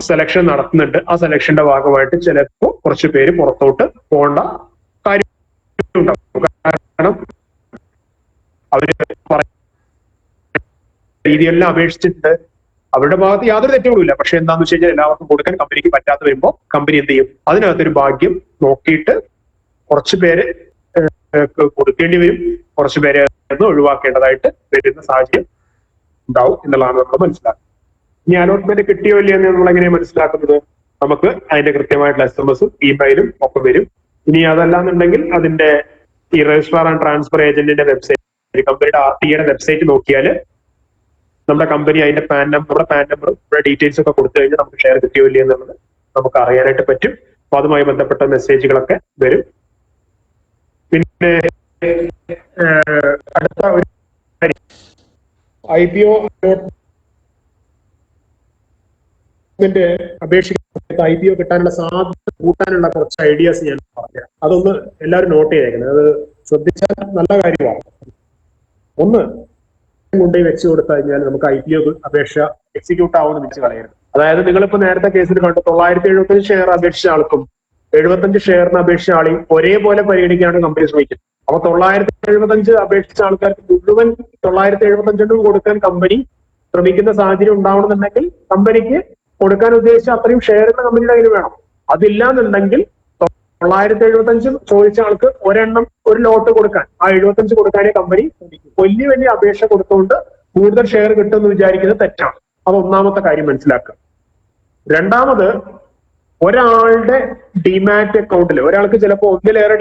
സെലക്ഷൻ നടത്തുന്നുണ്ട്. ആ സെലക്ഷന്റെ ഭാഗമായിട്ട് ചിലപ്പോൾ കുറച്ച് പേര് പുറത്തോട്ട് പോകേണ്ട കാര്യം ഉണ്ടാവും. കാരണം അവര് രീതിയെല്ലാം അപേക്ഷിച്ചിട്ടുണ്ട്. അവരുടെ ഭാഗത്ത് യാതൊരു തെറ്റുകളുമില്ല. പക്ഷെ എന്താണെന്ന് വെച്ച് കഴിഞ്ഞാൽ എല്ലാവർക്കും കൊടുക്കാൻ കമ്പനിക്ക് പറ്റാതെ വരുമ്പോൾ കമ്പനി എന്ത് ചെയ്യും, അതിനകത്തൊരു ഭാഗ്യം നോക്കിയിട്ട് കുറച്ച് പേര് കൊടുക്കേണ്ടി വരും, കുറച്ച് പേരെ ഒഴിവാക്കേണ്ടതായിട്ട് വരുന്ന സാഹചര്യം ഉണ്ടാവും എന്നുള്ളതാണ് നമ്മൾ മനസ്സിലാക്കുന്നത്. ഇനി അലോട്ട്മെന്റ് കിട്ടിയോ ഇല്ലയോ എന്ന് നമ്മൾ എങ്ങനെയാണ് മനസ്സിലാക്കുന്നത്? നമുക്ക് അതിന്റെ കൃത്യമായിട്ടുള്ള SMS-ഉം ഇമെയിലും ഒക്കെ വരും. ഇനി അതല്ലാന്നുണ്ടെങ്കിൽ അതിന്റെ ഈ രജിസ്ട്രാർ ആൻഡ് ട്രാൻസ്ഫർ ഏജന്റിന്റെ വെബ്സൈറ്റ്, കമ്പനിയുടെ RTA വെബ്സൈറ്റ് നോക്കിയാൽ നമ്മുടെ കമ്പനി അതിന്റെ പാൻ നമ്പർ, നമ്മുടെ ഡീറ്റെയിൽസ് ഒക്കെ കൊടുത്തു കഴിഞ്ഞാൽ നമുക്ക് ഷെയർ കിട്ടിയോ ഇല്ലയോ എന്നുള്ളത് നമുക്ക് അറിയാനായിട്ട് പറ്റും. അപ്പൊ അതുമായി ബന്ധപ്പെട്ട മെസ്സേജുകളൊക്കെ വരും. പിന്നെ അടുത്ത ഒരു IPO അപേക്ഷിക്കുന്ന IPO കിട്ടാനുള്ള സാധ്യത കൂട്ടാനുള്ള കുറച്ച് ഐഡിയാസ് ഞാൻ പറയാം. അതൊന്ന് എല്ലാവരും നോട്ട് ചെയ്തേക്കുന്നത്. അത് ശ്രദ്ധിച്ചാൽ നല്ല കാര്യമാണ്. ഒന്ന്, കൊണ്ടുപോയി വെച്ച് കൊടുത്തു കഴിഞ്ഞാൽ നമുക്ക് IPO അപേക്ഷ എക്സിക്യൂട്ട് ആവുമെന്ന് വെച്ച് കളയരുത്. അതായത് നിങ്ങളിപ്പോ നേരത്തെ കേസിൽ കണ്ടു 975 ഷെയർ അപേക്ഷിച്ച ആൾക്കും 75 ഷെയറിന് അപേക്ഷിച്ച ആളെയും ഒരേപോലെ പരിഗണിക്കാനാണ് കമ്പനി ശ്രമിക്കുന്നത്. അപ്പൊ 975 അപേക്ഷിച്ച ആൾക്കാർക്ക് മുഴുവൻ 975 കൊടുക്കാൻ കമ്പനി ശ്രമിക്കുന്ന സാഹചര്യം ഉണ്ടാവണമെന്നുണ്ടെങ്കിൽ കമ്പനിക്ക് കൊടുക്കാൻ ഉദ്ദേശിച്ച അത്രയും ഷെയറുകൾ കമ്പനിയുടെ കയ്യിൽ വേണം. അതില്ലാന്നുണ്ടെങ്കിൽ 975 ചോദിച്ച ആൾക്ക് ഒരെണ്ണം ഒരു ലോട്ട് കൊടുക്കാൻ, ആ 75 കൊടുക്കാനേ കമ്പനി വലിയ അപേക്ഷ കൊടുത്തുകൊണ്ട് കൂടുതൽ ഷെയർ കിട്ടുമെന്ന് വിചാരിക്കുന്നത് തെറ്റാണ്. അത് ഒന്നാമത്തെ കാര്യം മനസ്സിലാക്കുക. രണ്ടാമത്, ഒരാളുടെ ഡിമാറ്റ് അക്കൗണ്ടിൽ ഒരാൾക്ക് ചിലപ്പോൾ ഒന്നിലേറെ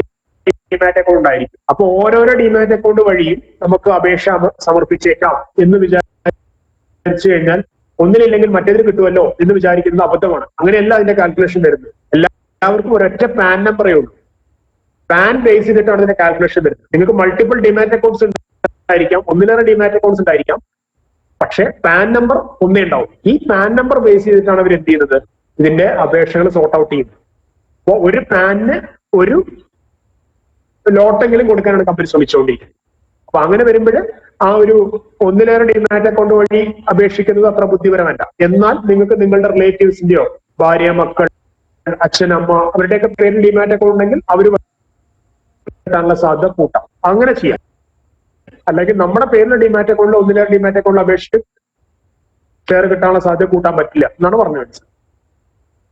ഡിമാറ്റ് അക്കൗണ്ട് ആയിരിക്കും. അപ്പൊ ഓരോരോ ഡിമാറ്റ് അക്കൗണ്ട് വഴിയും നമുക്ക് അപേക്ഷ സമർപ്പിച്ചേക്കാം എന്ന് വിചാരിച്ചു കഴിഞ്ഞാൽ ഒന്നിലില്ലെങ്കിൽ മറ്റേതിന് കിട്ടുമല്ലോ എന്ന് വിചാരിക്കുന്നത് അബദ്ധമാണ്. അങ്ങനെയല്ല അതിന്റെ കാൽക്കുലേഷൻ വരുന്നത്. എല്ലാവർക്കും ഒരൊറ്റ പാൻ നമ്പറേ ഉള്ളൂ. പാൻ ബേസ് ചെയ്തിട്ടാണ് ഇതിന്റെ കാൽക്കുലേഷൻ വരുന്നത്. നിങ്ങൾക്ക് മൾട്ടിപ്പിൾ ഡിമാറ്റ് അക്കൗണ്ട്സ് ഉണ്ടായിരിക്കാം, ഒന്നിലേറെ ഡിമാറ്റ് അക്കൗണ്ട്സ് ഉണ്ടായിരിക്കാം, പക്ഷെ പാൻ നമ്പർ ഒന്നേ ഉണ്ടാവും. ഈ പാൻ നമ്പർ ബേസ് ചെയ്തിട്ടാണ് അവർ എന്ത് ചെയ്യുന്നത്, ഇതിന്റെ അപേക്ഷകൾ സോർട്ട് ഔട്ട് ചെയ്യുന്നത്. അപ്പൊ ഒരു പാനിന് ഒരു ലോട്ടെങ്കിലും കൊടുക്കാനാണ് കമ്പനി ശ്രമിച്ചുകൊണ്ടിരിക്കുന്നത്. അപ്പൊ അങ്ങനെ വരുമ്പോൾ ആ ഒരു ഒന്നിലേറെ ഡിമാറ്റ് അക്കൗണ്ട് വഴി അപേക്ഷിക്കുന്നത് അത്ര ബുദ്ധിപരമല്ല. എന്നാൽ നിങ്ങൾക്ക് നിങ്ങളുടെ റിലേറ്റീവ്സിന്റെയോ ഭാര്യ, മക്കൾ, അച്ഛൻ, അമ്മ അവരുടെയൊക്കെ പേരിൽ ഡിമാറ്റ് അക്കൗണ്ട് ഉണ്ടെങ്കിൽ അവർ കിട്ടാനുള്ള സാധ്യത കൂട്ടാം. അങ്ങനെ ചെയ്യാം. അല്ലെങ്കിൽ നമ്മുടെ പേരിൽ ഡിമാറ്റ് അക്കൗണ്ടിൽ ഒന്നിലേറെ ഡിമാറ്റ് അക്കൗണ്ടിൽ അപേക്ഷിച്ച് ഷെയർ കിട്ടാനുള്ള സാധ്യത കൂട്ടാൻ പറ്റില്ല എന്നാണ് പറഞ്ഞു വെച്ചത്.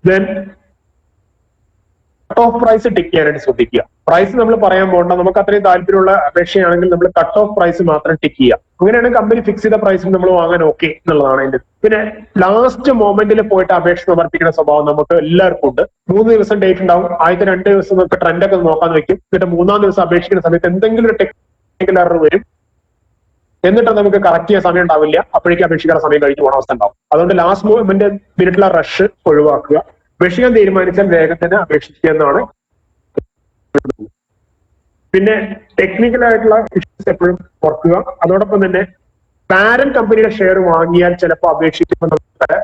Then cut off price tick ചെയ്യാനായിട്ട് ശ്രദ്ധിക്കുക. പ്രൈസ് നമ്മൾ പറയാൻ പോകണ്ട. നമുക്ക് അത്രയും താല്പര്യമുള്ള അപേക്ഷയാണെങ്കിൽ നമ്മൾ കട്ട് ഓഫ് പ്രൈസ് മാത്രം ടിക്ക് ചെയ്യുക. അങ്ങനെയാണ് കമ്പനി ഫിക്സ് ചെയ്ത പ്രൈസിൽ നമ്മൾ വാങ്ങാൻ ഓക്കെ എന്നുള്ളതാണ് അതിന്റെ. പിന്നെ ലാസ്റ്റ് മൊമെന്റിൽ പോയിട്ട് അപേക്ഷ സമർപ്പിക്കുന്ന സ്വഭാവം നമുക്ക് എല്ലാവർക്കും ഉണ്ട്. 3 ദിവസം ഡേറ്റ് ഉണ്ടാവും. ആദ്യത്തെ 2 ദിവസം നമുക്ക് ട്രെൻഡൊക്കെ നോക്കാൻ വെക്കും. എന്നിട്ട് 3-ാം ദിവസം അപേക്ഷിക്കുന്ന സമയത്ത് എന്തെങ്കിലും ഒരു ടെക്നിക്കൽ എറർ വരും. എന്നിട്ട് നമുക്ക് കറക്റ്റ് ചെയ്യാൻ സമയം ഉണ്ടാവില്ല. അപ്പോഴേക്കും അപേക്ഷിക്കാനുള്ള സമയം കഴിഞ്ഞ് പോകണ അവസ്ഥ ഉണ്ടാവും. അതുകൊണ്ട് ലാസ്റ്റ് മിനിറ്റുള്ള റഷ് ഒഴിവാക്കുക. അപേക്ഷിക്കാൻ തീരുമാനിച്ചാൽ വേഗത്തിന് അപേക്ഷിക്കുക എന്നാണ്. പിന്നെ ടെക്നിക്കൽ ആയിട്ടുള്ള ഇഷ്യൂസ് എപ്പോഴും ഓർക്കുക. അതോടൊപ്പം തന്നെ പാരന്റ് കമ്പനിയുടെ ഷെയർ വാങ്ങിയാൽ ചിലപ്പോൾ അപേക്ഷിക്കുമ്പോൾ നമുക്ക്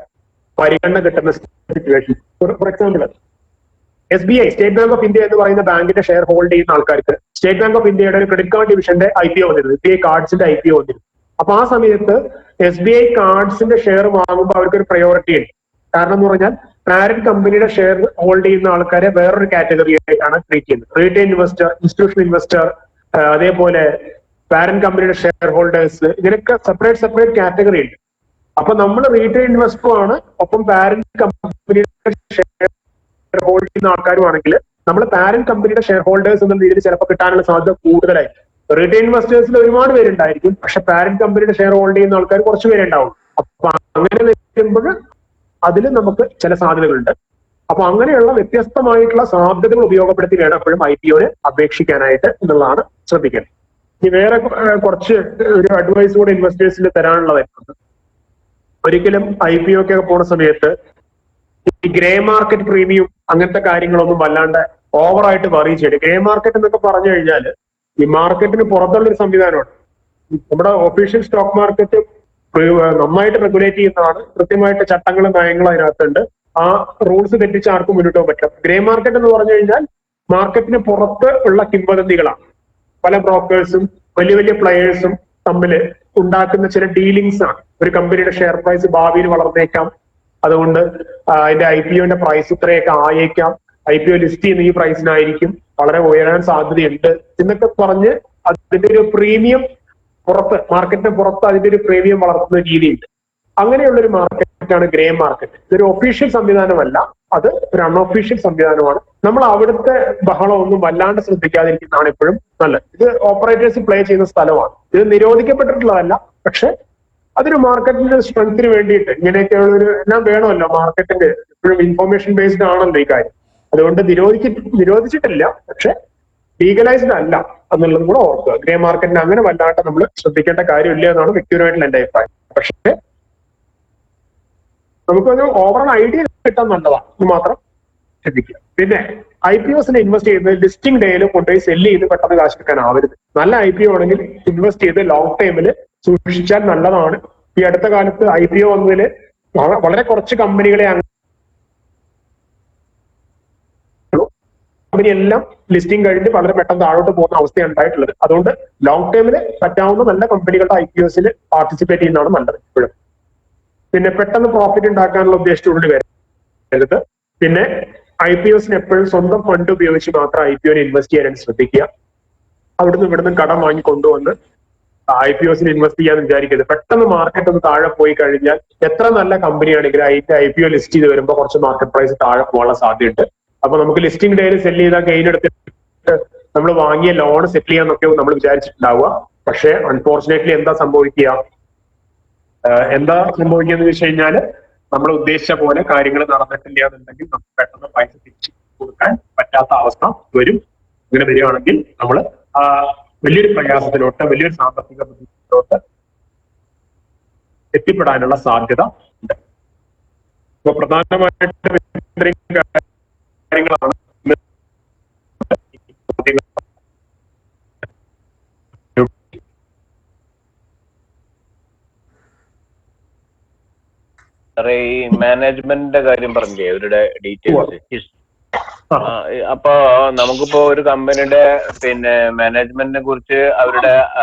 പരിഗണന കിട്ടുന്ന situation. For example, SBI, state bank of India എന്ന് പറയുന്ന ബാങ്കിന്റെ ഷെയർ ഹോൾഡ് ചെയ്യുന്ന ആൾക്കാർക്ക് സ്റ്റേറ്റ് ബാങ്ക് ഓഫ് ഇന്ത്യയുടെ ഒരു ക്രെഡിറ്റ് കാർഡ് ഡിവിഷന്റെ IPO വന്നിരുന്നു. SBI കാർഡ്സിന്റെ IPO വന്നിരുന്നു. അപ്പൊ ആ സമയത്ത് SBI കാർഡ്സിന്റെ ഷെയർ വാങ്ങുമ്പോൾ അവർക്കൊരു പ്രയോറിറ്റി ഉണ്ട്. കാരണം എന്ന് പറഞ്ഞാൽ പാരന്റ് കമ്പനിയുടെ ഷെയർ ഹോൾഡ് ചെയ്യുന്ന ആൾക്കാരെ വേറൊരു കാറ്റഗറി ആയിട്ടാണ് ട്രീറ്റ് ചെയ്യുന്നത്. റീറ്റെയിൽ ഇൻവെസ്റ്റർ, ഇൻസ്റ്റിറ്റ്യൂഷണൽ ഇൻവെസ്റ്റർ, അതേപോലെ പാരന്റ് കമ്പനിയുടെ ഷെയർ ഹോൾഡേഴ്സ്, ഇതിനൊക്കെ സെപ്പറേറ്റ് കാറ്റഗറി ഉണ്ട്. അപ്പൊ നമ്മൾ റീറ്റെയിൽ ഇൻവെസ്റ്ററും ആണ്, ഒപ്പം പാരന്റ് കമ്പനിയുടെ ഷെയർ ഹോൾഡ് ചെയ്യുന്ന ആൾക്കാരും ആണെങ്കിൽ നമ്മൾ പാരന്റ് കമ്പനിയുടെ ഷെയർ ഹോൾഡേഴ്സ് എന്ന രീതിയിൽ ചിലപ്പോൾ കിട്ടാനുള്ള സാധ്യത കൂടുതലായി. റീറ്റെയിൽ ഇൻവെസ്റ്റേഴ്സിൽ ഒരുപാട് പേരുണ്ടായിരിക്കും, പക്ഷെ പാരന്റ് കമ്പനിയുടെ ഷെയർ ഹോൾഡ് ചെയ്യുന്ന ആൾക്കാർ കുറച്ച് പേരുണ്ടാവും. അപ്പൊ അങ്ങനെ വരുമ്പോൾ അതിൽ നമുക്ക് ചില സാധ്യതകളുണ്ട്. അപ്പൊ അങ്ങനെയുള്ള വ്യത്യസ്തമായിട്ടുള്ള സാധ്യതകൾ ഉപയോഗപ്പെടുത്തി വേണം എപ്പോഴും IPOന് അപേക്ഷിക്കാനായിട്ട് എന്നുള്ളതാണ് ശ്രദ്ധിക്കേണ്ടത്. ഇനി വേറെ കുറച്ച് ഒരു അഡ്വൈസ് കൂടെ ഇൻവെസ്റ്റേഴ്സിന് തരാനുള്ളതായിട്ടുണ്ട്. ഒരിക്കലും IPO ഒക്കെ പോണ സമയത്ത് ഈ ഗ്രേ മാർക്കറ്റ് പ്രീമിയം അങ്ങനത്തെ കാര്യങ്ങളൊന്നും വല്ലാണ്ട് ഓവറായിട്ട് വറി ചെയ്യരുത്. ഗ്രേ മാർക്കറ്റ് എന്നൊക്കെ പറഞ്ഞു കഴിഞ്ഞാൽ ഈ മാർക്കറ്റിന് പുറത്തുള്ളൊരു സംവിധാനമാണ്. നമ്മുടെ ഒഫീഷ്യൽ സ്റ്റോക്ക് മാർക്കറ്റ് നന്നായിട്ട് റെഗുലേറ്റ് ചെയ്യുന്നതാണ്. കൃത്യമായിട്ട് ചട്ടങ്ങളും നയങ്ങളും അതിനകത്തുണ്ട്. ആ റൂൾസ് തെറ്റിച്ച് ആർക്കും മുന്നോട്ട് പോകാൻ പറ്റില്ല. ഗ്രേ മാർക്കറ്റ് എന്ന് പറഞ്ഞു കഴിഞ്ഞാൽ മാർക്കറ്റിന് പുറത്ത് ഉള്ള കിംവദന്തികളാണ്. പല ബ്രോക്കേഴ്സും വലിയ വലിയ പ്ലെയേഴ്സും തമ്മിൽ ഉണ്ടാക്കുന്ന ചില ഡീലിങ്സ് ആണ്. ഒരു കമ്പനിയുടെ ഷെയർ പ്രൈസ് ഭാവിയിൽ വളർന്നേക്കാം, അതുകൊണ്ട് അതിന്റെ IPOന്റെ പ്രൈസ് ഇത്രയൊക്കെ ആയേക്കാം, IPO ലിസ്റ്റ് ചെയ്യുന്ന ഈ പ്രൈസിനായിരിക്കും, വളരെ ഉയരാൻ സാധ്യതയുണ്ട് എന്നൊക്കെ പറഞ്ഞ് അതിന്റെ ഒരു പ്രീമിയം പുറത്ത്, മാർക്കറ്റിന് പുറത്ത് അതിന്റെ ഒരു പ്രീമിയം വളർത്തുന്ന രീതിയുണ്ട്. അങ്ങനെയുള്ള ഒരു മാർക്കറ്റാണ് ഗ്രേ മാർക്കറ്റ്. ഇതൊരു ഒഫീഷ്യൽ സംവിധാനമല്ല, അത് ഒരു അൺഒഫീഷ്യൽ സംവിധാനമാണ്. നമ്മൾ അവിടുത്തെ ബഹളമൊന്നും വല്ലാണ്ട് ശ്രദ്ധിക്കാതിരിക്കുന്നതാണ് എപ്പോഴും നല്ലത്. ഇത് ഓപ്പറേറ്റേഴ്സ് പ്ലേ ചെയ്യുന്ന സ്ഥലമാണ്. ഇത് നിരോധിക്കപ്പെട്ടിട്ടുള്ളതല്ല, പക്ഷെ അതൊരു മാർക്കറ്റിന്റെ സ്ട്രെങ്ത്തിന് വേണ്ടിയിട്ട് ഇങ്ങനെയൊക്കെയുള്ള ഒരു എല്ലാം വേണമല്ലോ. മാർക്കറ്റിന്റെ എപ്പോഴും ഇൻഫോർമേഷൻ ബേസ്ഡ് ആണല്ലോ ഈ കാര്യം. അതുകൊണ്ട് നിരോധിച്ചിട്ടില്ല, പക്ഷെ ലീഗലൈസ്ഡ് അല്ല എന്നുള്ളതും കൂടെ ഓർക്കുക. ഗ്രേ മാർക്കറ്റിന് അങ്ങനെ വല്ലാണ്ട് നമ്മൾ ശ്രദ്ധിക്കേണ്ട കാര്യമില്ല എന്നാണ് വ്യക്തിപരമായിട്ടുള്ള എന്റെ അഭിപ്രായം. പക്ഷേ നമുക്കൊരു ഓവറോൾ ഐഡിയ കിട്ടാൻ നല്ലതാണ്, ഇത് മാത്രം ശ്രദ്ധിക്കുക. പിന്നെ IPOസിനെ ഇൻവെസ്റ്റ് ചെയ്യുന്നത് ലിസ്റ്റിംഗ് ഡേയിൽ കൊണ്ടുപോയി സെല്ല് ചെയ്ത് പെട്ടെന്ന് കാശെടുക്കാനാവരുത്. നല്ല IPO ആണെങ്കിൽ ഇൻവെസ്റ്റ് ചെയ്ത് ലോങ് ടൈമിൽ സൂക്ഷിച്ചാൽ നല്ലതാണ്. ഈ അടുത്ത കാലത്ത് IPO വന്നതിൽ വളരെ കുറച്ച് കമ്പനികളെ കമ്പനിയെല്ലാം ലിസ്റ്റിംഗ് കഴിഞ്ഞ് വളരെ പെട്ടെന്ന് താഴോട്ട് പോകുന്ന അവസ്ഥയാണ് ഉണ്ടായിട്ടുള്ളത്. അതുകൊണ്ട് ലോങ് ടൈമിൽ പറ്റാവുന്ന നല്ല കമ്പനികളുടെ IPOസിൽ പാർട്ടിസിപ്പേറ്റ് ചെയ്യുന്നതാണ് നല്ലത് ഇപ്പോഴും. പിന്നെ പെട്ടെന്ന് പ്രോഫിറ്റ് ഉണ്ടാക്കാനുള്ള ഉദ്ദേശത്തോടുകൂടി വരരുത്. പിന്നെ IPOസിന് എപ്പോഴും സ്വന്തം ഫണ്ട് ഉപയോഗിച്ച് മാത്രം IPOനെ ഇൻവെസ്റ്റ് ചെയ്യാൻ ശ്രദ്ധിക്കുക. അവിടുന്ന് ഇവിടുന്ന് കടം വാങ്ങി കൊണ്ടുവന്ന് IPOസിന് ഇൻവെസ്റ്റ് ചെയ്യാന്ന് വിചാരിക്കരുത്. പെട്ടെന്ന് മാർക്കറ്റ് ഒന്ന് താഴെ പോയി കഴിഞ്ഞാൽ എത്ര നല്ല കമ്പനിയാണെങ്കിലും IPO ലിസ്റ്റ് ചെയ്ത് വരുമ്പോൾ കുറച്ച് മാർക്കറ്റ് പ്രൈസ് താഴെ പോകാനുള്ള സാധ്യതയുണ്ട്. അപ്പൊ നമുക്ക് ലിസ്റ്റിംഗ് ഡേയിൽ സെല്ല് ചെയ്താൽ ഗെയിൻ എടുത്തിട്ട് നമ്മൾ വാങ്ങിയ ലോൺ സെറ്റിൽ ചെയ്യാന്നൊക്കെ നമ്മൾ വിചാരിച്ചിട്ടുണ്ടാവുക. പക്ഷെ അൺഫോർച്ചുനേറ്റ്ലി എന്താ സംഭവിക്കുക എന്ന് വെച്ച് കഴിഞ്ഞാൽ നമ്മൾ ഉദ്ദേശിച്ച പോലെ കാര്യങ്ങൾ നടന്നിട്ടില്ല എന്നുണ്ടെങ്കിൽ നമുക്ക് പെട്ടെന്ന് പൈസ തിരിച്ചു കൊടുക്കാൻ പറ്റാത്ത അവസ്ഥ വരും. അങ്ങനെ വരികയാണെങ്കിൽ നമ്മൾ വലിയൊരു പ്രയാസത്തിലോട്ട്, വലിയൊരു സാമ്പത്തിക ബുദ്ധിമുട്ടിലോട്ട് എത്തിപ്പെടാനുള്ള സാധ്യത ഉണ്ട്. അപ്പൊ പ്രധാനമായിട്ട് കാര്യങ്ങളാണ് ഈ മാനേജ്മെന്റിന്റെ കാര്യം പറഞ്ഞില്ലേ, അവരുടെ ഡീറ്റെയിൽസ്. അപ്പൊ നമുക്കിപ്പോ ഒരു കമ്പനിയുടെ പിന്നെ മാനേജ്മെന്റിനെ കുറിച്ച് അവരുടെ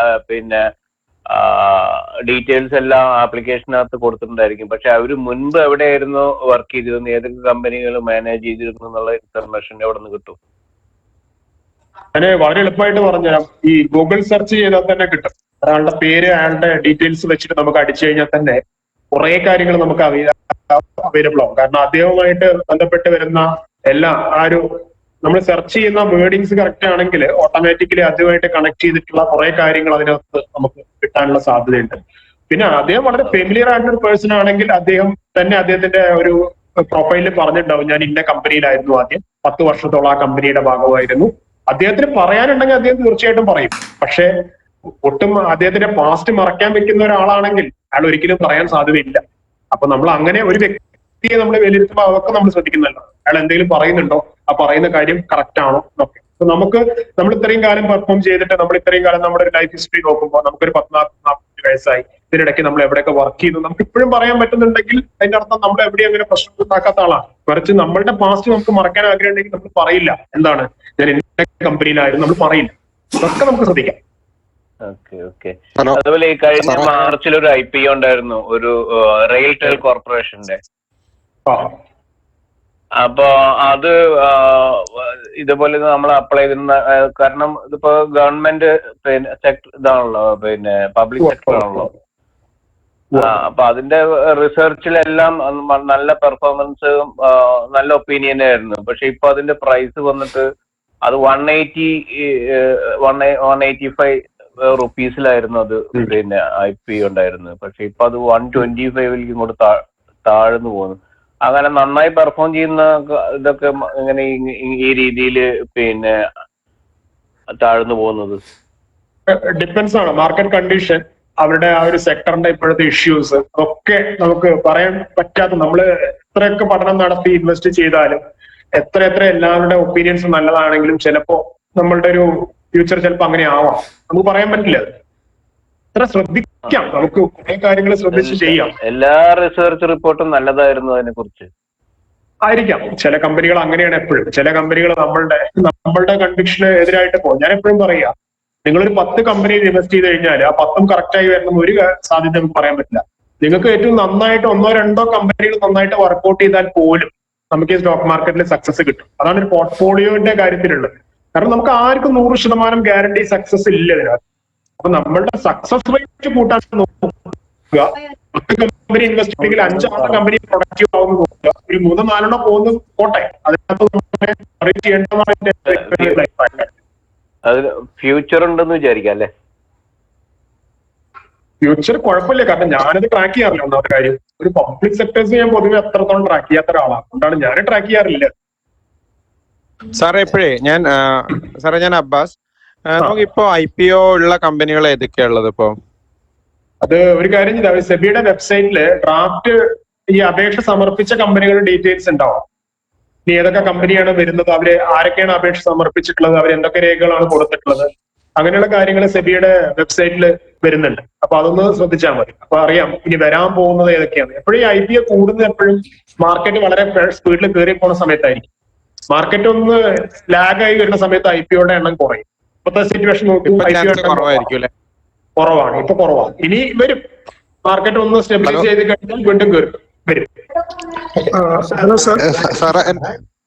പിന്നെ ഡീറ്റെയിൽസ് എല്ലാം ആപ്ലിക്കേഷനകത്ത് കൊടുത്തിട്ടുണ്ടായിരിക്കും. പക്ഷെ അവര് മുൻപ് എവിടെയായിരുന്നു വർക്ക് ചെയ്തിരുന്നു, ഏതൊക്കെ കമ്പനികൾ മാനേജ് ചെയ്തിരുന്നു എന്നുള്ള ഇൻഫർമേഷൻ എവിടെ നിന്ന് കിട്ടും? ഞാൻ വളരെ എളുപ്പമായിട്ട് പറഞ്ഞുതരാം. ഈ ഗൂഗിൾ സെർച്ച് ചെയ്താൽ തന്നെ കിട്ടും. ഒരാളുടെ പേര്, അയാളുടെ ഡീറ്റെയിൽസ് വെച്ചിട്ട് നമുക്ക് അടിച്ചു കഴിഞ്ഞാൽ തന്നെ കുറെ കാര്യങ്ങൾ നമുക്ക് അവൈലബിൾ ആവും. കാരണം അദ്ദേഹവുമായിട്ട് ബന്ധപ്പെട്ട് വരുന്ന എല്ലാ നമ്മൾ സെർച്ച് ചെയ്യുന്ന വേർഡിങ്സ് കറക്റ്റ് ആണെങ്കിൽ ഓട്ടോമാറ്റിക്കലി അതുമായിട്ട് കണക്ട് ചെയ്തിട്ടുള്ള കുറെ കാര്യങ്ങൾ അതിനകത്ത് നമുക്ക് കിട്ടാനുള്ള സാധ്യതയുണ്ട്. പിന്നെ അദ്ദേഹം വളരെ ഫെമിലിയർ ആയിട്ടുള്ള ഒരു പേഴ്സൺ ആണെങ്കിൽ അദ്ദേഹം തന്നെ അദ്ദേഹത്തിന്റെ ഒരു പ്രൊഫൈലിൽ പറഞ്ഞിട്ടുണ്ടാവും, ഞാൻ ഇന്ന കമ്പനിയിലായിരുന്നു ആദ്യം 10 വർഷത്തോളം ആ കമ്പനിയുടെ ഭാഗമായിരുന്നു. അദ്ദേഹത്തിന് പറയാനുണ്ടെങ്കിൽ അദ്ദേഹം തീർച്ചയായിട്ടും പറയും. പക്ഷെ ഒട്ടും അദ്ദേഹത്തിന്റെ പാസ്റ്റ് മറക്കാൻ വെക്കുന്ന ഒരാളാണെങ്കിൽ അയാൾ ഒരിക്കലും പറയാൻ സാധ്യതയില്ല. അപ്പൊ നമ്മൾ അങ്ങനെ ഒരു വ്യക്തിയെ നമ്മൾ വിലയിരുത്തുമ്പോൾ അതൊക്കെ നമ്മൾ ശ്രദ്ധിക്കുന്നല്ലോ. അയാൾ എന്തെങ്കിലും പറയുന്നുണ്ടോ, ആ പറയുന്ന കാര്യം കറക്റ്റ് ആണോ എന്നൊക്കെ. അപ്പൊ നമ്മൾ ഇത്രയും കാലം പെർഫോം ചെയ്തിട്ട് നമ്മൾ ഇത്രയും കാലം നമ്മുടെ ഒരു ലൈഫ് ഹിസ്റ്ററി നോക്കുമ്പോൾ നമുക്കൊരു 40-45 വയസ്സായി, ഇതിനിടയ്ക്ക് നമ്മൾ എവിടെയൊക്കെ വർക്ക് ചെയ്തു നമുക്ക് ഇപ്പോഴും പറയാൻ പറ്റുന്നുണ്ടെങ്കിൽ അതിന്റെ അർത്ഥം നമ്മൾ എവിടെയും അങ്ങനെ പ്രശ്നം ഉണ്ടാക്കാത്ത ആളാണ്. മറിച്ച് നമ്മളുടെ പാസ്റ്റ് നമുക്ക് മറക്കാൻ ആഗ്രഹം ഉണ്ടെങ്കിൽ നമ്മൾ പറയില്ല എന്താണ് ഞാൻ ഇന്ന കമ്പനിയിലായിരുന്നു, നമ്മൾ പറയില്ല. അതൊക്കെ നമുക്ക് ശ്രദ്ധിക്കാം. അതുപോലെ ഈ കഴിഞ്ഞ മാർച്ചിൽ ഒരു IPO ഉണ്ടായിരുന്നു, ഒരു റെയിൽടെൽ കോർപ്പറേഷന്റെ. അപ്പൊ അത് ഇതുപോലെ നമ്മൾ അപ്ലൈ ചെയ്തിരുന്ന, കാരണം ഇതിപ്പോ ഗവൺമെന്റ് സെക്ടർ ഇതാണല്ലോ, പിന്നെ പബ്ലിക് സെക്ടർ ആണല്ലോ. അപ്പൊ അതിന്റെ റിസർച്ചിലെല്ലാം നല്ല പെർഫോമൻസും നല്ല ഒപ്പീനിയൻ ആയിരുന്നു. പക്ഷെ ഇപ്പൊ അതിന്റെ പ്രൈസ് വന്നിട്ട് അത് 185 അത് പിന്നെ IP ഉണ്ടായിരുന്നത്. പക്ഷെ ഇപ്പൊ അത് 125 ഇങ്ങോട്ട് താഴ്ന്നു പോകുന്നു. അങ്ങനെ നന്നായി പെർഫോം ചെയ്യുന്ന ഇതൊക്കെ ഇങ്ങനെ ഈ രീതിയിൽ പിന്നെ താഴ്ന്നു പോകുന്നത് ഡിപ്പെൻസ് ആണ് മാർക്കറ്റ് കണ്ടീഷൻ, അവരുടെ ആ ഒരു സെക്ടറിന്റെ ഇപ്പോഴത്തെ ഇഷ്യൂസ് ഒക്കെ നമുക്ക് പറയാൻ പറ്റാത്ത. നമ്മൾ എത്രയൊക്കെ പഠനം നടത്തി ഇൻവെസ്റ്റ് ചെയ്താലും എത്ര എല്ലാവരുടെ ഒപ്പീനിയൻസ് നല്ലതാണെങ്കിലും ചിലപ്പോ നമ്മളുടെ ഒരു ഫ്യൂച്ചർ ചിലപ്പോൾ അങ്ങനെ ആവാം. നമുക്ക് പറയാൻ പറ്റില്ല. എത്ര ശ്രദ്ധിക്കാം, നമുക്ക് കുറെ കാര്യങ്ങൾ ശ്രദ്ധിച്ച് ചെയ്യാം. എല്ലാ റിസർച്ച് റിപ്പോർട്ടും നല്ലതായിരുന്നു അതിനെ കുറിച്ച് ആയിരിക്കാം. ചില കമ്പനികൾ അങ്ങനെയാണ് എപ്പോഴും. ചില കമ്പനികൾ നമ്മളുടെ കൺവിക്ഷന് എതിരായിട്ട് പോകും. ഞാൻ എപ്പോഴും പറയാ, നിങ്ങളൊരു 10 കമ്പനിയിൽ ഇൻവെസ്റ്റ് ചെയ്ത് കഴിഞ്ഞാൽ ആ 10ഉം കറക്റ്റായി വരുന്ന ഒരു സാധ്യത നമുക്ക് പറയാൻ പറ്റില്ല. നിങ്ങൾക്ക് ഏറ്റവും നന്നായിട്ട് 1-2 കമ്പനികൾ നന്നായിട്ട് വർക്ക്ഔട്ട് ചെയ്താൽ പോലും നമുക്ക് ഈ സ്റ്റോക്ക് മാർക്കറ്റിൽ സക്സസ് കിട്ടും. അതാണ് ഒരു പോർട്ട്ഫോളിയോന്റെ കാര്യത്തിലുള്ളത്. കാരണം നമുക്ക് ആർക്കും 100% ഗ്യാരണ്ടി സക്സസ് ഇല്ല ഇതിനകത്ത്. അപ്പൊ നമ്മളുടെ സക്സസ് റേറ്റ് കൂട്ടാൻ നോക്കുക. 10 കമ്പനി ഇൻവെസ്റ്റ് ചെയ്തെങ്കിൽ 5-6 കമ്പനി പ്രൊഡക്റ്റീവ് ആവുന്ന നോക്കുക. ഒരു 3-4 പോകുന്നു പോട്ടെ, അതിനകത്ത് ചെയ്യേണ്ടതാണ്. അതിന് ഫ്യൂച്ചർ ഉണ്ടെന്ന് വിചാരിക്കാം അല്ലെ? ഫ്യൂച്ചർ കുഴപ്പമില്ല, കാരണം ഞാനത് ട്രാക്ക് ചെയ്യാറില്ല. ഒന്നാമത്തെ കാര്യം, ഒരു പബ്ലിക് സെക്ടേഴ്സ് ഞാൻ പൊതുവെ അത്രത്തോളം ട്രാക്ക് ചെയ്യാത്ത ഒരാളാണ്. അതുകൊണ്ടാണ് ഞാൻ ട്രാക്ക് ചെയ്യാറില്ല. സാറേ ഞാൻ അബ്ബാസ്. നമുക്കിപ്പോ IPO ഉള്ള കമ്പനികൾ ഏതൊക്കെയാ ഉള്ളത് ഇപ്പോ? അത് ഒരു കാര്യം ചെയ്താൽ സെബിയുടെ വെബ്സൈറ്റില് ഡ്രാഫ്റ്റ് ഈ അപേക്ഷ സമർപ്പിച്ച കമ്പനികളുടെ ഡീറ്റെയിൽസ് ഉണ്ടാവും. ഇനി ഏതൊക്കെ കമ്പനിയാണ് വരുന്നത്, അവര് ആരൊക്കെയാണ് അപേക്ഷ സമർപ്പിച്ചിട്ടുള്ളത്, അവർ എന്തൊക്കെ രേഖകളാണ് കൊടുത്തിട്ടുള്ളത്, അങ്ങനെയുള്ള കാര്യങ്ങൾ സെബിയുടെ വെബ്സൈറ്റിൽ വരുന്നുണ്ട്. അപ്പൊ അതൊന്ന് ശ്രദ്ധിച്ചാൽ മതി. അപ്പൊ അറിയാം ഇനി വരാൻ പോകുന്നത് ഏതൊക്കെയാണ്. എപ്പോഴും IPO കൂടുന്നത് എപ്പോഴും മാർക്കറ്റ് വളരെ സ്പീഡിൽ കയറി പോകുന്ന സമയത്തായിരിക്കും. മാർക്കറ്റ് ഒന്ന് ലാഗായി വരുന്ന സമയത്ത് IPOയുടെ എണ്ണം കുറയും. ഇപ്പോഴത്തെ സിറ്റുവേഷൻ നോക്കുമ്പോൾ കുറവാണ്. ഇപ്പൊ കുറവാണ്. ഇനി വരും. മാർക്കറ്റ് ഒന്ന് സ്റ്റെബിലൈസ് ചെയ്ത് കഴിഞ്ഞാൽ വീണ്ടും കയറും വരും. ഹലോ സാറേ,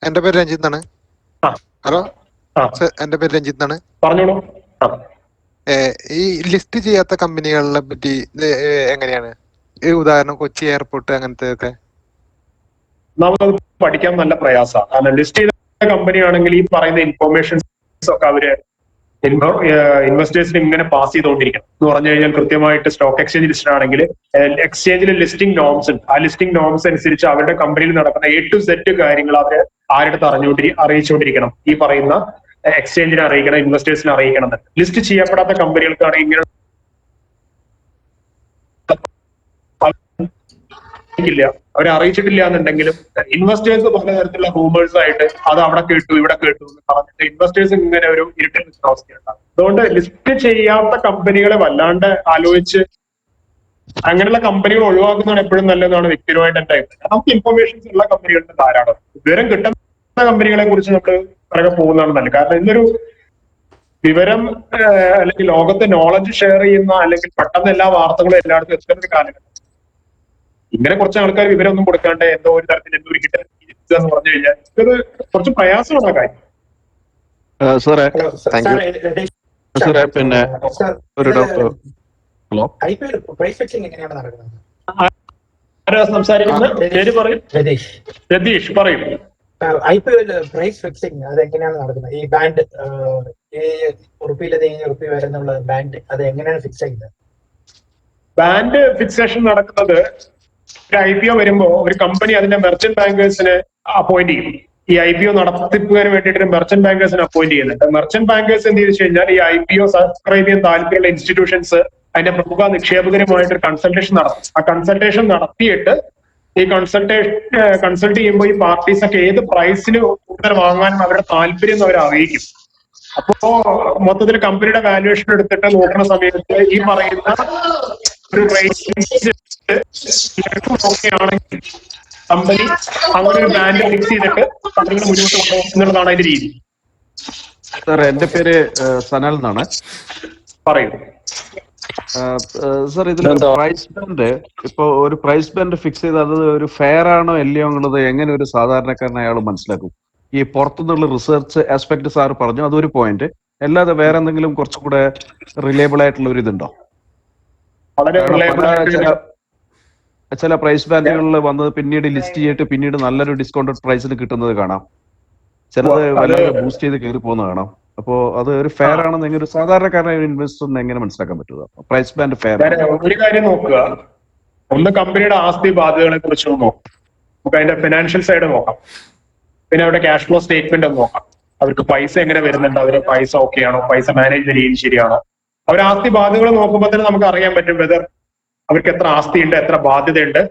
എന്റെ പേര് രഞ്ജിത്ത് ആണ്. ഹലോ, എന്റെ പേര് രഞ്ജിത്ത് ആണ്. പറഞ്ഞോളൂ. ഈ ലിസ്റ്റ് ചെയ്യാത്ത കമ്പനികളെ പറ്റി എങ്ങനെയാണ്? ഉദാഹരണം കൊച്ചി എയർപോർട്ട് അങ്ങനത്തെ ഒക്കെ നമുക്കത് പഠിക്കാൻ നല്ല പ്രയാസമാണ്. കാരണം ലിസ്റ്റ് ചെയ്ത കമ്പനി ആണെങ്കിൽ ഈ പറയുന്ന ഇൻഫോർമേഷൻസ് ഒക്കെ അവര് ഇൻവെസ്റ്റേഴ്സിന് ഇങ്ങനെ പാസ് ചെയ്തുകൊണ്ടിരിക്കണം. എന്ന് പറഞ്ഞു കഴിഞ്ഞാൽ കൃത്യമായിട്ട് സ്റ്റോക്ക് എക്സ്ചേഞ്ച് ലിസ്റ്റ് ആണെങ്കിൽ എക്സ്ചേഞ്ചിൽ ലിസ്റ്റിംഗ് നോംസ് ഉണ്ട്. ആ ലിസ്റ്റിംഗ് നോംസ് അനുസരിച്ച് അവരുടെ കമ്പനിയിൽ നടക്കുന്ന A to Z കാര്യങ്ങൾ അവര് ആരുടെ അറിയിച്ചുകൊണ്ടിരിക്കണം. ഈ പറയുന്ന എക്സ്ചേഞ്ചിനെ അറിയിക്കണം, ഇൻവെസ്റ്റേഴ്സിനെ അറിയിക്കണം. ലിസ്റ്റ് ചെയ്യപ്പെടാത്ത കമ്പനികൾക്കാണ് ഇങ്ങനെ അവരെ അറിയിച്ചിട്ടില്ല എന്നുണ്ടെങ്കിലും ഇൻവെസ്റ്റേഴ്സ് പലതരത്തിലുള്ള റൂമേഴ്സ് ആയിട്ട് അത് അവിടെ കേട്ടു ഇവിടെ കേട്ടു എന്ന് പറഞ്ഞിട്ട് ഇൻവെസ്റ്റേഴ്സ് ഇങ്ങനെ ഒരു ഇരുട്ടിൽ നിൽക്കുന്ന അവസ്ഥയുണ്ടാകും. അതുകൊണ്ട് ലിസ്റ്റ് ചെയ്യാത്ത കമ്പനികളെ വല്ലാണ്ട് ആലോചിച്ച് അങ്ങനെയുള്ള കമ്പനികൾ ഒഴിവാക്കുന്നതാണ് എപ്പോഴും നല്ലതാണ് വ്യക്തിപരമായിട്ട് എന്റെ അഭിപ്രായം. നമുക്ക് ഇൻഫർമേഷൻസ് ഉള്ള കമ്പനികളുടെ ധാരാളം. വിവരം കിട്ടുന്ന കമ്പനികളെ കുറിച്ച് നമ്മൾ പിറകെ പോകുന്നതാണ് നല്ലത്. കാരണം ഇന്നൊരു വിവരം അല്ലെങ്കിൽ ലോകത്തെ നോളജ് ഷെയർ ചെയ്യുന്ന അല്ലെങ്കിൽ പെട്ടെന്ന് എല്ലാ വാർത്തകളും എല്ലായിടത്തും എത്തുന്ന ഒരു കാലഘട്ടം. ഇങ്ങനെ കുറച്ച് ആൾക്കാർ വിവരമൊന്നും കൊടുക്കാണ്ട് എന്തോ ഒരു തരത്തിൽ എന്തോ ഒരു എന്ന് പറഞ്ഞു കഴിഞ്ഞാൽ ഇത് കുറച്ച് പ്രയാസമുള്ള കാര്യം. സാറേ പിന്നെ ഒരു ഡൗട്ട്. ഹലോ, സംസാരിക്കുന്നത് പേര് പറയും. രതീഷ് പറയും. IPL പ്രൈസ് ഫിക്സിംഗ് അതെങ്ങനെയാണ് നടക്കുന്നത്? ഈ ബാൻഡ് ഉറുപ്പിയിലെ വരുന്നുള്ള ബാൻഡ് അത് എങ്ങനെയാണ് ഫിക്സ് ചെയ്യുന്നത്? ബാൻഡ് ഫിക്സേഷൻ നടക്കുന്നത് ഒരു IPO വരുമ്പോ ഒരു കമ്പനി അതിന്റെ മെർച്ചന്റ് ബാങ്കേഴ്സിനെ അപ്പോയിന്റ് ചെയ്യും. ഈ IPO നടത്തിപ്പിന് വേണ്ടിയിട്ട് മെർച്ചന്റ് ബാങ്കേഴ്സിനെ അപ്പോയിന്റ് ചെയ്യുന്നുണ്ട്. മെർച്ചന്റ് ബാങ്കേഴ്സ് എന്ത് ചെയ്തു കഴിഞ്ഞാൽ ഈ IPO സബ്സ്ക്രൈബ് ചെയ്യാൻ താല്പര്യമുള്ള ഇൻസ്റ്റിറ്റ്യൂഷൻസ് അതിന്റെ പ്രമുഖ നിക്ഷേപകരുമായിട്ട് ഒരു കൺസൾട്ടേഷൻ നടത്തും. ആ കൺസൾട്ടേഷൻ നടത്തിയിട്ട് ഈ കൺസൾട്ട് ചെയ്യുമ്പോൾ ഈ പാർട്ടീസ് ഒക്കെ ഏത് പ്രൈസിന് കൂടുതൽ വാങ്ങാനും അവരുടെ താല്പര്യം അവർ അറിയിക്കും. അപ്പോ മൊത്തത്തിൽ കമ്പനിയുടെ വാല്യുവേഷൻ എടുത്തിട്ട് നോക്കുന്ന സമയത്ത് ഈ പറയുന്ന ഒരു നോക്കുകയാണെങ്കിൽ കമ്പനി അങ്ങനെ ഒരു ബാൻഡ് ഫിക്സ് ചെയ്തിട്ട് കമ്പനികൾ മുന്നോട്ട് കൊണ്ടുപോകും എന്നുള്ളതാണ് അതിന്റെ രീതി. സാർ എന്റെ പേര് സനൽ എന്നാണ്. പറയൂ സാർ, ഇതിൽ പ്രൈസ് ബാൻഡ് ഇപ്പൊ ഒരു പ്രൈസ് ബാൻഡ് ഫിക്സ് ചെയ്ത് അത് ഒരു ഫെയർ ആണോ അല്ലയോ എന്നുള്ളത് എങ്ങനെ ഒരു സാധാരണക്കാരൻ അയാൾ മനസ്സിലാക്കും? ഈ പുറത്തുനിന്നുള്ള റിസർച്ച് ആസ്പെക്ട് സാർ പറഞ്ഞു, അതൊരു പോയിന്റ്. അല്ലാതെ വേറെ എന്തെങ്കിലും കുറച്ചുകൂടെ റിലയബിൾ ആയിട്ടുള്ള ഒരു ഇതുണ്ടോ? ചില പ്രൈസ് ബാൻഡുകളിൽ വന്നത് പിന്നീട് ലിസ്റ്റ് ചെയ്തിട്ട് പിന്നീട് നല്ലൊരു ഡിസ്കൗണ്ടഡ് പ്രൈസിന് കിട്ടുന്നത് കാണാം. ചിലത് വല്ലാതെ ബൂസ്റ്റ് ചെയ്ത് കയറി പോകുന്നത് കാണാം. അപ്പോ അത് ഒരു ഫെയർ ആണെന്ന് എങ്ങനെ ഒരു സാധാരണക്കാരനായ ഒരു ഇൻവെസ്റ്ററിന് എങ്ങനെ മനസ്സിലാക്കാൻ പറ്റുക? Price band fair? ഒരു കാര്യം നോക്കുക, ഒന്ന് കമ്പനിയുടെ ആസ്തി ബാധ്യതകളെ കുറിച്ച് നോക്കാം, നമുക്ക് അതിന്റെ ഫിനാൻഷ്യൽ സൈഡ് നോക്കാം, പിന്നെ അവരുടെ ക്യാഷ് ഫ്ലോ സ്റ്റേറ്റ്മെന്റ് ഒന്ന് നോക്കാം. അവർക്ക് പൈസ എങ്ങനെ വരുന്നുണ്ട്, അവര് പൈസ ഓക്കെ ആണോ, പൈസ മാനേജ് ചെയ്യുന്ന രീതി ശരിയാണോ. അവർ ആസ്തി ബാധ്യതകൾ നോക്കുമ്പോൾ തന്നെ നമുക്ക് അറിയാൻ പറ്റും വെതർ അവർക്ക് എത്ര ആസ്തി ഉണ്ട്, എത്ര ബാധ്യതയുണ്ട്.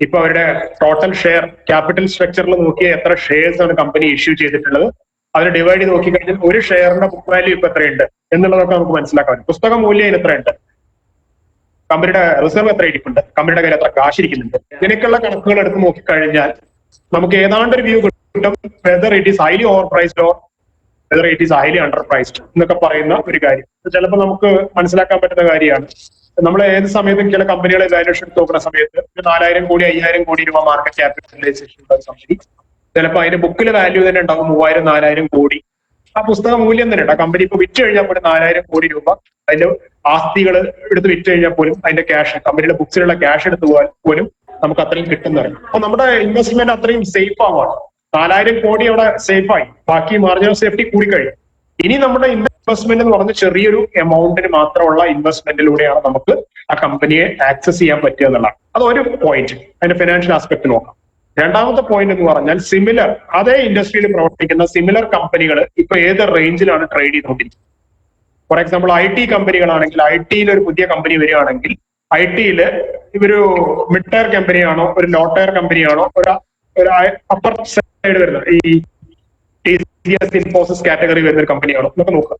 ഇപ്പൊ അവരുടെ ടോട്ടൽ ഷെയർ ക്യാപിറ്റൽ സ്ട്രക്ചറിൽ നോക്കിയാൽ എത്ര ഷെയർസ് ആണ് കമ്പനി ഇഷ്യൂ ചെയ്തിട്ടുള്ളത്, അതിന് ഡിവൈഡ് ചെയ്ത് നോക്കിക്കഴിഞ്ഞാൽ ഒരു ഷെയറിന്റെ ബുക്ക് വാല്യൂ ഇപ്പൊ എത്രയുണ്ട് എന്നുള്ളതൊക്കെ നമുക്ക് മനസ്സിലാക്കാൻ പറ്റും. പുസ്തക മൂല്യം എത്രയുണ്ട്, കമ്പനിയുടെ റിസർവ് എത്ര ഇരിപ്പുണ്ട്, കമ്പനിയുടെ കയ്യിൽ എത്ര കാശ് ഇരിക്കുന്നുണ്ട്, ഇതിനൊക്കെയുള്ള കണക്കുകൾ എടുത്ത് നോക്കിക്കഴിഞ്ഞാൽ നമുക്ക് ഏതാണ്ട് ഒരു വ്യൂ കിട്ടും whether it is highly over priced or whether it is highly under priced എന്നൊക്കെ പറയുന്ന ഒരു കാര്യം ചിലപ്പോൾ നമുക്ക് മനസ്സിലാക്കാൻ പറ്റുന്ന കാര്യമാണ്. നമ്മൾ ഏത് സമയത്തും ചില കമ്പനികളെ വാല്യൂഷൻ നോക്കുന്ന സമയത്ത് 4000 കോടി 5000 കോടി രൂപ മാർക്കറ്റ് ക്യാപിറ്റലൈസേഷൻ ഉള്ള കമ്പനി ചിലപ്പോൾ അതിന്റെ ബുക്കിൽ വാല്യൂ തന്നെ ഉണ്ടാവും 3000-4000 കോടി. ആ പുസ്തക മൂല്യം തന്നെ ഉണ്ട്. ആ കമ്പനി ഇപ്പൊ വിറ്റ് കഴിഞ്ഞാൽ പോലും 4000 കോടി രൂപ അതിന്റെ ആസ്തികൾ എടുത്ത് വിറ്റ് കഴിഞ്ഞാൽ പോലും അതിന്റെ ക്യാഷ് കമ്പനിയുടെ ബുക്സിലുള്ള ക്യാഷ് എടുത്ത് പോലും നമുക്ക് അത്രയും കിട്ടുന്നതാണ്. അപ്പൊ നമ്മുടെ ഇൻവെസ്റ്റ്മെന്റ് അത്രയും സേഫ് ആവാണ്. 4000 കോടി അവിടെ സേഫ് ആയി, ബാക്കി മാർജിനൽ സേഫ്റ്റി കൂടിക്കഴിഞ്ഞു. ഇനി നമ്മുടെ ഇൻവെസ്റ്റ്മെന്റ് എന്ന് പറഞ്ഞ ചെറിയൊരു എമൗണ്ടിന് മാത്രമുള്ള ഇൻവെസ്റ്റ്മെന്റിലൂടെയാണ് നമുക്ക് ആ കമ്പനിയെ ആക്സസ് ചെയ്യാൻ പറ്റുക എന്നുള്ളതാണ്. അത് ഒരു പോയിന്റ്, അതിന്റെ ഫിനാൻഷ്യൽ ആസ്പെക്ട് നോക്കാം. രണ്ടാമത്തെ പോയിന്റ് എന്ന് പറഞ്ഞാൽ സിമിലർ അതേ ഇൻഡസ്ട്രിയിൽ പ്രവർത്തിക്കുന്ന സിമിലർ കമ്പനികൾ ഇപ്പൊ ഏത് റേഞ്ചിലാണ് ട്രേഡ് ചെയ്തുകൊണ്ടിരിക്കുന്നത്. ഫോർ എക്സാമ്പിൾ IT കമ്പനികളാണെങ്കിൽ IT ഒരു പുതിയ കമ്പനി വരികയാണെങ്കിൽ IT ഇവര് മിഡ് ടയർ കമ്പനിയാണോ ഒരു ലോ ടയർ കമ്പനിയാണോ ഒരു അപ്പർ സൈഡ് വരുന്നത് ഈ TCS ഇൻഫോസിസ് കാറ്റഗറി വരുന്ന ഒരു കമ്പനിയാണോ എന്നൊക്കെ നോക്കുക.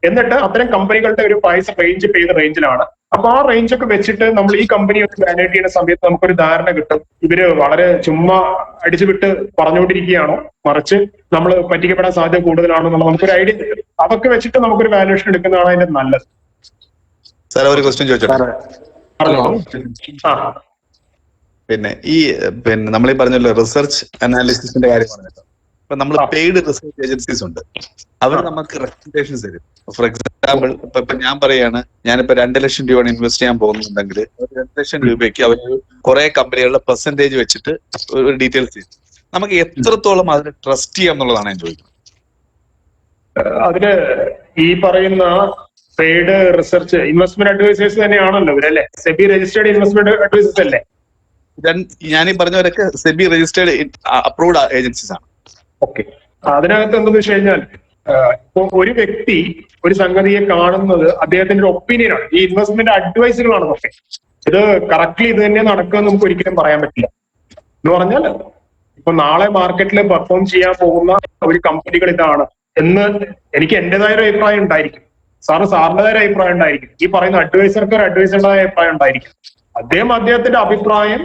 എന്നിട്ട് അത്തരം കമ്പനികളുടെ ഒരു പ്രൈസ് റേഞ്ച് ഏത് റേഞ്ചിലാണ്, അപ്പൊ ആ റേഞ്ച് ഒക്കെ വെച്ചിട്ട് നമ്മൾ ഈ കമ്പനി വാല്യൂറ്റ് ചെയ്യുന്ന സമയത്ത് നമുക്കൊരു ധാരണ കിട്ടും ഇവര് വളരെ ചുമ്മാ അടിച്ചുവിട്ട് പറഞ്ഞുകൊണ്ടിരിക്കുകയാണോ, മറിച്ച് നമ്മൾ പറ്റിക്കപ്പെടാൻ സാധ്യത കൂടുതലാണോ എന്നുള്ള നമുക്കൊരു ഐഡിയ കിട്ടും. അതൊക്കെ വെച്ചിട്ട് നമുക്കൊരു വാല്യൂഷൻ എടുക്കുന്നതാണ് അതിന്റെ നല്ലത്. സാർ ഒരു ക്വസ്റ്റ്യൻ ചോദിച്ചോട്ടെ? പിന്നെ നമ്മൾ ഈ പറഞ്ഞല്ലോ റിസർച്ച് അനാലിസിസിന്റെ കാര്യം പറഞ്ഞല്ലോ. ഇപ്പൊ നമ്മൾ പെയ്ഡ് റിസർച്ച് ഏജൻസീസ് ഉണ്ട്, അവർ നമുക്ക് റെക്കമെൻഡേഷൻസ് തരും. ഫോർ എക്സാമ്പിൾ ഇപ്പൊ ഞാൻ പറയാണ്, ഞാനിപ്പോ 2 ലക്ഷം രൂപയാണ് ഇൻവെസ്റ്റ് ചെയ്യാൻ പോകുന്നുണ്ടെങ്കിൽ 2 ലക്ഷം രൂപയ്ക്ക് അവർ കുറെ കമ്പനികളുടെ പെർസെന്റേജ് വെച്ചിട്ട് ഒരു ഡീറ്റെയിൽസ് ചെയ്യും. നമുക്ക് എത്രത്തോളം അതിന് ട്രസ്റ്റ് ചെയ്യാം എന്നുള്ളതാണ് ഞാൻ ചോദിക്കുന്നത്. അതിന് ഈ പറയുന്ന പെയ്ഡ് റിസർച്ച് ഇൻവെസ്റ്റ്മെന്റ് അഡ്വൈസേഴ്സ് തന്നെയാണല്ലോ ഇവരല്ലേ, സെബി രജിസ്റ്റേർഡ് ഇൻവെസ്റ്റ്മെന്റ് അഡ്വൈസേഴ്സ് അല്ലേ? ഞാനീ പറഞ്ഞവരൊക്കെ സെബി രജിസ്റ്റേർഡ് അപ്രൂവ്ഡ് ഏജൻസീസ് ആണ്. ഓക്കെ, അതിനകത്ത് എന്താന്ന് വെച്ച് കഴിഞ്ഞാൽ ഇപ്പൊ ഒരു വ്യക്തി ഒരു സംഗതിയെ കാണുന്നത് അദ്ദേഹത്തിന്റെ ഒരു ഒപ്പീനിയൻ ആണ്. ഈ ഇൻവെസ്റ്റ്മെന്റ് അഡ്വൈസുകളാണ്. പക്ഷേ ഇത് കറക്റ്റ്ലി ഇത് തന്നെ നടക്കുക നമുക്ക് ഒരിക്കലും പറയാൻ പറ്റില്ല. എന്ന് പറഞ്ഞാൽ ഇപ്പൊ നാളെ മാർക്കറ്റിൽ പെർഫോം ചെയ്യാൻ പോകുന്ന ഒരു കമ്പനികൾ ഇതാണ് എന്ന് എനിക്ക് എന്റേതായ ഒരു അഭിപ്രായം ഉണ്ടായിരിക്കും, സാറിന്റേതായ ഒരു അഭിപ്രായം ഉണ്ടായിരിക്കും, ഈ പറയുന്ന അഡ്വൈസർക്ക് ഒരു അഡ്വൈസറുടേതായ അഭിപ്രായം ഉണ്ടായിരിക്കും. അദ്ദേഹത്തിന്റെ അഭിപ്രായം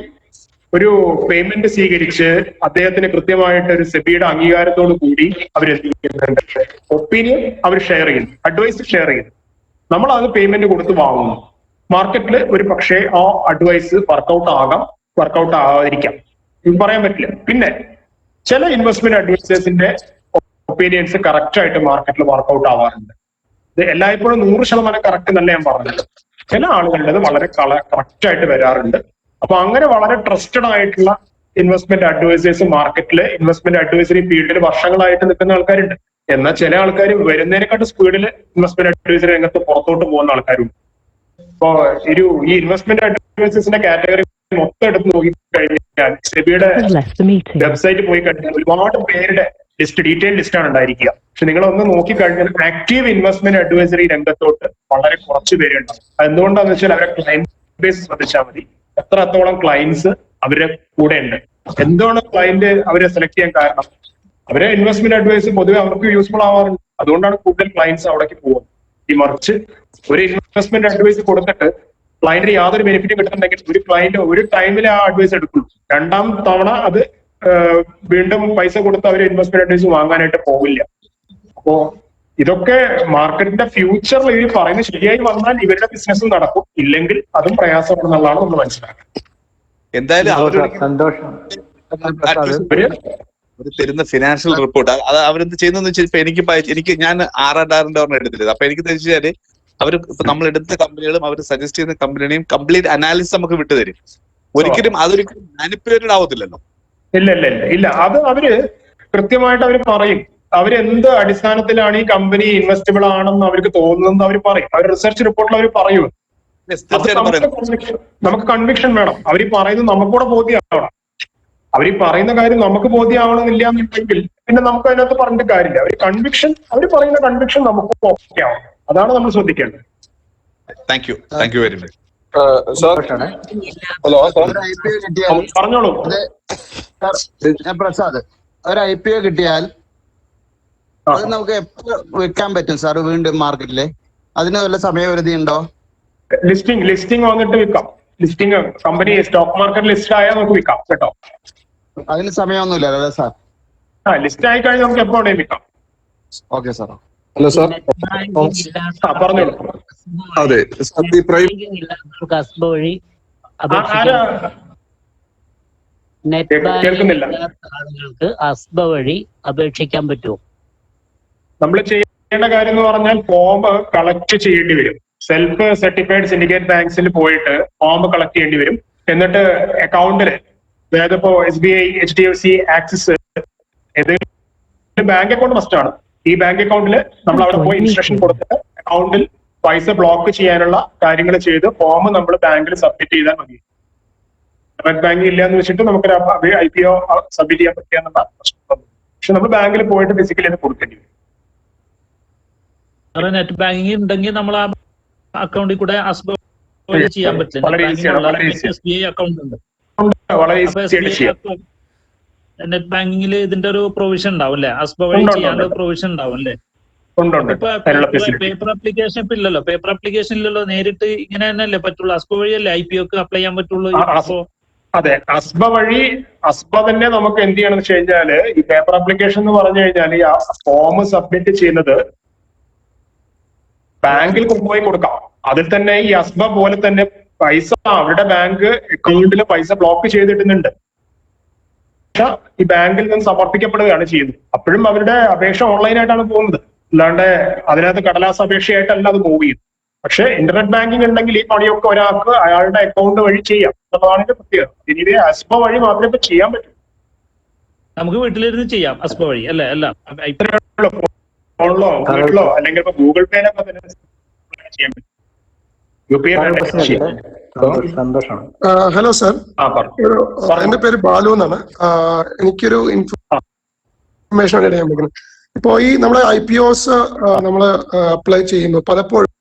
ഒരു പേയ്മെന്റ് സ്വീകരിച്ച് അദ്ദേഹത്തിന് കൃത്യമായിട്ട് ഒരു സെബിയുടെ അംഗീകാരത്തോടു കൂടി അവരെത്തിക്കുന്നുണ്ട്. ഒപ്പീനിയൻ അവർ ഷെയർ ചെയ്യുന്നു, അഡ്വൈസ് ഷെയർ ചെയ്യുന്നു, നമ്മൾ അത് പേയ്മെന്റ് കൊടുത്ത് വാങ്ങുന്നു. മാർക്കറ്റിൽ ഒരു പക്ഷേ ആ അഡ്വൈസ് വർക്കൗട്ട് ആകാം, വർക്കൗട്ട് ആകാതിരിക്കാം, പറയാൻ പറ്റില്ല. പിന്നെ ചില ഇൻവെസ്റ്റ്മെന്റ് അഡ്വൈസേഴ്സിന്റെ ഒപ്പീനിയൻസ് കറക്റ്റ് ആയിട്ട് മാർക്കറ്റിൽ വർക്കൗട്ട് ആവാറുണ്ട്. ഇത് എല്ലായ്പ്പോഴും 100% കറക്റ്റ് എന്നല്ല ഞാൻ പറഞ്ഞത്. ചില ആളുകളുടേത് വളരെ കറക്റ്റ് ആയിട്ട് വരാറുണ്ട്. അപ്പൊ അങ്ങനെ വളരെ ട്രസ്റ്റഡ് ആയിട്ടുള്ള ഇൻവെസ്റ്റ്മെന്റ് അഡ്വൈസേഴ്സ് മാർക്കറ്റില് ഇൻവെസ്റ്റ്മെന്റ് അഡ്വൈസറി ഫീൽഡിൽ വർഷങ്ങളായിട്ട് നിൽക്കുന്ന ആൾക്കാരുണ്ട്. എന്നാൽ ചില ആൾക്കാർ വരുന്നതിനെക്കാട്ട് സ്പീഡിൽ ഇൻവെസ്റ്റ്മെന്റ് അഡ്വൈസറി രംഗത്ത് പുറത്തോട്ട് പോകുന്ന ആൾക്കാരുണ്ട്. ഇപ്പൊ ഈ ഇൻവെസ്റ്റ്മെന്റ് അഡ്വൈസേഴ്സിന്റെ കാറ്റഗറി മൊത്തം എടുത്ത് നോക്കിക്കഴിഞ്ഞാൽ സെബിയുടെ വെബ്സൈറ്റിൽ പോയി കഴിഞ്ഞാൽ ഒരുപാട് പേരുടെ ഡീറ്റെയിൽ ലിസ്റ്റ് ആണ് ഉണ്ടായിരിക്കുക. പക്ഷെ നിങ്ങൾ ഒന്ന് നോക്കിക്കഴിഞ്ഞാൽ ആക്റ്റീവ് ഇൻവെസ്റ്റ്മെന്റ് അഡ്വൈസറി രംഗത്തോട്ട് വളരെ കുറച്ച് പേരുണ്ടാവും. എന്തുകൊണ്ടാന്ന് വെച്ചാൽ അവരെ ക്ലയന്റ് ബേസ് ശ്രദ്ധിച്ചാൽ മതി, എത്രത്തോളം ക്ലയൻസ് അവരുടെ കൂടെ ഉണ്ട്. എന്താണ് ക്ലയന്റ് അവരെ സെലക്ട് ചെയ്യാൻ കാരണം? അവരെ ഇൻവെസ്റ്റ്മെന്റ് അഡ്വൈസ് പൊതുവെ അവർക്ക് യൂസ്ഫുൾ ആവാറുണ്ട്. അതുകൊണ്ടാണ് കൂടുതൽ ക്ലയൻസ് അവിടേക്ക് പോകുന്നത്. ഈ മറിച്ച് ഒരു ഇൻവെസ്റ്റ്മെന്റ് അഡ്വൈസ് കൊടുത്തിട്ട് ക്ലയന്റിന് യാതൊരു ബെനിഫിറ്റും കിട്ടുന്നുണ്ടെങ്കിൽ ഒരു ക്ലയന്റ് ഒരു ടൈമിൽ ആ അഡ്വൈസ് എടുക്കുള്ളൂ. 2ാം തവണ അത് വീണ്ടും പൈസ കൊടുത്ത് അവർ ഇൻവെസ്റ്റ്മെന്റ് അഡ്വൈസ് വാങ്ങാനായിട്ട് പോകില്ല. അപ്പോ ഇതൊക്കെ മാർക്കറ്റിന്റെ ഫ്യൂച്ചറിൽ ഇവർ പറയുന്നത് ശരിയായി വന്നാൽ ഇവരുടെ ബിസിനസ്സും നടക്കും, ഇല്ലെങ്കിൽ അതും പ്രയാസപ്പെടുന്നുള്ളതാണ് നമ്മൾ മനസ്സിലാക്കുന്നത്. എന്തായാലും അവർ തരുന്ന ഫിനാൻഷ്യൽ റിപ്പോർട്ട് അത് അവരെന്ത് ചെയ്യുന്നതെന്ന് വെച്ചാൽ എനിക്ക് ഞാൻ ആറിന്റെ ഒരെണ്ണം എടുത്തില്ല. അപ്പൊ എനിക്ക് വെച്ചാല് അവർ നമ്മൾ എടുത്ത കമ്പനികളും അവർ സജസ്റ്റ് ചെയ്യുന്ന കമ്പനിയുടെയും കംപ്ലീറ്റ് അനാലിസിസ് നമുക്ക് വിട്ടുതരും. ഒരിക്കലും അതൊരിക്കലും മാനിപ്പുലേറ്റഡ് ആവത്തില്ലല്ലോ. ഇല്ല അത് അവര് കൃത്യമായിട്ട് അവർ പറയും. അവരെന്ത് അടിസ്ഥാനത്തിലാണ് ഈ കമ്പനി ഇൻവെസ്റ്റബിൾ ആണെന്ന് അവർക്ക് തോന്നുന്നത് അവർ പറയും. അവർ റിസർച്ച് റിപ്പോർട്ടിൽ അവർ പറയും. നമുക്ക് കൺവിക്ഷൻ വേണം. അവർ പറയുന്നത് നമുക്കൂടെ ബോധ്യമാവണം. അവർ പറയുന്ന കാര്യം നമുക്ക് ബോധ്യമാവണമെന്നില്ല എന്നുണ്ടെങ്കിൽ പിന്നെ നമുക്ക് അതിനകത്ത് പറഞ്ഞിട്ട് കാര്യമില്ല. അവർ പറയുന്ന കൺവിക്ഷൻ നമുക്ക് ഓക്കെ ആവണം. അതാണ് നമ്മൾ ശ്രദ്ധിക്കേണ്ടത്. Thank you very much. Hello പറഞ്ഞോളൂ. ഞാൻ പ്രസാദ്. ഒരു IPO കിട്ടിയാൽ അത് നമുക്ക് എപ്പോ വെക്കാൻ പറ്റും സാർ വീണ്ടും മാർക്കറ്റില്? അതിന് വല്ല സമയപരിധി ഉണ്ടോ? ലിസ്റ്റിംഗ് വന്നിട്ട് വിൽക്കാം. Listing company stock market list ആയാൽ നമുക്ക് വിൽക്കാം കേട്ടോ. അതിന് സമയമൊന്നുമില്ല അല്ലേ സാർ? ലിസ്റ്റ് ആയി കഴിഞ്ഞാൽ നമുക്ക് എപ്പോ വേണമെങ്കിൽ വിൽക്കാം. Okay sir. Hello sir. പറഞ്ഞോളൂ. അതെ, കേൾക്കുന്നില്ല. ആളുകൾക്ക് അസ്ബ വഴി അപേക്ഷിക്കാൻ പറ്റുമോ? നമ്മൾ ചെയ്യേണ്ട കാര്യം എന്ന് പറഞ്ഞാൽ ഫോം കളക്ട് ചെയ്യേണ്ടി വരും. സെൽഫ് സർട്ടിഫൈഡ് സിൻഡിക്കേറ്റ് ബാങ്ക്സിൽ പോയിട്ട് ഫോം കളക്ട് ചെയ്യേണ്ടി വരും. എന്നിട്ട് അക്കൗണ്ടില്, അതായത് ഇപ്പോ SBI, HDFC, ആക്സിസ് ഏതെങ്കിലും ബാങ്ക് അക്കൗണ്ട് മസ്റ്റ് ആണ്. ഈ ബാങ്ക് അക്കൗണ്ടിൽ നമ്മൾ അവിടെ പോയി ഇൻസ്ട്രക്ഷൻ കൊടുത്തിട്ട് അക്കൗണ്ടിൽ പൈസ ബ്ലോക്ക് ചെയ്യാനുള്ള കാര്യങ്ങൾ ചെയ്ത് ഫോം നമ്മൾ ബാങ്കിൽ സബ്മിറ്റ് ചെയ്താൽ മതി. നെറ്റ് ബാങ്കിങ് ഇല്ല എന്ന് വെച്ചിട്ട് നമുക്ക് IPO സബ്മിറ്റ് ചെയ്യാൻ പറ്റിയെന്നുള്ള പ്രശ്നം. പക്ഷെ നമ്മൾ ബാങ്കിൽ പോയിട്ട് ഫിസിക്കലി അത് കൊടുക്കേണ്ടി വരും. നെറ്റ് ബാങ്കിങ് ഉണ്ടെങ്കിൽ നമ്മൾ ആ അക്കൗണ്ടിൽ കൂടെ അസ്ബ ചെയ്യാൻ പറ്റില്ല. SBI അക്കൗണ്ട് ഉണ്ട്. നെറ്റ് ബാങ്കിങ്ങിൽ ഇതിന്റെ ഒരു പ്രൊവിഷൻ ഉണ്ടാവും അല്ലെ? അസ്ബ വഴി ചെയ്യാനുള്ള പ്രൊവിഷൻ ഉണ്ടാവും അല്ലെ? പേപ്പർ അപ്ലിക്കേഷൻ ഇപ്പൊ ഇല്ലല്ലോ. പേപ്പർ അപ്ലിക്കേഷൻ ഇല്ലല്ലോ. നേരിട്ട് ഇങ്ങനെ തന്നെയല്ലേ പറ്റുള്ളൂ? അസ്ബ വഴിയല്ലേ IPOക്ക് അപ്ലൈ ചെയ്യാൻ പറ്റുള്ളൂ? അതെ, അസ്ബ വഴി തന്നെ നമുക്ക് എന്ത് ചെയ്യണമെന്ന് വെച്ച് കഴിഞ്ഞാല്, ഈ പേപ്പർ അപ്ലിക്കേഷൻ എന്ന് പറഞ്ഞു കഴിഞ്ഞാൽ ഈ ഫോം സബ്മിറ്റ് ചെയ്യുന്നത് ബാങ്കിൽ കൊണ്ടുപോയി കൊടുക്കാം. അതിൽ തന്നെ ഈ അസ്ബ പോലെ തന്നെ പൈസ അവരുടെ ബാങ്ക് അക്കൗണ്ടിൽ പൈസ ബ്ലോക്ക് ചെയ്തിടുന്നുണ്ട്. പക്ഷെ ഈ ബാങ്കിൽ നിന്ന് സമർപ്പിക്കപ്പെടുകയാണ് ചെയ്യുന്നത്. അപ്പോഴും അവരുടെ അപേക്ഷ ഓൺലൈനായിട്ടാണ് പോകുന്നത്. അല്ലാണ്ട് അതിനകത്ത് കടലാസ് അപേക്ഷയായിട്ടല്ല അത് മൂവ് ചെയ്യുന്നത്. പക്ഷെ ഇന്റർനെറ്റ് ബാങ്കിങ് ഉണ്ടെങ്കിൽ ഈ പണിയൊക്കെ ഒരാൾക്ക് അയാളുടെ അക്കൗണ്ട് വഴി ചെയ്യാം എന്നുള്ളതാണ് ഇതിന്റെ പ്രത്യേകത. ഇനി അസ്ബ വഴി മാത്രമേ ഇപ്പൊ ചെയ്യാൻ പറ്റൂ. നമുക്ക് വീട്ടിലിരുന്ന് ചെയ്യാം അസ്ബ വഴി അല്ലേ? അല്ല ഫോണിലോ വീട്ടിലോ അല്ലെങ്കിൽ ഇപ്പൊ ഗൂഗിൾ പേയിലൊക്കെ ചെയ്യാൻ പറ്റും. ഹലോ സാർ, എന്റെ പേര് ബാലു എന്നാണ്. എനിക്കൊരു ഇൻഫർമേഷൻ വേണ്ടി ഞാൻ വിളിക്കുന്നത്. ഇപ്പോ ഈ നമ്മളെ IPOs നമ്മൾ അപ്ലൈ ചെയ്യുമ്പോൾ പലപ്പോഴും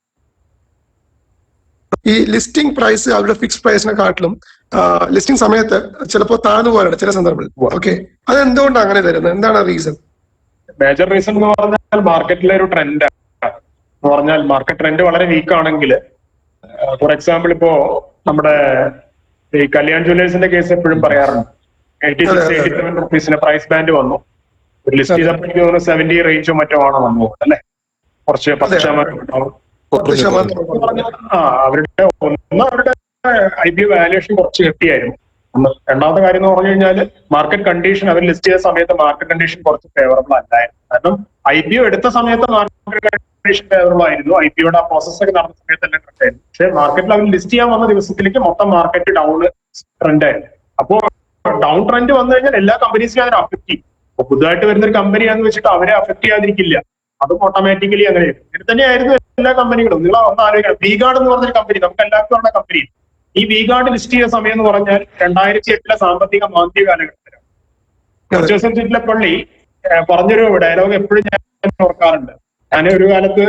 ഈ ലിസ്റ്റിംഗ് പ്രൈസ് അവരുടെ ഫിക്സ് പ്രൈസിനെക്കാട്ടിലും ലിസ്റ്റിംഗ് സമയത്ത് ചിലപ്പോൾ താഴ്ന്നു പോകാറുണ്ട് ചില സന്ദർഭങ്ങളിൽ. ഓക്കെ, അത് എന്തുകൊണ്ടാണ് അങ്ങനെ വരുന്നത്? എന്താണ് റീസൺ? മേജർ റീസൺ എന്ന് പറഞ്ഞാൽ മാർക്കറ്റിലെ ഒരു ട്രെൻഡ് എന്ന് പറഞ്ഞാൽ, മാർക്കറ്റ് ട്രെൻഡ് വളരെ വീക്ക് ആണെങ്കിൽ, ഫോർ എക്സാമ്പിൾ ഇപ്പോ നമ്മുടെ ഈ കല്യാൺ ജ്വല്ലേഴ്സിന്റെ കേസ് എപ്പോഴും പറയാറുണ്ട്. 86-87 റുപ്പീസിന് പ്രൈസ് ബാൻഡ് വന്നു. ഒരു ലിസ്റ്റ് ചെയ്തപ്പോൾ എനിക്ക് തോന്നുന്നു 70 റേഞ്ചോ മറ്റോ ആണോ വന്നു അല്ലെ? കുറച്ച് 10% ഉണ്ടാവും. അവരുടെ IPO വാല്യൂഷൻ കുറച്ച് ഹെപ്പിയായിരുന്നു. രണ്ടാമത്തെ കാര്യം എന്ന് പറഞ്ഞു കഴിഞ്ഞാൽ മാർക്കറ്റ് കണ്ടീഷൻ, അവർ ലിസ്റ്റ് ചെയ്ത സമയത്ത് മാർക്കറ്റ് കണ്ടീഷൻ കുറച്ച് ഫേവറബിൾ അല്ലായിരുന്നു. കാരണം IPO എടുത്ത സമയത്ത് മാർക്കറ്റ് കണ്ടീഷൻ ഫേവറബിൾ ആയിരുന്നു. IPOയുടെ ആ പ്രോസസ് ഒക്കെ നടന്ന സമയത്തെല്ലാം കണ്ടായിരുന്നു. പക്ഷേ മാർക്കറ്റിൽ അവർ ലിസ്റ്റ് ചെയ്യാൻ വന്ന ദിവസത്തിലേക്ക് മൊത്തം മാർക്കറ്റ് ഡൗൺ ട്രെൻഡ് ആയിരുന്നു. അപ്പോൾ ഡൗൺ ട്രെൻഡ് വന്നു കഴിഞ്ഞാൽ എല്ലാ കമ്പനീസിനും അതിനെ അഫക്ട് ചെയ്യും. അപ്പൊ പുതുതായിട്ട് വരുന്ന ഒരു കമ്പനിയാണെന്ന് വെച്ചിട്ട് അവരെ അഫക്ട് ചെയ്യാതിരിക്കില്ല. അതും ഓട്ടോമാറ്റിക്കലി അങ്ങനെ ഇങ്ങനെ തന്നെയായിരുന്നു എല്ലാ കമ്പനികളും. നിങ്ങൾ ഒന്ന് ആലോചിക്കണം, V-Guard എന്ന് പറഞ്ഞൊരു കമ്പനി നമുക്ക് എല്ലാവർക്കും ഉള്ള കമ്പനി. ഈ V-Guard ലിസ്റ്റ് ചെയ്ത സമയം എന്ന് പറഞ്ഞാൽ 2008 സാമ്പത്തിക മാന്ദ്യ കാലഘട്ടത്തിലാണ്. ജോസഫ് ചിറ്റലപ്പള്ളി പറഞ്ഞൊരു ഡയലോഗ് എപ്പോഴും ഞാൻ ഓർക്കാറുണ്ട്. ഞാൻ ഒരു കാലത്ത്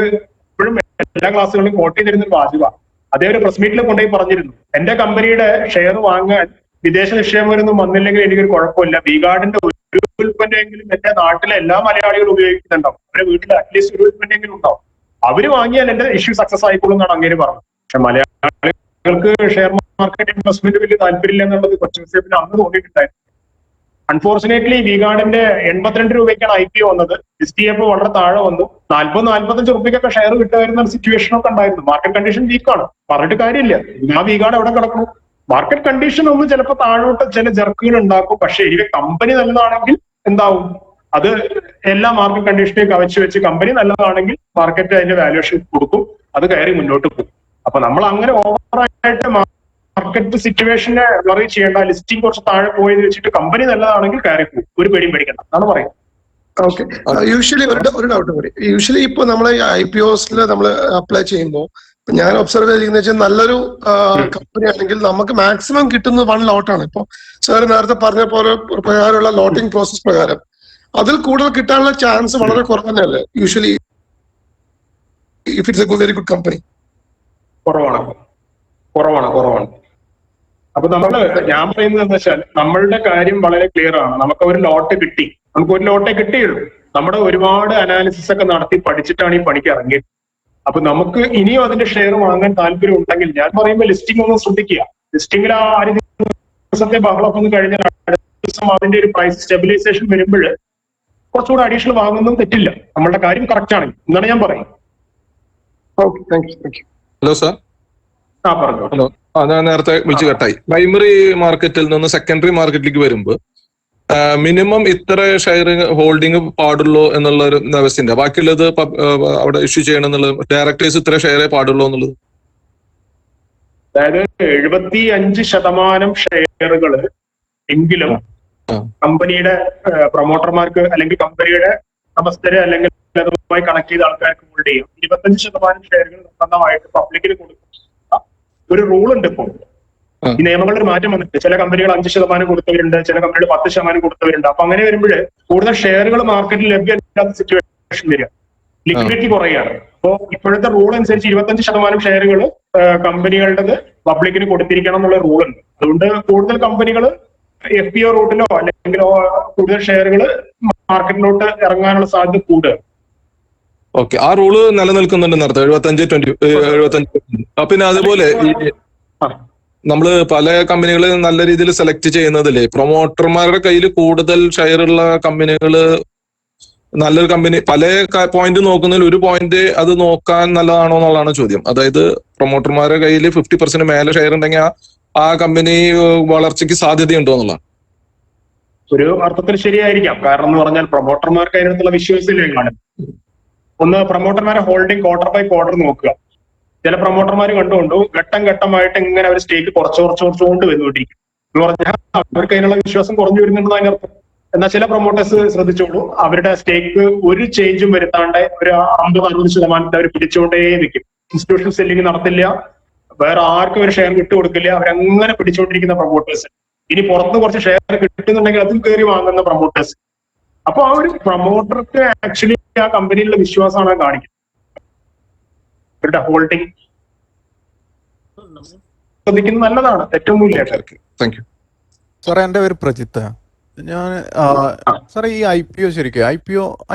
എപ്പോഴും എല്ലാ ക്ലാസ്സുകളിലും കോട്ട് ചെയ്തിരുന്ന ഒരു വാചകമാണ്. അതേ ഒരു പ്രസ് മീറ്റിൽ കൊണ്ടുപോയി പറഞ്ഞിരുന്നു, എന്റെ കമ്പനിയുടെ ഷെയർ വാങ്ങാൻ വിദേശ നിക്ഷേപകരൊന്നും വന്നില്ലെങ്കിൽ എനിക്കൊരു കുഴപ്പമില്ല. V-Guardന്റെ ഒരു ഉൽപ്പന്നമെങ്കിലും എന്റെ നാട്ടിലെ എല്ലാ മലയാളികളും ഉപയോഗിക്കുന്നുണ്ടാവും. അവരുടെ വീട്ടിൽ അറ്റ്ലീസ്റ്റ് ഒരു ഉൽപ്പന്നമെങ്കിലും ഉണ്ടാവും. അവര് വാങ്ങിയാൽ എന്റെ ഇഷ്യൂ സക്സസ് ആയിക്കോളും എന്നാണ് അങ്ങേര് പറഞ്ഞത്. പക്ഷെ മലയാളികൾക്ക് ഷെയർ മാർക്കറ്റ് ഇൻവെസ്റ്റ്മെന്റ് വലിയ താല്പര്യമില്ല എന്നുള്ളത് കൊച്ചു വിഷയത്തിന് അന്ന് തോന്നിയിട്ടുണ്ടായിരുന്നു. അൺഫോർച്ചുനേറ്റ്ലി V-Guardന്റെ 82 രൂപയ്ക്കാണ് IPO വന്നത്. ലിസ്റ്റ് ചെയ്യപ്പോൾ വളരെ താഴെ വന്നു. 40-45 റുപ്യക്കൊക്കെ ഷെയർ കിട്ടുമായിരുന്ന സിറ്റുവേഷൻ ഒക്കെ ഉണ്ടായിരുന്നു. മാർക്കറ്റ് കണ്ടീഷൻ വീക്കാണ്, പറഞ്ഞിട്ട് കാര്യമില്ല. ആ V-Guard എവിടെ കിടക്കണം? മാർക്കറ്റ് കണ്ടീഷൻ ഒന്ന് ചിലപ്പോൾ താഴോട്ട് ചില ജർക്കുകൾ ഉണ്ടാക്കും. പക്ഷെ എനിക്ക് കമ്പനി നല്ലതാണെങ്കിൽ എന്താവും? അത് എല്ലാ മാർക്കറ്റ് കണ്ടീഷനെയും കവച്ചു വെച്ച് കമ്പനി നല്ലതാണെങ്കിൽ മാർക്കറ്റ് അതിന്റെ വാല്യൂഷൻ കൊടുക്കും, അത് കയറി മുന്നോട്ട് പോകും. അപ്പൊ നമ്മൾ അങ്ങനെ ഓവറായിട്ട് മാർക്കറ്റ് സിറ്റുവേഷനെ വറി ചെയ്യേണ്ട. ലിസ്റ്റിംഗ് കുറച്ച് താഴെ പോയെന്ന് വെച്ചിട്ട് കമ്പനി നല്ലതാണെങ്കിൽ കയറി പോകും, ഒരു പേടിയും പേടിക്കണ്ട എന്നാണ് പറയുന്നത്. ഓക്കെ, യൂഷ്വലി ഒരു ഡൗട്ട് കൂടി. യൂഷ്വലി ഇപ്പൊ നമ്മൾ IPOs നമ്മൾ അപ്ലൈ ചെയ്യുമ്പോൾ ഞാൻ ഒബ്സർവ് ചെയ്തിരിക്കുന്ന വെച്ചാൽ നല്ലൊരു കമ്പനി ആണെങ്കിൽ നമുക്ക് മാക്സിമം കിട്ടുന്നത് 1 ലോട്ടാണ്. ഇപ്പൊ സാർ നേരത്തെ പറഞ്ഞ പോലെ പ്രകാരമുള്ള ലോട്ടിംഗ് പ്രോസസ് പ്രകാരം അതിൽ കൂടുതൽ കിട്ടാനുള്ള ചാൻസ് വളരെ കുറവ് തന്നെയല്ലേ usually if it's A very good company? കുറവാണ്. അപ്പൊ ഞാൻ പറയുന്നത് എന്താ വെച്ചാൽ നമ്മളുടെ കാര്യം വളരെ ക്ലിയർ ആണ്. നമുക്ക് ഒരു ലോട്ട് കിട്ടി, നമുക്ക് ഒരു ലോട്ടേ കിട്ടിയുള്ളൂ. നമ്മുടെ ഒരുപാട് അനാലിസിസ് ഒക്കെ നടത്തി പഠിച്ചിട്ടാണ് ഈ പണിക്ക് ഇറങ്ങിയത്. അപ്പൊ നമുക്ക് ഇനിയും അതിന്റെ ഷെയർ വാങ്ങാൻ താല്പര്യം ഉണ്ടെങ്കിൽ ഞാൻ പറയുമ്പോൾ ലിസ്റ്റിംഗ് ഒന്ന് ശ്രദ്ധിക്കുക. ലിസ്റ്റിംഗിൽ ആ 6 ദിവസത്തെ ബഹളമൊക്കെ ഒന്ന് കഴിഞ്ഞാൽ അടുത്ത ദിവസം അതിന്റെ ഒരു പ്രൈസ് സ്റ്റെബിലൈസേഷൻ വരുമ്പോൾ കുറച്ചുകൂടെ അഡീഷണൽ വാങ്ങുന്നതും തെറ്റില്ല. നമ്മളുടെ കാര്യം കറക്റ്റ് ആണ് എന്നാണ് ഞാൻ പറയുന്നത്. Okay, thank you. Hello sir. പറഞ്ഞു. ഹലോ, ഞാൻ നേരത്തെ വിളിച്ചു കട്ടായി. പ്രൈമറി മാർക്കറ്റിൽ നിന്ന് സെക്കൻഡറി മാർക്കറ്റിലേക്ക് വരുമ്പോൾ മിനിമം ഇത്ര ഷെയർ ഹോൾഡിംഗ് പാടുള്ളൂ എന്നുള്ള ഒരു വ്യവസ്ഥയുണ്ട്. ബാക്കിയുള്ളത് അവിടെ ഇഷ്യൂ ചെയ്യണം എന്നുള്ളത്, ഡയറക്ടേഴ്സ് ഇത്ര ഷെയറേ പാടുള്ളൂ എന്നുള്ളത്. അതായത് 75% ഷെയറുകൾ എങ്കിലും കമ്പനിയുടെ പ്രൊമോട്ടർമാർക്ക് അല്ലെങ്കിൽ കമ്പനിയുടെ ഉടമസ്ഥര് അല്ലെങ്കിൽ അതുമായി കണക്ട് ചെയ്ത ആൾക്കാർക്ക് ഹോൾഡ് ചെയ്യും. 25% ഷെയറുകൾ നിർബന്ധമായിട്ട് പബ്ലിക്കിന് കൊടുക്കും. ഒരു റൂൾ ഉണ്ട് ഇപ്പോൾ. ഈ നിയമങ്ങളിൽ ഒരു മാറ്റം വന്നിട്ട് ചില കമ്പനികൾ 5% കൊടുത്തവരുണ്ട്, ചില കമ്പനികൾ 10% കൊടുത്തവരുണ്ട്. അപ്പൊ അങ്ങനെ വരുമ്പോൾ കൂടുതൽ ഷെയറുകൾ മാർക്കറ്റിൽ ലഭ്യമല്ലാത്ത സിറ്റുവേഷൻ വരിക, ലിക്വിഡിറ്റി കുറയുകയാണ്. അപ്പോ ഇപ്പോഴത്തെ റൂൾ അനുസരിച്ച് 25% ഷെയറുകൾ കമ്പനികളുടേത് പബ്ലിക്കിന് കൊടുത്തിരിക്കണം എന്നുള്ള റൂൾ ഉണ്ട്. അതുകൊണ്ട് കൂടുതൽ കമ്പനികൾ FPO റൂട്ടിലോ അല്ലെങ്കിൽ കൂടുതൽ ഷെയറുകൾ മാർക്കറ്റിലോട്ട് ഇറങ്ങാനുള്ള സാധ്യത കൂടുതൽ. ഓക്കെ, ആ റൂള് നിലനിൽക്കുന്നുണ്ട് നേരത്തെ 75. പിന്നെ അതുപോലെ നമ്മള് പല കമ്പനികള് നല്ല രീതിയിൽ സെലക്ട് ചെയ്യുന്നതില്ലേ, പ്രൊമോട്ടർമാരുടെ കയ്യിൽ കൂടുതൽ ഷെയർ ഉള്ള കമ്പനികള് നല്ലൊരു കമ്പനി പല പോയിന്റ് നോക്കുന്നതിൽ ഒരു പോയിന്റ് അത് നോക്കാൻ നല്ലതാണോ എന്നുള്ളതാണ് ചോദ്യം. അതായത് പ്രൊമോട്ടർമാരുടെ കയ്യിൽ 50% മേലെ ഷെയർ ഉണ്ടെങ്കിൽ ആ കമ്പനി വളർച്ചയ്ക്ക് സാധ്യതയുണ്ടോ എന്നുള്ളതാണ്. ഒരു അർത്ഥത്തിൽ ശരിയായിരിക്കാം. കാരണം എന്ന് പറഞ്ഞാൽ പ്രൊമോട്ടർമാർക്ക് അതിനകത്തുള്ള വിശ്വാസമില്ലേ കാണും. ഒന്ന് പ്രൊമോട്ടർമാരെ ഹോൾഡിംഗ് ക്വാർട്ടർ ബൈ ക്വാർട്ടർ നോക്കുക. ചില പ്രൊമോട്ടർമാർ കണ്ടുകൊണ്ടു ഘട്ടം ഘട്ടമായിട്ട് ഇങ്ങനെ അവർ സ്റ്റേക്ക് കുറച്ചുകൊണ്ട് വരുന്നുകൊണ്ടിരിക്കും എന്ന് പറഞ്ഞാൽ അവർക്ക് അതിനുള്ള വിശ്വാസം കുറഞ്ഞു വരുന്നുണ്ടെന്ന് അതിനർത്ഥം. എന്നാൽ ചില പ്രൊമോട്ടേഴ്സ് ശ്രദ്ധിച്ചോളൂ, അവരുടെ സ്റ്റേക്ക് ഒരു ചേഞ്ചും വരുത്താണ്ട് ഒരു 50-60% അവർ പിടിച്ചുകൊണ്ടേ നിൽക്കും. ഇൻസ്റ്റിറ്റ്യൂഷണൽ സെല്ലിംഗ് നടത്തില്ല, വേറെ ആർക്കും ഒരു ഷെയർ വിട്ടുകൊടുക്കില്ല. അവരങ്ങനെ പിടിച്ചുകൊണ്ടിരിക്കുന്ന പ്രൊമോട്ടേഴ്സ്. ഇനി പുറത്തുനിന്ന് കുറച്ച് ഷെയർ കിട്ടുന്നുണ്ടെങ്കിൽ അതും കയറി വാങ്ങുന്ന പ്രൊമോട്ടേഴ്സ്. അപ്പൊ ആ ഒരു പ്രൊമോട്ടർക്ക് ആക്ച്വലി ആ കമ്പനിയിലുള്ള വിശ്വാസമാണ് കാണിക്കുന്നത്. അവരുടെ ഹോൾഡിംഗ് ശ്രദ്ധിക്കുന്നത് നല്ലതാണ്, തെറ്റൊന്നുമില്ല. താങ്ക് യു സാറേ. എന്റെ പേര് പ്രജിത്ത്. ഞാൻ സാറേ ഈ IPO ശരിക്കും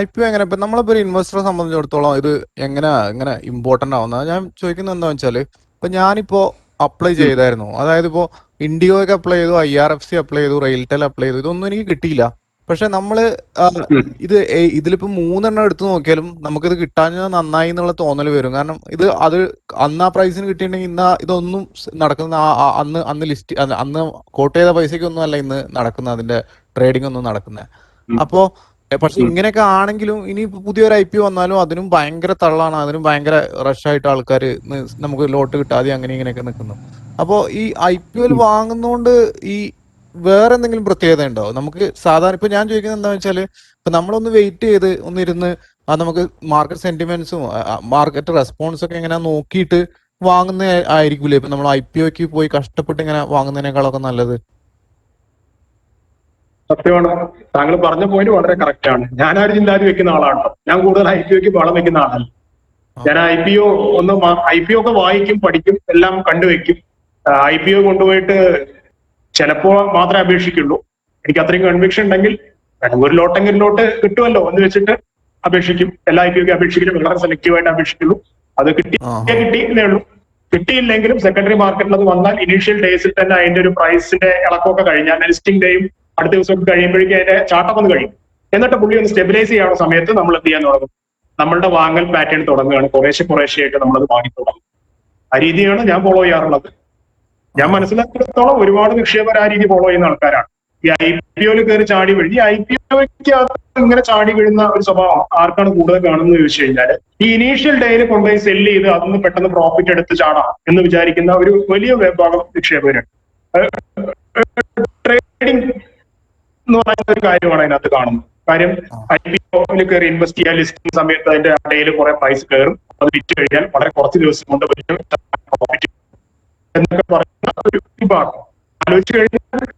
IPO എങ്ങനെ ഇപ്പൊ നമ്മളിപ്പോ ഒരു ഇൻവെസ്റ്ററെ സംബന്ധിച്ചിടത്തോളം ഇത് എങ്ങനെ ഇമ്പോർട്ടന്റ് ആവുന്ന ഞാൻ ചോദിക്കുന്നത് എന്താ വെച്ചാല്, ഇപ്പൊ ഞാനിപ്പോ അപ്ലൈ ചെയ്തായിരുന്നു. അതായത് ഇപ്പോ ഇൻഡിഗോയ്ക്ക് അപ്ലൈ ചെയ്തു, IRFC അപ്ലൈ ചെയ്തു, റെയിൽടെൽ അപ്ലൈ ചെയ്തു. ഇതൊന്നും എനിക്ക് കിട്ടിയില്ല. പക്ഷെ നമ്മള് ഇതിലിപ്പോ 3 എടുത്തു നോക്കിയാലും നമുക്കിത് കിട്ടാഞ്ഞത് നന്നായി എന്നുള്ള തോന്നൽ വരും. കാരണം അത് അന്ന് ആ പ്രൈസിന് കിട്ടിയിട്ടുണ്ടെങ്കിൽ ഇതൊന്നും നടക്കുന്ന അന്ന് കോട്ട് ചെയ്ത പൈസക്കൊന്നും അല്ല ഇന്ന് നടക്കുന്ന അതിന്റെ ട്രേഡിംഗ് ഒന്നും നടക്കുന്നത്. അപ്പോ പക്ഷെ ഇങ്ങനെയൊക്കെ ആണെങ്കിലും ഇനി പുതിയൊരു IPO വന്നാലും അതിനും ഭയങ്കര തള്ളാണ്, അതിനും ഭയങ്കര റഷായിട്ട് ആൾക്കാർ നമുക്ക് ലോട്ട് കിട്ടാതെ അങ്ങനെ ഇങ്ങനെയൊക്കെ നിൽക്കുന്നു. അപ്പോ ഈ IPOയിൽ വാങ്ങുന്നോണ്ട് ഈ വേറെ എന്തെങ്കിലും പ്രത്യേകത ഉണ്ടോ? നമുക്ക് സാധാരണ ഇപ്പൊ ഞാൻ ചോദിക്കുന്നത് എന്താ വെച്ചാല്, ഇപ്പൊ നമ്മളൊന്ന് വെയിറ്റ് ചെയ്ത് ഒന്നിരുന്ന് നമുക്ക് മാർക്കറ്റ് സെന്റിമെന്റ്സും മാർക്കറ്റ് റെസ്പോൺസും ഒക്കെ എങ്ങനെ നോക്കിയിട്ട് വാങ്ങുന്ന ആയിരിക്കൂലേ ഇപ്പൊ നമ്മൾ IPOക്ക് പോയി കഷ്ടപ്പെട്ട് ഇങ്ങനെ വാങ്ങുന്നതിനേക്കാളൊക്കെ നല്ലത്? സത്യമാണ്, താങ്കൾ പറഞ്ഞ പോയിന്റ് വളരെ കറക്റ്റ് ആണ്. ഞാൻ ആ ഒരു ചിന്താഗതി വെക്കുന്ന ആളാണ്. ഞാൻ കൂടുതൽ IPOക്ക് വളം വെക്കുന്ന ആളല്ല. ഞാൻ IPO ഒക്കെ വായിക്കും, പഠിക്കും, എല്ലാം കണ്ടുവെക്കും. IPO കൊണ്ടുപോയിട്ട് ചിലപ്പോൾ മാത്രമേ അപേക്ഷിക്കുള്ളൂ. എനിക്ക് അത്രയും കൺവിക്ഷൻ ഉണ്ടെങ്കിൽ ഒരു ലോട്ട് കിട്ടുമല്ലോ എന്ന് വെച്ചിട്ട് അപേക്ഷിക്കും. എല്ലാ IPOക്ക് അപേക്ഷിക്കലും വളരെ സെലക്റ്റീവായിട്ട് അപേക്ഷിക്കുള്ളൂ. അത് കിട്ടിയില്ലേ ഉള്ളൂ. കിട്ടിയില്ലെങ്കിലും സെക്കൻഡറി മാർക്കറ്റിൽ അത് വന്നാൽ ഇനീഷ്യൽ ഡേയ്സിൽ തന്നെ അതിന്റെ ഒരു പ്രൈസിന്റെ ഇളക്കമൊക്കെ കഴിഞ്ഞാൽ ലിസ്റ്റിംഗ് ഡേയും അടുത്ത ദിവസമൊക്കെ കഴിയുമ്പോഴേക്കും അതിന്റെ ചാട്ടം ഒന്ന് കഴിയും. എന്നിട്ട് പുള്ളി ഒന്ന് സ്റ്റെബിലൈസ് ചെയ്യാനുള്ള സമയത്ത് നമ്മൾ എന്ത് ചെയ്യാൻ തുടങ്ങും? നമ്മളുടെ വാങ്ങൽ പാറ്റേൺ തുടങ്ങുകയാണ്. കുറേശ്ശെയായിട്ട് നമ്മളത് വാങ്ങി തുടങ്ങും. ആ രീതിയാണ് ഞാൻ ഫോളോ ചെയ്യാറുള്ളത്. ഞാൻ മനസ്സിലാക്കിയിടത്തോളം ഒരുപാട് നിക്ഷേപകർ ആ രീതി ഫോളോ ചെയ്യുന്ന ആൾക്കാരാണ്. ഈ IPO കയറി ചാടി വീഴും. ഈ IPOയ്ക്ക് ഇങ്ങനെ ചാടി വീഴുന്ന ഒരു സ്വഭാവം ആർക്കാണ് കൂടുതൽ കാണുന്നത് ചോദിച്ചു കഴിഞ്ഞാൽ, ഈ ഇനീഷ്യൽ ഡേയിൽ കൊണ്ടുപോയി സെല്ല് ചെയ്ത് അതൊന്ന് പെട്ടെന്ന് പ്രോഫിറ്റ് എടുത്ത് ചാടാം എന്ന് വിചാരിക്കുന്ന ഒരു വലിയ വിഭാഗം നിക്ഷേപകരുണ്ട്. ട്രേഡിംഗ് എന്ന് പറയുന്ന ഒരു കാര്യമാണ് അതിനകത്ത് കാണുന്നത്. കാര്യം IPOയിൽ കയറി ഇൻവെസ്റ്റ് ചെയ്യാൻ ലിസ്റ്റിംഗ് സമയത്ത് അതിന്റെ ഇടയിൽ കുറെ പ്രൈസ് കയറും, അത് വിറ്റ് കഴിഞ്ഞാൽ വളരെ കുറച്ച് ദിവസം കൊണ്ട് വലിയ പ്രോഫിറ്റ് എന്നൊക്കെ പറയുന്ന ഒരു വിഭാഗം. ആലോചിച്ച് കഴിഞ്ഞാൽ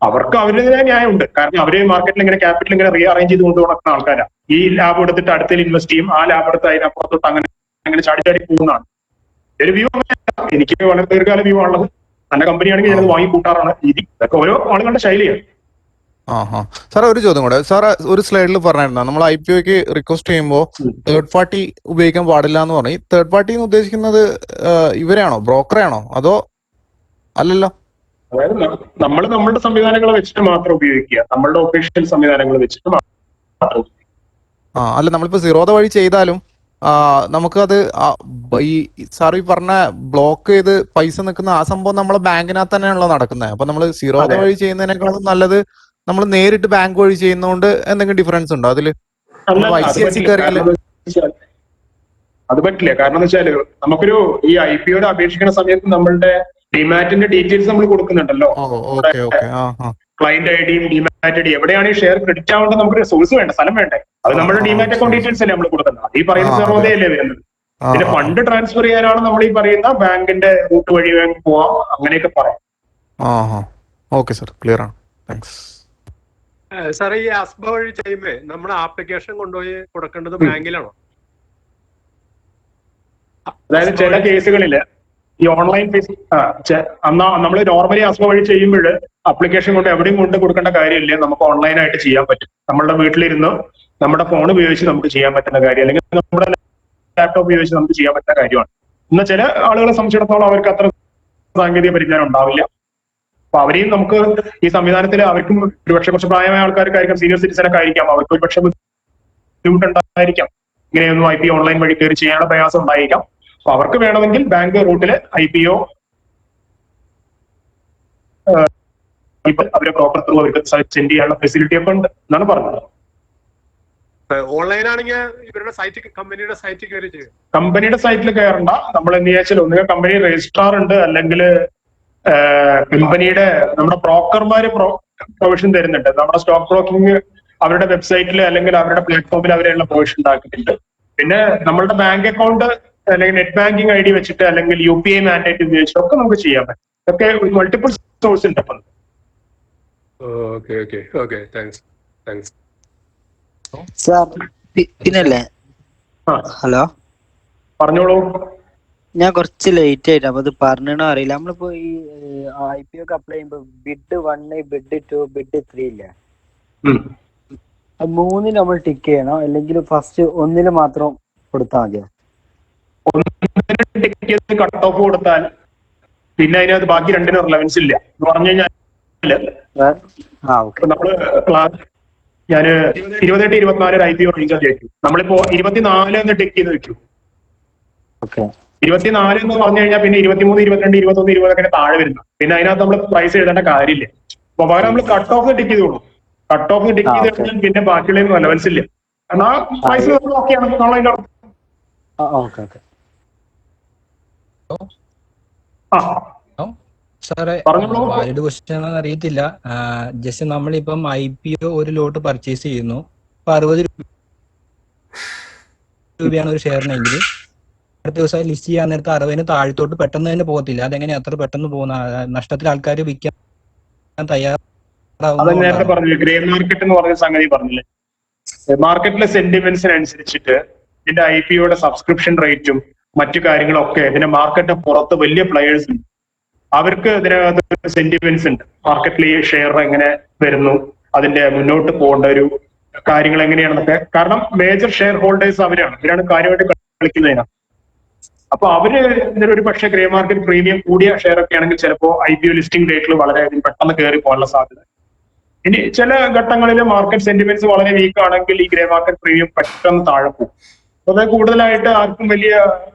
അവർക്ക് അവരുടേതായ ന്യായമുണ്ട്. കാരണം അവര് മാർക്കറ്റിൽ ഇങ്ങനെ ക്യാപിറ്റൽ ഇങ്ങനെ റീ അറേഞ്ച് ചെയ്ത് കൊണ്ടുപോകുന്ന ആൾക്കാരാണ്. ഈ ലാഭം എടുത്തിട്ട് അടുത്തതിൽ ഇൻവെസ്റ്റ് ചെയ്യും, ആ ലാഭം എടുത്ത് അതിനപ്പുറത്തോട്ട് അങ്ങനെ ചാടി ചാടി പോകുന്നതാണ്. ഒരു വ്യൂ എനിക്ക് വളരെ ദീർഘകാല വ്യൂ ആണുള്ളത്. നല്ല കമ്പനിയാണെങ്കിൽ ഞാനത് വാങ്ങി കൂട്ടാറാണ് രീതി. ഇതൊക്കെ ഓരോ ആളുകളുടെ ശൈലിയാണ്. സാറേ ഒരു ചോദ്യം കൂടെ. സാറ് ഒരു സ്ലൈഡിൽ പറഞ്ഞായിരുന്നു നമ്മൾ IPOക്ക് റിക്വസ്റ്റ് ചെയ്യുമ്പോൾ തേർഡ് പാർട്ടി ഉപയോഗിക്കാൻ പാടില്ല എന്ന് പറഞ്ഞു. ഈ തേർഡ് പാർട്ടി എന്ന് ഉദ്ദേശിക്കുന്നത് ഇവരാണോ, ബ്രോക്കറാണോ, അതോ അല്ലല്ലോ? അതായത് നമ്മൾ നമ്മളുടെ സംവിധാനങ്ങൾ വെച്ചിട്ട് മാത്രം ഉപയോഗിക്കുക, നമ്മളുടെ ഒഫീഷ്യൽ സംവിധാനങ്ങൾ വെച്ചിട്ട് മാത്രം. അല്ല, നമ്മളിപ്പോ സിറോദ വഴി ചെയ്താലും നമുക്കത് ഈ സാർ ഈ പറഞ്ഞ ബ്ലോക്ക് ചെയ്ത് പൈസ നിൽക്കുന്ന ആ സംഭവം നമ്മളെ ബാങ്കിനകത്ത് തന്നെയാണല്ലോ നടക്കുന്നത്. അപ്പൊ നമ്മൾ സിറോദ വഴി ചെയ്യുന്നതിനേക്കാളും നല്ലത് നമ്മൾ നേരിട്ട് ബാങ്ക് വഴി ചെയ്യുന്നതുകൊണ്ട് എന്തെങ്കിലും ഡിഫറൻസ് ഉണ്ടോ അതില്? അത് പറ്റില്ല. കാരണം എന്ന് വെച്ചാല് നമുക്കൊരു ഈ IPOയുടെ അപേക്ഷിക്കുന്ന സമയത്ത് നമ്മളുടെ ഡിമാറ്റിന്റെ ഡീറ്റെയിൽസ് നമ്മൾ കൊടുക്കുന്നുണ്ടല്ലോ. ക്ലയന്റ് ഐഡിയും ഡിമാറ്റ് ഐഡി എവിടെയാണ് ഈ ഷെയർ ക്രെഡിറ്റ് ആവേണ്ടത് നമുക്കൊരു സോഴ്സ് വേണ്ട, സ്ഥലം വേണ്ടേ. അത് നമ്മുടെ ഡിമാറ്റ് അക്കൗണ്ട് ഡീറ്റെയിൽസ് അല്ലേ നമ്മൾ കൊടുക്കുന്നത്. ഈ പറയുന്ന സെർവോദയല്ലേ വരുന്നത്. പിന്നെ ഫണ്ട് ട്രാൻസ്ഫർ ചെയ്യാനാണ് നമ്മൾ ഈ പറയുന്ന ബാങ്കിന്റെ റൂട്ട് വഴി പോവാം, അങ്ങനെയൊക്കെ പറയാം. ഓക്കെ സാർ, ക്ലിയർ ആണ്, താങ്ക്സ്. സാറേ ഈ അസ്ബ വഴി ചെയ്യുമ്പോ നമ്മൾ ആപ്ലിക്കേഷൻ കൊണ്ടുപോയി കൊടുക്കേണ്ടത് ബാങ്കിലാണോ? അതായത് ചില കേസുകളില് ഈ ഓൺലൈൻ ഫീസ് നമ്മൾ നോർമലി അസ്ബ വഴി ചെയ്യുമ്പോൾ അപ്ലിക്കേഷൻ കൊണ്ട് എവിടെയും കൊണ്ട് കൊടുക്കേണ്ട കാര്യമില്ല, നമുക്ക് ഓൺലൈനായിട്ട് ചെയ്യാൻ പറ്റും. നമ്മളുടെ വീട്ടിലിരുന്ന് നമ്മുടെ ഫോൺ ഉപയോഗിച്ച് നമുക്ക് ചെയ്യാൻ പറ്റുന്ന കാര്യം, അല്ലെങ്കിൽ നമ്മുടെ ലാപ്ടോപ്പ് ഉപയോഗിച്ച് നമുക്ക് ചെയ്യാൻ പറ്റുന്ന കാര്യമാണ്. എന്നാൽ ചില ആളുകളെ സംബന്ധിച്ചിടത്തോളം അവർക്ക് അത്ര സാങ്കേതിക പരിജ്ഞാനം ഉണ്ടാവില്ല. അപ്പൊ അവരെയും നമുക്ക് ഈ സംവിധാനത്തിൽ അവർക്കും ഒരുപക്ഷെ കുറച്ച് പ്രായമായ ആൾക്കാർക്കായിരിക്കാം, സീനിയർ സിറ്റിസനൊക്കെ ആയിരിക്കാം, അവർക്ക് ഒരുപക്ഷെ ബുദ്ധിമുട്ടുണ്ടായിരിക്കാം. ഇങ്ങനെയൊന്നും IPO ഓൺലൈൻ വഴി കയറി ചെയ്യാനുള്ള പ്രയാസം ഉണ്ടായിരിക്കാം. അപ്പൊ അവർക്ക് വേണമെങ്കിൽ ബാങ്ക് റൂട്ടില് IPO അവരെ പ്രോപ്പർ ത്രൂ അവർക്ക് സെൻഡ് ചെയ്യാനുള്ള ഫെസിലിറ്റി ഒക്കെ ഉണ്ട് എന്നാണ് പറഞ്ഞത്. ഓൺലൈൻ ആണെങ്കിൽ ഇവരുടെ സൈറ്റ്, കമ്പനിയുടെ സൈറ്റിൽ കയറി ചെയ്യും. കമ്പനിയുടെ സൈറ്റിൽ കയറണ്ട. നമ്മൾ എന്ത് വെച്ചാൽ ഒന്നുകിൽ കമ്പനി രജിസ്ട്രാർ ഉണ്ട്, അല്ലെങ്കിൽ കമ്പനിയുടെ നമ്മുടെ ബ്രോക്കർമാര് പ്രൊവിഷൻ തരുന്നുണ്ട്. നമ്മുടെ സ്റ്റോക്ക് ബ്രോക്കിംഗ് അവരുടെ വെബ്സൈറ്റിൽ അല്ലെങ്കിൽ അവരുടെ പ്ലാറ്റ്ഫോമിൽ അവരെയുള്ള പ്രൊവിഷൻ ഉണ്ടാക്കിയിട്ടുണ്ട്. പിന്നെ നമ്മളുടെ ബാങ്ക് അക്കൗണ്ട് അല്ലെങ്കിൽ നെറ്റ് ബാങ്കിങ് ID വെച്ചിട്ട് അല്ലെങ്കിൽ UPI മാൻഡേറ്റ് ഉപയോഗിച്ചിട്ടൊക്കെ നമുക്ക് ചെയ്യാൻ പറ്റും. ഇതൊക്കെ മൾട്ടിപ്പിൾ സോഴ്സ് ഉണ്ട്. അപ്പം പിന്നല്ലേ, ഹലോ പറഞ്ഞോളൂ. ഞാൻ കുറച്ച് ലേറ്റ് ആയിട്ട് അപ്പൊ അത് പറഞ്ഞോ അറിയില്ല. നമ്മളിപ്പോ ഈ IPO ഒക്കെ അപ്ലൈ ചെയ്യുമ്പോ ബിഡ് 1, ബിഡ് 2, ബിഡ് 3 ഇല്ലേ, മൂന്നിൽ നമ്മൾ ടിക്ക് ചെയ്യണോ അല്ലെങ്കിൽ ഫസ്റ്റ് ഒന്നില് മാത്രം കൊടുത്താൽ മതിയോ? കട്ട് ഓഫ് കൊടുത്താൽ പിന്നെ അതിനകത്ത് ബാക്കി രണ്ടിനും റിലവൻസ് ഇല്ല എന്ന് പറഞ്ഞു കഴിഞ്ഞാൽ നമ്മള് ഞാന് 28, 24 IPO ഒഴിച്ചാൽ ചോദിക്കും. നമ്മളിപ്പോ 24 എന്ന് ടിക്ക് ചെയ്ത് വെക്കും. 24 എന്ന് പറഞ്ഞു കഴിഞ്ഞാൽ പിന്നെ 23, 22, 21, 20 ഒക്കെ താഴെ വരുന്നു. പിന്നെ അതിനകത്ത് നമ്മൾ പ്രൈസ് എഴുതേണ്ട കാര്യമില്ല. അപ്പൊ പകരം നമ്മൾ കട്ട് ഓഫ് ടിക്ക് ചെയ്ത് കൊടുക്കും. കട്ട് ഓഫ് ടിക്ക് ചെയ്ത് കഴിഞ്ഞാൽ പിന്നെ ബാക്കിയുള്ള റിലവൻസ് ഇല്ല. കാരണം ആ പ്രൈസ് നമ്മൾ ഓക്കെയാണ് നമ്മളതിന്റെ അർത്ഥം. സാറേ, വാലിഡ് ക്വസ്റ്റ്യൻ ആണെന്ന് അറിയത്തില്ല. ജസ്റ്റ് നമ്മളിപ്പം IPO ഒരു ലോട്ട് പർച്ചേസ് ചെയ്യുന്നു, അപ്പൊ 60 രൂപയാണ് ഒരു ഷെയറിനെങ്കിൽ അടുത്ത ദിവസം ലിസ്റ്റ് ചെയ്യാൻ നേരത്തെ 60 താഴത്തോട്ട് പെട്ടെന്ന് തന്നെ പോകത്തില്ല. അതെങ്ങനെ അത്ര പെട്ടെന്ന് പോകുന്ന? നഷ്ടത്തിൽ ആൾക്കാർ വിൽക്കാൻ തയ്യാറാവും. നേരത്തെ പറഞ്ഞു ഗ്രേ മാർക്കറ്റ് എന്ന് പറഞ്ഞ സംഗതി പറഞ്ഞില്ലേ. മാർക്കറ്റിലെ സെന്റിമെന്റ്സിനനുസരിച്ചിട്ട് ഇതിന്റെ IPOയുടെ സബ്സ്ക്രിപ്ഷൻ റേറ്റും മറ്റു കാര്യങ്ങളൊക്കെ ഇതിന്റെ മാർക്കറ്റിന് പുറത്ത് വലിയ പ്ലെയേഴ്സ് ഉണ്ട്. അവർക്ക് ഇതിനകത്ത് സെന്റിമെന്റ്സ് ഉണ്ട്. മാർക്കറ്റിൽ ഈ ഷെയർ എങ്ങനെ വരുന്നു, അതിന്റെ മുന്നോട്ട് പോകേണ്ട ഒരു കാര്യങ്ങൾ എങ്ങനെയാണെന്നൊക്കെ. കാരണം മേജർ ഷെയർ ഹോൾഡേഴ്സ് അവരാണ് കാര്യമായിട്ട് കളിക്കുന്നതിനാണ്. അപ്പൊ അവര് ഇതിനൊരു പക്ഷേ ഗ്രേ മാർക്കറ്റ് പ്രീമിയം കൂടിയ ഷെയർ ഒക്കെ ആണെങ്കിൽ ചിലപ്പോൾ IPO ലിസ്റ്റിംഗ് ഡേറ്റിൽ വളരെയധികം പെട്ടെന്ന് കയറി പോകാനുള്ള സാധ്യത. ഇനി ചില ഘട്ടങ്ങളിൽ മാർക്കറ്റ് സെന്റിമെന്റ്സ് വളരെ വീക്ക് ആണെങ്കിൽ ഈ ഗ്രേ മാർക്കറ്റ് പ്രീമിയം പെട്ടെന്ന് താഴെ പോകും. അപ്പൊ അത് കൂടുതലായിട്ട് ആർക്കും വലിയ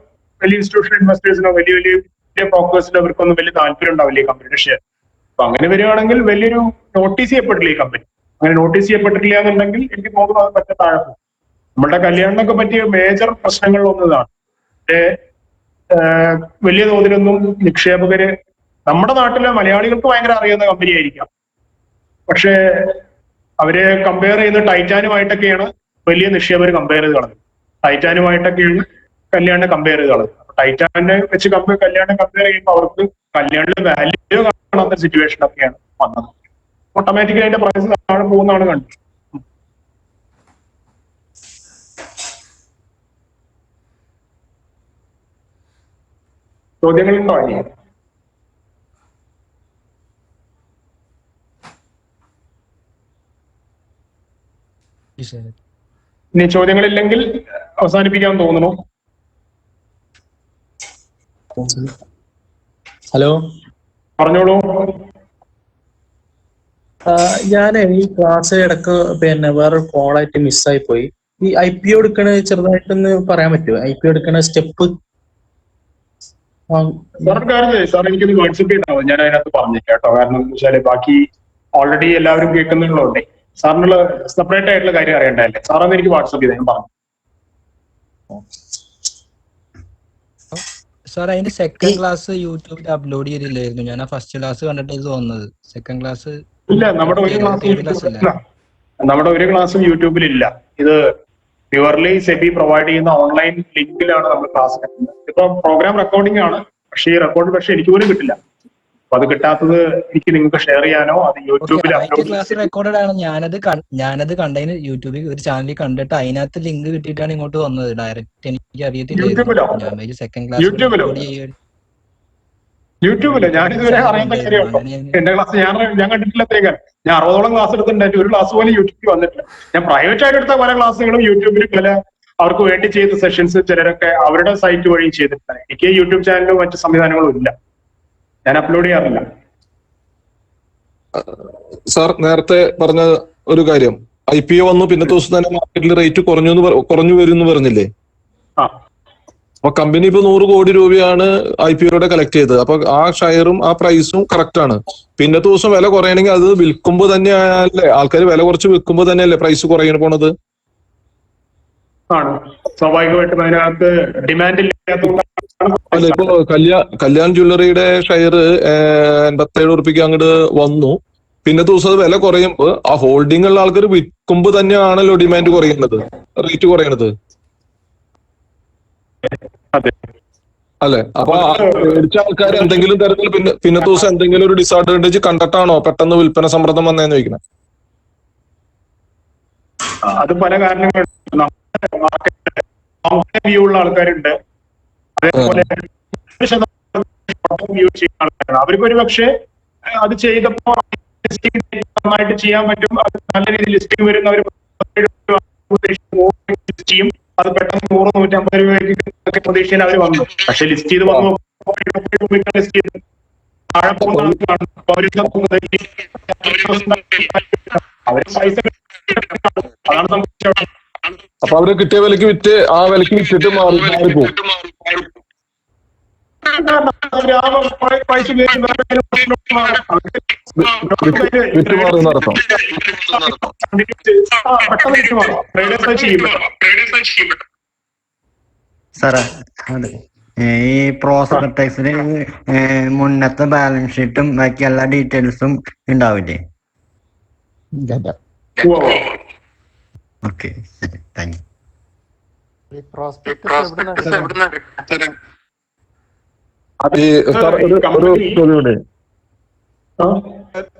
ഇൻസ്റ്റിറ്റ്യൂഷണൽ ഇൻവെസ്റ്റേഴ്സിനോ വലിയ ബ്രോക്കേഴ്സിന് അവർക്കൊന്നും വലിയ താല്പര്യം ഉണ്ടാവില്ല ഈ കമ്പനിയുടെ ഷെയർ. അപ്പൊ അങ്ങനെ വരികയാണെങ്കിൽ വലിയൊരു നോട്ടീസ് ചെയ്യപ്പെട്ടില്ല ഈ കമ്പനി. അങ്ങനെ നോട്ടീസ് ചെയ്യപ്പെട്ടിട്ടില്ല എന്നുണ്ടെങ്കിൽ എനിക്ക് തോന്നുന്നു അത് പറ്റ താഴെ പോകും. നമ്മളുടെ കല്യാണിനൊക്കെ പറ്റിയ മേജർ പ്രശ്നങ്ങളിലൊന്നതാണ് വലിയ തോതിലൊന്നും നിക്ഷേപകര്, നമ്മുടെ നാട്ടിലെ മലയാളികൾക്ക് ഭയങ്കര അറിയുന്ന കമ്പനി ആയിരിക്കാം, പക്ഷെ അവര് കമ്പയർ ചെയ്യുന്ന ടൈറ്റാനുമായിട്ടൊക്കെയാണ് വലിയ നിക്ഷേപകർ കമ്പയർ ചെയ്ത് കളഞ്ഞത്. ടൈറ്റാനുമായിട്ടൊക്കെയാണ് കല്യാണിനെ കമ്പയർ ചെയ്ത് കളഞ്ഞത്. ടൈറ്റാനെ വെച്ച് കല്യാണിനെ കമ്പയർ ചെയ്യുമ്പോൾ അവർക്ക് കല്യാണിന്റെ വാല്യൂ കാണാത്ത സിറ്റുവേഷൻ ഒക്കെയാണ് വന്നത്. ഓട്ടോമാറ്റിക്കലി അതിന്റെ പ്രൈസ് താഴെ പോകുന്നതാണ് കണ്ടത്. ചോദ്യങ്ങളുണ്ടോ? ഇനി ചോദ്യങ്ങളില്ലെങ്കിൽ അവസാനിപ്പിക്കാൻ തോന്നുന്നു. ഹലോ, പറഞ്ഞോളൂ. ഞാൻ ഈ ക്ലാസ് ഇടക്ക് വേറൊരു കോളായിട്ട് മിസ്സായി പോയി. ഈ IPO എടുക്കണ ചെറുതായിട്ടൊന്ന് പറയാൻ പറ്റുമോ? IPO എടുക്കണ സ്റ്റെപ്പ്. സാർ എനിക്കൊന്ന് വാട്സപ്പ് ചെയ്താൽ ഞാൻ അതിനകത്ത് പറഞ്ഞില്ല കേട്ടോ. കാരണം എന്താ വെച്ചാല് ബാക്കി ഓൾറെഡി എല്ലാവരും കേൾക്കുന്നുള്ളതുകൊണ്ടേ സാറിനുള്ള സെപ്പറേറ്റ് ആയിട്ടുള്ള കാര്യം അറിയണ്ടല്ലേ. സാറൊന്ന് എനിക്ക് വാട്സപ്പ് ചെയ്താൽ ഞാൻ പറഞ്ഞു. സാർ അതിന്റെ സെക്കൻഡ് ക്ലാസ് യൂട്യൂബിൽ അപ്ലോഡ് ചെയ്തില്ലായിരുന്നു. ഞാൻ ആ ഫസ്റ്റ് ക്ലാസ് കണ്ടിട്ട് ഇത് തോന്നുന്നത്. സെക്കൻഡ് ക്ലാസ് ഇല്ല, നമ്മുടെ ഒരു ക്ലാസ്സും യൂട്യൂബിൽ ഇല്ല. ഇത് പ്യുവർലി സെബി പ്രൊവൈഡ് ചെയ്യുന്ന ഓൺലൈൻ ലിങ്കിലാണ് നമ്മൾ ക്ലാസ് എടുക്കുന്നത്. ഇപ്പൊ പ്രോഗ്രാം റെക്കോർഡിംഗ് ആണ്, പക്ഷേ ഈ റെക്കോർഡ് എനിക്ക് പോലും കിട്ടില്ല. അപ്പൊ അത് കിട്ടാത്തത് എനിക്ക് നിങ്ങൾക്ക് ഷെയർ ചെയ്യാനോ അത് യൂട്യൂബിൽ ക്ലാസ് റെക്കോർഡഡ് ആണ്. ഞാനത് കണ്ടതിന് യൂട്യൂബിൽ ഒരു ചാനലിൽ കണ്ടിട്ട് അതിനകത്ത് ലിങ്ക് കിട്ടിയിട്ടാണ് ഇങ്ങോട്ട് വന്നത്. ഡയറക്റ്റ് എനിക്ക് അറിയത്തില്ല. സെക്കൻഡ് ക്ലാസ് യൂട്യൂബില് ഞാനിതുവരെ അറിയുന്ന കാര്യമുണ്ടോ? എന്റെ ക്ലാസ് ഞാൻ കണ്ടിട്ടില്ല. ഞാൻ 60ഓളം ക്ലാസ് എടുത്തിട്ടുണ്ടായിട്ട് ഒരു ക്ലാസ് പോലും യൂട്യൂബിൽ വന്നിട്ടില്ല. ഞാൻ പ്രൈവറ്റ് ആയിട്ട് എടുത്ത പല ക്ലാസ്സുകളും യൂട്യൂബിൽ പല അവർക്ക് വേണ്ടി ചെയ്ത സെഷൻസ് ചിലരൊക്കെ അവരുടെ സൈറ്റ് വഴി ചെയ്തിട്ടുണ്ട്. എനിക്ക് യൂട്യൂബ് ചാനലും മറ്റു സംവിധാനങ്ങളും ഇല്ല, ഞാൻ അപ്ലോഡ് ചെയ്യാറില്ല. സാർ നേരത്തെ പറഞ്ഞ ഒരു കാര്യം, IPO വന്നു പിന്നെ ദിവസം തന്നെ മാർക്കറ്റിൽ റേറ്റ് കുറഞ്ഞു വരും എന്ന് പറഞ്ഞില്ലേ? അപ്പൊ കമ്പനി ഇപ്പൊ 100 കോടി രൂപയാണ് IPOയുടെ കളക്ട് ചെയ്തത്. അപ്പൊ ആ ഷെയറും ആ പ്രൈസും കറക്റ്റ് ആണ്. പിന്നെ ദിവസം വില കുറയണമെങ്കിൽ അത് വിൽക്കുമ്പോൾ തന്നെയല്ലേ, ആൾക്കാർ വില കുറച്ച് വിൽക്കുമ്പോൾ തന്നെയല്ലേ പ്രൈസ് കുറയാൻ പോണത്? സ്വാഭാവികമായിട്ടും അതിനകത്ത് ഡിമാൻഡ് ഇല്ലാത്തതുകൊണ്ടാണ്. അല്ല, ഇപ്പൊ കല്യാൺ ജ്വല്ലറിയുടെ ഷെയർ 87 ഉറുപ്പിക്ക് അങ്ങോട്ട് വന്നു. പിന്നെ ദിവസം അത് വില കുറയുമ്പോൾ ആ ഹോൾഡിംഗ് ഉള്ള ആൾക്കാർ വിൽക്കുമ്പോൾ തന്നെയാണല്ലോ ഡിമാൻഡ് കുറയുന്നത്, റേറ്റ് കുറയണത് അല്ലെ? അപ്പൊ മേടിച്ച ആൾക്കാർ എന്തെങ്കിലും തരത്തിൽ പിന്നെ ദിവസം എന്തെങ്കിലും ഒരു ഡിസഡ്വാൻറ്റേജ് കണ്ടിട്ടാണോ പെട്ടെന്ന് വിൽപ്പന സമ്മർദ്ദം വന്നതെന്ന് ചോദിക്കണം. അത് പല കാരണങ്ങളുണ്ട്. വ്യൂ ഉള്ള ആൾക്കാരുണ്ട്, അതേപോലെ അവർക്ക് ഒരു പക്ഷേ അത് ചെയ്തപ്പോ നന്നായിട്ട് ചെയ്യാൻ പറ്റും, അത് നല്ല രീതിയിൽ ലിസ്റ്റിംഗ് വരുന്നവർ ചെയ്യും. അത് പെട്ടെന്ന് 100-150 രൂപയ്ക്ക് പ്രതീക്ഷയിൽ അവർ വന്നു. പക്ഷെ ലിസ്റ്റ് ചെയ്ത് വന്നു താഴെ പോകുന്ന ആൾക്കാണ് അവർ പൈസ. അതാണ് സംഭവിച്ചത്. അപ്പൊ അവര് കിട്ടിയ വിലക്ക് വിറ്റ് ആ വിലക്ക് വിറ്റിട്ട് മാറിപ്പോകും. വിറ്റ് മാറുന്ന അർത്ഥം. സാറേ, ഈ പ്രോസ്പെക്ടസിന് മുന്നത്തെ ബാലൻസ് ഷീറ്റും ബാക്കി എല്ലാ ഡീറ്റെയിൽസും ഉണ്ടാവില്ലേ? Okay, thank you.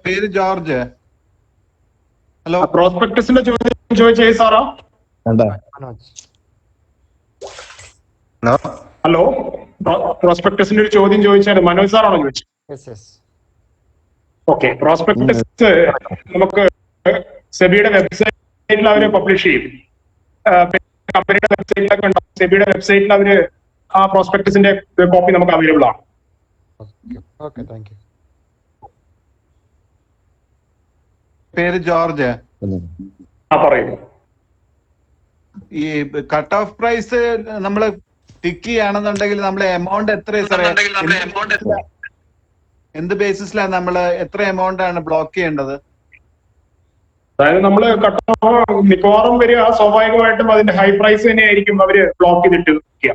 പേര് ജോർജ്. ഹലോ, പ്രോസ്പെക്ടസിന്റെ ചോദിച്ചേ സാറാ? ഹലോ, പ്രോസ്പെക്ടസിന്റെ ഒരു ചോദ്യം ചോദിച്ചാൽ മനോജ് സാറാണോ ചോദിച്ചത്? ഓക്കെ, പ്രോസ്പെക്ടസ് നമുക്ക് സെബിയുടെ വെബ്സൈറ്റിൽ അവര് പബ്ലിഷ് ചെയ്യും. കമ്പനിയുടെ വെബ്സൈറ്റിലൊക്കെ ഉണ്ടാവും. സെബിയുടെ വെബ്സൈറ്റിൽ അവര് ആ പ്രോസ്പെക്ടസിന്റെ കോപ്പി നമുക്ക് അവൈലബിൾ ആണ്. പേര് ജോർജ്. പറയൂ. ഈ കട്ട് ഓഫ് പ്രൈസ് നമ്മള് ടിക്ക് ചെയ്യുകയാണെന്നുണ്ടെങ്കിൽ നമ്മൾ എമൗണ്ട് എത്ര സാറേ? എന്ത് ബേസിസിലാണ് നമ്മൾ എത്ര എമൗണ്ട് ആണ് ബ്ലോക്ക് ചെയ്യേണ്ടത്? അതായത് നമ്മൾ മിക്കവാറും വരിക സ്വാഭാവികമായിട്ടും അതിന്റെ ഹൈ പ്രൈസ് തന്നെയായിരിക്കും അവര് ബ്ലോക്ക് ചെയ്തിട്ട് വെക്കുക.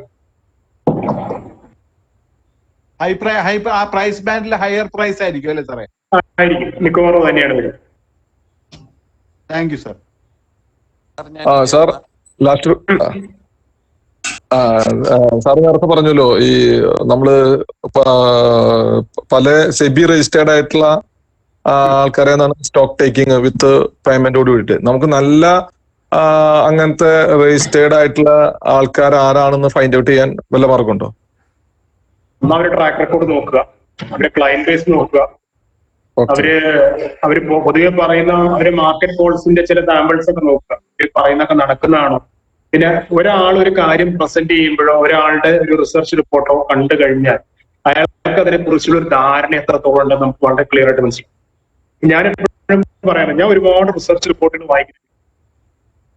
ആ പ്രൈസ് ബാൻഡിൽ ഹയർ പ്രൈസ് ആയിരിക്കും അല്ലേ സാറേ? ആയിരിക്കും, മിക്കവാറും തന്നെയാണ് വരിക. Thank you sir. Sir last sir നേരത്തെ പറഞ്ഞല്ലോ ഈ നമ്മള് പല സെബി രജിസ്റ്റേർഡ് ആയിട്ടുള്ള ആൾക്കാരെ സ്റ്റോക്ക് ടേക്കിംഗ് വിത്ത് പേയ്മെന്റോട് കൂടിയിട്ട് നമുക്ക് നല്ല അങ്ങനത്തെ രജിസ്റ്റേർഡ് ആയിട്ടുള്ള ആൾക്കാർ ആരാണെന്ന് ഫൈൻഡ് ഔട്ട് ചെയ്യാൻ വല്ല മാർഗമുണ്ടോ? അവരുടെ ട്രാക്ക് റെക്കോർഡ് നോക്കുക, അവരുടെ ക്ലയന്റ് ബേസ് നോക്കുക, അവര് പൊതുവെ പറയുന്ന അവര് മാർക്കറ്റ് കോൾസിന്റെ ചില സാമ്പിൾസ് ഒക്കെ നോക്കുക, പറയുന്നൊക്കെ നടക്കുന്നതാണോ. പിന്നെ ഒരാൾ ഒരു കാര്യം പ്രസന്റ് ചെയ്യുമ്പോഴോ ഒരാളുടെ ഒരു റിസർച്ച് റിപ്പോർട്ടോ കണ്ടു കഴിഞ്ഞാൽ അയാൾക്ക് അതിനെ കുറിച്ചുള്ള ഒരു ധാരണ എത്രത്തോളം ഉണ്ടെന്ന് നമുക്ക് വളരെ ക്ലിയർ ആയിട്ട് മനസ്സിലാവും. ഞാൻ എപ്പോഴും പറയാറുണ്ട്, ഞാൻ ഒരുപാട് റിസർച്ച് റിപ്പോർട്ടുകൾ വായിക്കുന്നു.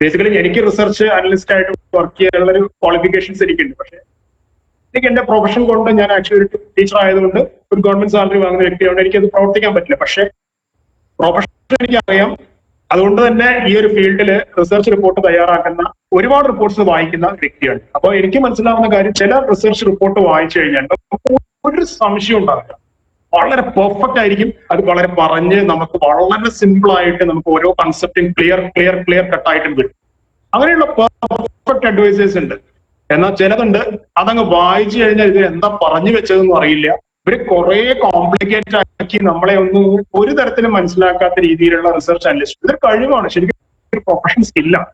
ബേസിക്കലി എനിക്ക് റിസർച്ച് അനലിസ്റ്റ് ആയിട്ട് വർക്ക് ചെയ്യാനുള്ള ഒരു ക്വാളിഫിക്കേഷൻസ് എനിക്കുണ്ട്. പക്ഷെ എനിക്ക് എന്റെ പ്രൊഫഷൻ കൊണ്ട് ഞാൻ ആക്ച്വലി ഒരു ടീച്ചർ ആയതുകൊണ്ട് ഒരു ഗവൺമെന്റ് സാലറി വാങ്ങുന്ന വ്യക്തിയാണ്, എനിക്കത് പ്രവർത്തിക്കാൻ പറ്റില്ല. പക്ഷെ പ്രൊഫഷൻ എനിക്കറിയാം. അതുകൊണ്ട് തന്നെ ഈ ഒരു ഫീൽഡിൽ റിസർച്ച് റിപ്പോർട്ട് തയ്യാറാക്കുന്ന ഒരുപാട് റിപ്പോർട്ട്സ് വായിക്കുന്ന വ്യക്തിയാണ്. അപ്പോൾ എനിക്ക് മനസ്സിലാവുന്ന കാര്യം, ചില റിസർച്ച് റിപ്പോർട്ട് വായിച്ചു കഴിഞ്ഞാൽ ഒരു സംശയം ഉണ്ടാവില്ല, വളരെ പെർഫെക്റ്റ് ആയിരിക്കും. അത് വളരെ പറഞ്ഞ് നമുക്ക് വളരെ സിമ്പിൾ ആയിട്ട് നമുക്ക് ഓരോ കൺസെപ്റ്റും ക്ലിയർ കട്ടായിട്ടും വരും. അങ്ങനെയുള്ള പെർഫെക്റ്റ് അഡ്വൈസേഴ്സ് ഉണ്ട്. എന്നാൽ ചിലതുണ്ട് അതങ്ങ് വായിച്ചു കഴിഞ്ഞാൽ ഇത് എന്താ പറഞ്ഞു വെച്ചതെന്നും അറിയില്ല. ഇവര് കുറെ കോംപ്ലിക്കേറ്റഡ് ആക്കി നമ്മളെ ഒന്നും ഒരു തരത്തിലും മനസ്സിലാക്കാത്ത രീതിയിലുള്ള റിസർച്ച് അനലിസ്റ്റ്. ഇതൊരു കഴിവാണ്, ശരിക്കും ഒരു പ്രൊഫഷണൽ സ്കില്ലാണ്.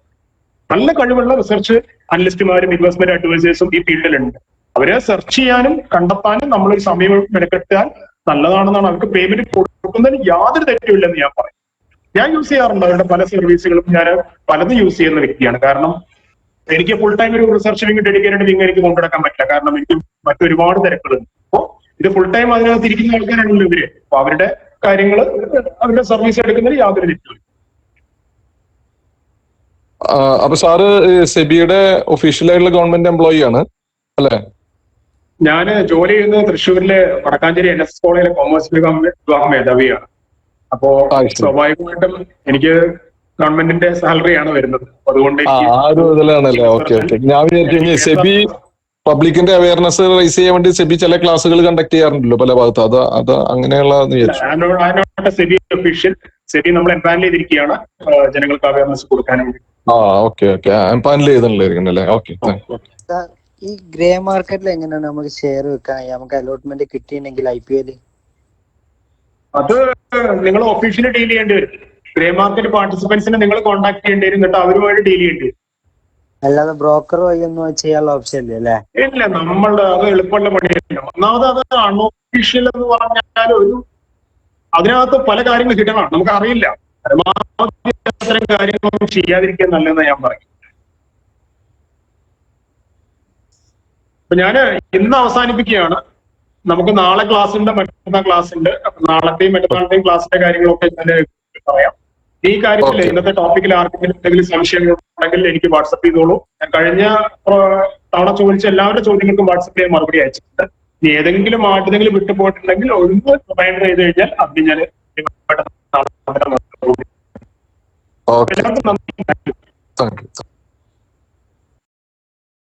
നല്ല കഴിവുള്ള റിസർച്ച് അനലിസ്റ്റുമാരും ഇൻവെസ്റ്റ്മെന്റ് അഡ്വൈസേഴ്സും ഈ ഫീൽഡിലുണ്ട്. അവരെ സെർച്ച് ചെയ്യാനും കണ്ടെത്താനും നമ്മളൊരു സമയം മെനക്കെട്ടാൽ നല്ലതാണെന്നാണ്. അവർക്ക് പേയ്മെന്റ് കൊടുക്കുന്നതിന് യാതൊരു തെറ്റുമില്ലെന്ന് ഞാൻ പറയും. ഞാൻ യൂസ് ചെയ്യാറുണ്ട് അവരുടെ പല സർവീസുകളും. ഞാൻ പലതും യൂസ് ചെയ്യുന്ന വ്യക്തിയാണ്. കാരണം എനിക്ക് ഫുൾ ടൈം ഒരു റിസർച്ച് വിങ് ഡെഡിക്കേറ്റഡ് വിങ് എനിക്ക് കൊണ്ടുനടക്കാൻ പറ്റില്ല. കാരണം എനിക്ക് മറ്റൊരുപാട് തിരക്കുകളുണ്ട്. അപ്പോൾ ഇത് ഫുൾ ടൈം അതിനകത്ത് ഇരിക്കുന്ന ആൾക്കാരാണല്ലോ ഇവര്. അപ്പൊ അവരുടെ കാര്യങ്ങൾ അവരുടെ സർവീസ് എടുക്കുന്നതിൽ യാതൊരു തെറ്റുമില്ല. അപ്പൊ സാറ് സെബിയുടെ ഒഫീഷ്യലായിട്ടുള്ള ഗവൺമെന്റ് എംപ്ലോയി ആണ് അല്ലെ? ഞാൻ ജോലി ചെയ്യുന്നത് തൃശ്ശൂരിലെ വടക്കാഞ്ചേരി NSS കോളേജിലെ കോമേഴ്സ് വിഭാഗം മേധാവിയാണ്. അപ്പോ സ്വാഭാവികമായിട്ടും എനിക്ക് ഗവൺമെന്റിന്റെ സാലറിയാണ് വരുന്നത്. അതുകൊണ്ട് ആ ഒരു ഇതിലാണല്ലേ? ഓക്കെ. ഞാൻ വിചാരിച്ചു സെബി പബ്ലിക്കിന്റെ അവയർനെസ് റൈസ് ചെയ്യാൻ വേണ്ടി സെബി ചില ക്ലാസ്സുകൾ കണ്ടക്ട് ചെയ്യാറുണ്ടല്ലോ പല ഭാഗത്ത്. അത് അങ്ങനെയുള്ള സെബി ഒഫീഷ്യൽ സെബി നമ്മൾ എംപാനൽ ചെയ്തിരിക്കുകയാണ് ജനങ്ങൾക്ക് അവയർനെസ് കൊടുക്കാൻ വേണ്ടി. ഓക്കെ. എംപാനൽ ചെയ്തിട്ടുണ്ടായിരിക്കുന്നല്ലേ? ഓക്കെ. ഈ ഗ്രേ മാർക്കറ്റിൽ എങ്ങനെയാണ് നമുക്ക് ഷെയർ വെക്കാൻ? നമുക്ക് അലോട്ട്മെന്റ് കിട്ടിയിട്ടുണ്ടെങ്കിൽ IPO അത് നിങ്ങൾ ഒഫീഷ്യലി ഡീൽ ചെയ്യേണ്ടി വരും. ഗ്രേ മാർക്കറ്റ് പാർട്ടിസിപ്പൻസിനെ നിങ്ങൾ കോൺടാക്ട് ചെയ്യേണ്ടി വരും, എന്നിട്ട് അവരുമായിട്ട് ഡീൽ ചെയ്യേണ്ടി വരും. അല്ലാതെ ബ്രോക്കർ വഴി ഒന്നും ചെയ്യാനുള്ള ഓപ്ഷൻ ഇല്ല അല്ലേ? ഇല്ല, നമ്മളുടെ അത് എളുപ്പമുള്ള പണിയല്ല. ഒന്നാമത് അത് അൺഒഫീഷ്യൽ എന്ന് പറഞ്ഞാൽ അതിനകത്ത് പല കാര്യങ്ങൾ കിട്ടണം, നമുക്ക് അറിയില്ല. പരമാവധി അത്തരം കാര്യങ്ങളൊന്നും ചെയ്യാതിരിക്കാൻ നല്ലതെന്ന് ഞാൻ പറയും. അപ്പൊ ഞാൻ ഇന്ന് അവസാനിപ്പിക്കുകയാണ്. നമുക്ക് നാളെ ക്ലാസ് ഉണ്ട്, മറ്റന്നാൾ ക്ലാസ് ഉണ്ട്. നാളത്തെയും മറ്റന്നാളത്തെയും ക്ലാസ്സിന്റെ കാര്യങ്ങളൊക്കെ ഞാൻ പറയാം. ഈ കാര്യത്തിൽ ഇന്നത്തെ ടോപ്പിക്കിൽ ആർക്കെങ്കിലും എന്തെങ്കിലും സംശയങ്ങൾ ഉണ്ടെങ്കിൽ എനിക്ക് വാട്സപ്പ് ചെയ്തോളൂ. ഞാൻ കഴിഞ്ഞ തവണ ചോദിച്ച എല്ലാവരുടെ ചോദ്യങ്ങൾക്കും വാട്സപ്പ് ചെയ്യാൻ മറുപടി അയച്ചിട്ടുണ്ട്. ഇനി ഏതെങ്കിലും ആർക്കെങ്കിലും വിട്ടുപോയിട്ടുണ്ടെങ്കിൽ ഒന്ന് റിമൈൻഡർ ചെയ്ത് കഴിഞ്ഞാൽ അതിന് ഞാൻ എല്ലാവർക്കും നന്ദി. Thank you.